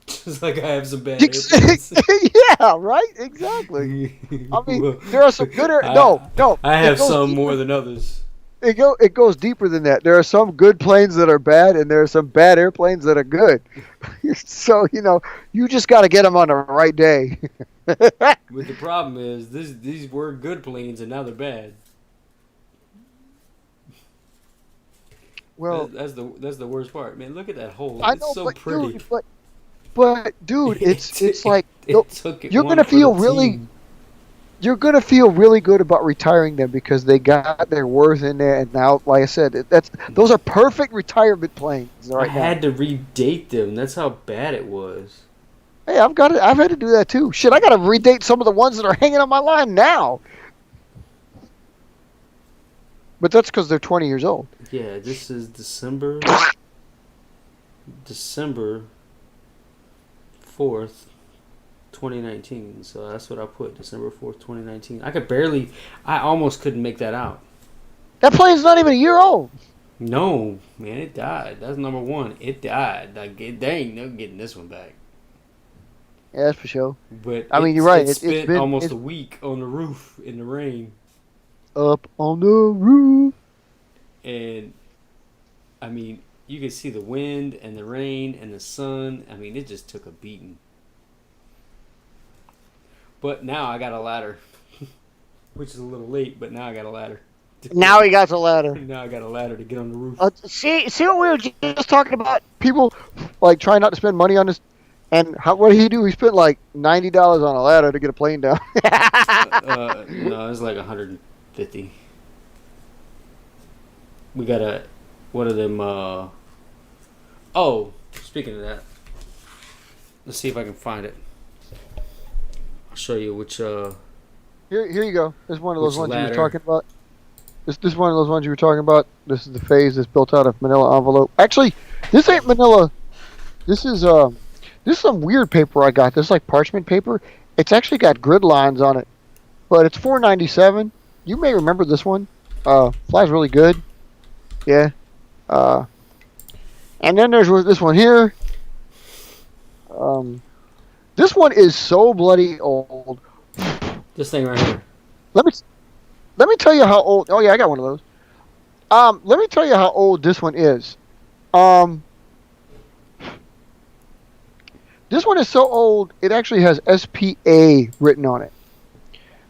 Just like I have some bad airplanes. Yeah, right? Exactly. I mean, there are some good... No. I have some more than others. It goes deeper than that. There are some good planes that are bad, and there are some bad airplanes that are good. So, you just got to get them on the right day. But the problem is, these were good planes, and now they're bad. Well, that's the worst part, man. Look at that hole. I It's know, so but pretty. Dude, it's like you're one gonna for feel the really. team. You're gonna feel really good about retiring them because they got their worth in there, and now, like I said, those are perfect retirement planes right now. I had to redate them. That's how bad it was. Hey, I've had to do that too. Shit, I gotta redate some of the ones that are hanging on my line now. But that's because they're 20 years old. Yeah, this is December 4th, 2019. So that's what I put, December 4th, 2019. I almost couldn't make that out. That plane's not even a year old. No, man, it died. That's number one. It died. Like, they ain't no getting this one back. Yeah, that's for sure. But I mean, you're right. It It's spent been almost a week on the roof in the rain. Up on the roof. And, I mean, you could see the wind and the rain and the sun. I mean, it just took a beating. But now I got a ladder, which is a little late, but now I got a ladder. Now he got the ladder. Now I got a ladder to get on the roof. See what we were just talking about? People like trying not to spend money on this, and what did he do? He spent like $90 on a ladder to get a plane down. No, it was like 150. We got one of them. Oh, speaking of that, let's see if I can find it. I'll show you which. Here you go. This is one of those Which ones you ladder? were talking about. This is one of those ones you were talking about. This is the phase that's built out of manila envelope. Actually, this ain't manila. This is some weird paper I got. This is like parchment paper. It's actually got grid lines on it, but it's $4.97. You may remember this one. Flies really good. Yeah. And then there's this one here. This one is so bloody old. This thing right here. Let me tell you how old. Oh yeah, I got one of those. Let me tell you how old this one is. This one is so old it actually has SPA written on it.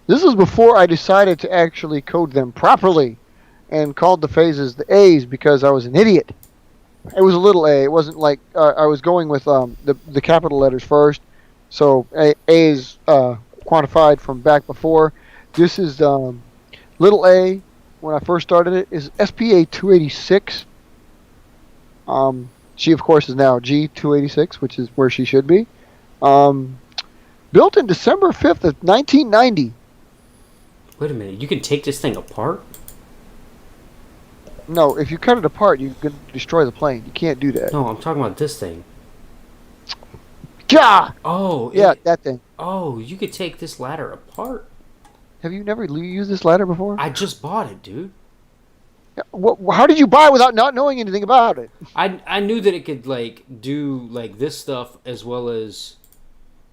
This was before I decided to actually code them properly, and called the phases the A's because I was an idiot. It was a little a. It wasn't like I was going with the capital letters first. So A is quantified from back before. This is little a. When I first started it is SPA 286. She of course is now G286, which is where she should be. Built in December 5th of 1990. Wait a minute. You can take this thing apart? No, if you cut it apart, you can destroy the plane. You can't do that. No, I'm talking about this thing. Gah! Oh, Yeah, that thing. Oh, you could take this ladder apart. Have you never used this ladder before? I just bought it, dude. How did you buy without not knowing anything about it? I knew that it could like do like this stuff as well as,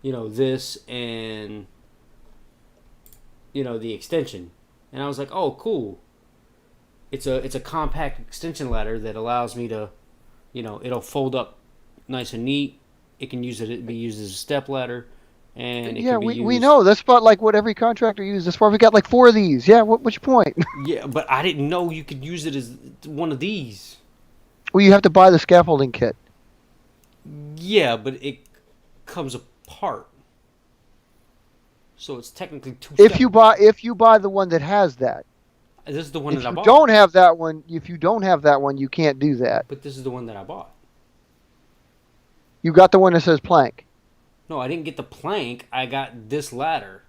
this and the extension, and I was like, oh, cool. It's a compact extension ladder that allows me to, it'll fold up nice and neat. It can be used as a step ladder, and we know that's about like what every contractor uses. That's why we got like 4 of these. Yeah, what's your point? Yeah, but I didn't know you could use it as one of these. Well, you have to buy the scaffolding kit. Yeah, but it comes apart, so it's technically 2 If you buy the one that has that. This is the one that I bought. If you don't have that one, you can't do that. But this is the one that I bought. You got the one that says plank. No, I didn't get the plank. I got this ladder.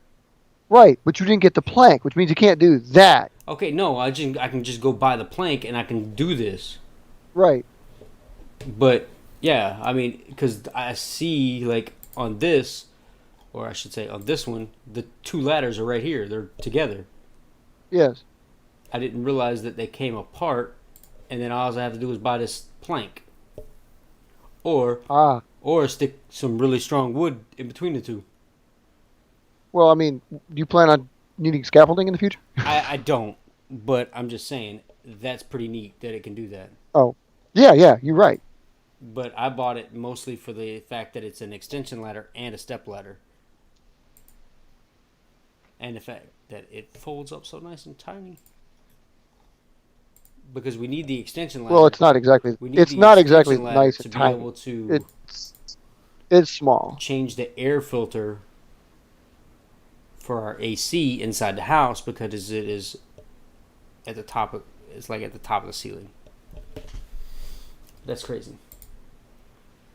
Right, but you didn't get the plank, which means you can't do that. Okay, no, I can just go buy the plank and I can do this. Right. But yeah, I mean, because I see like on this, or I should say on this one, the 2 ladders are right here. They're together. Yes. I didn't realize that they came apart, and then all I have to do is buy this plank. Or stick some really strong wood in between the 2. Well, I mean, do you plan on needing scaffolding in the future? I don't, but I'm just saying that's pretty neat that it can do that. Oh, yeah, you're right. But I bought it mostly for the fact that it's an extension ladder and a step ladder. And the fact that it folds up so nice and tiny. Because we need the extension ladder. Well, it's not exactly. It's not exactly nice and tiny. To be able to it's small. Change the air filter for our AC inside the house because it is at the top of the ceiling. That's crazy.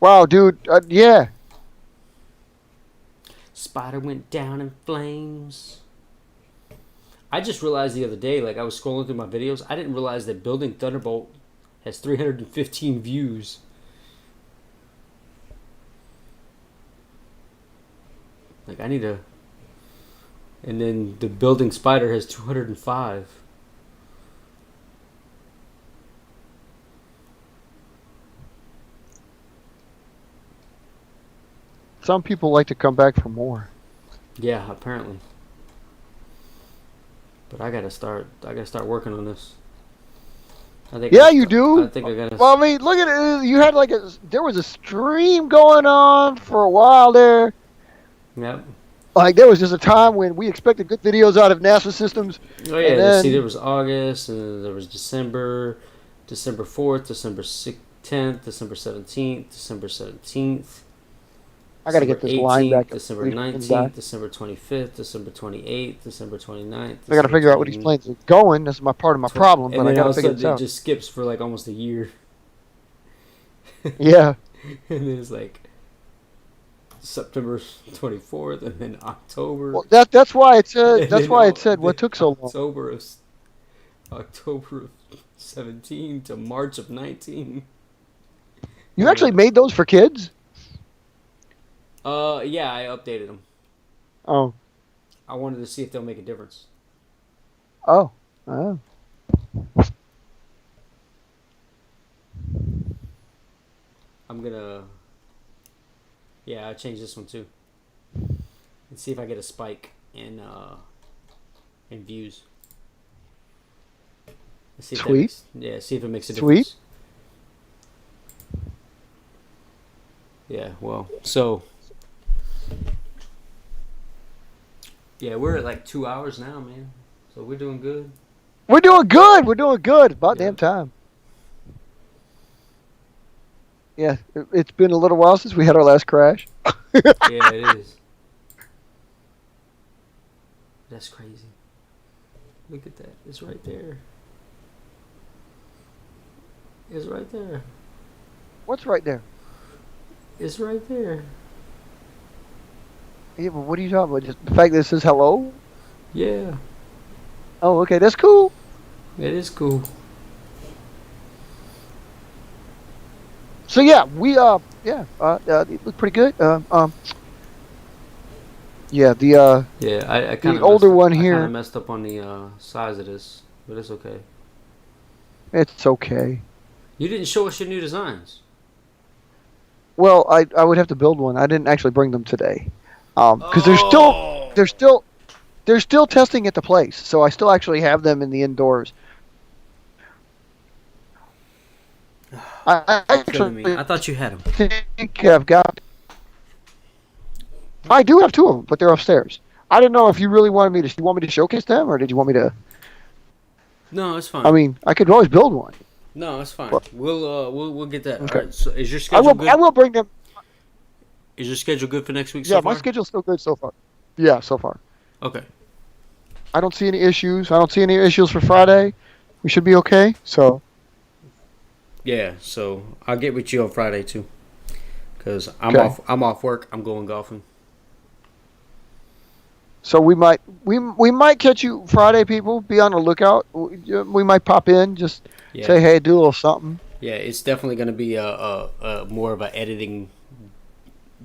Wow, dude. Yeah. Spider went down in flames. I just realized the other day, like I was scrolling through my videos, I didn't realize that Building Thunderbolt has 315 views. Like I need to... And then the Building Spider has 205. Some people like to come back for more. Yeah, apparently. But I gotta start working on this. You do. I think I gotta. Well, I mean, look at it. You had there was a stream going on for a while there. Yep. Like there was just a time when we expected good videos out of NASA systems. Oh yeah, And then, see, there was August, and then there was December, December 4th, December 10th, December 17th, December 17th. I got to get this line back. December 19th, December 25th, December 28th, December 29th. I got to figure out what these planes are going. That's my part of my problem, but I got to figure this out. It just skips for like almost a year. Yeah. And then it's like September 24th, and then October. Well, that's why it said. That's why it said what took so long. October of 17 to March of 19. You actually made those for kids? Yeah, I updated them. Oh. I wanted to see if they'll make a difference. Oh. Oh. I'm gonna. Yeah, I changed this one too. And see if I get a spike in views. Let's see if Sweet. See if it makes a difference. Sweet. Yeah, well, so. Yeah, we're at like 2 hours now, man. So we're doing good. We're doing good. We're doing good. About damn time. Yeah, it's been a little while since we had our last crash. Yeah, it is. That's crazy. Look at that. It's right there. It's right there. What's right there? It's right there. Yeah, but what are you talking about? Just the fact that it says hello? Yeah. Oh, okay. That's cool. It is cool. So yeah, we it looked pretty good. Yeah, I kind of older one here. I kind of messed up on the size of this, but it's okay. It's okay. You didn't show us your new designs. Well, I would have to build one. I didn't actually bring them today, because they're still testing at the place. So I still actually have them in the indoors. I thought you had them. think I've got. I do have two of them, but they're upstairs. I didn't know if you really wanted me to. You want me to showcase them, or did you want me to? No, it's fine. I mean, I could always build one. No, it's fine. Well, We'll get that. Okay. All right, so is your schedule good? I will bring them. Is your schedule good for next week? Yeah, so far? my schedule's still good so far. Yeah, so far. Okay. I don't see any issues. I don't see any issues for Friday. We should be okay. So. Yeah, so I'll get with you on Friday too, because I'm off work. I'm going golfing. So we might catch you Friday, people. Be on the lookout. We might pop in, just say hey, do a little something. Yeah, it's definitely going to be a more of a editing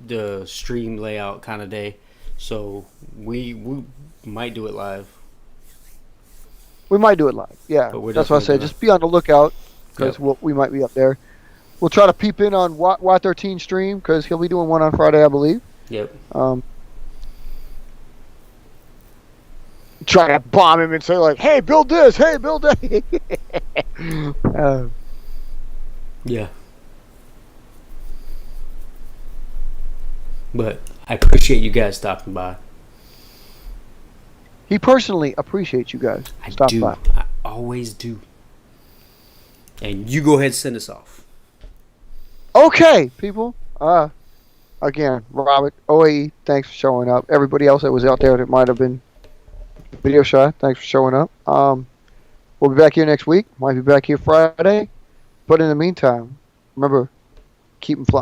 the stream layout kind of day. So we might do it live. We might do it live. Yeah, that's what I say. Just be on the lookout. Because we might be up there. We'll try to peep in on Y13 stream because he'll be doing one on Friday, I believe. Yep. Try to bomb him and say like, "Hey, build this! Hey, build that!" Yeah. But I appreciate you guys stopping by. He personally appreciates you guys stopping by. I always do. And you go ahead and send us off. Okay, people. Again, Robert, OAE, thanks for showing up. Everybody else that was out there that might have been video shy, thanks for showing up. We'll be back here next week. Might be back here Friday. But in the meantime, remember, keep them flying.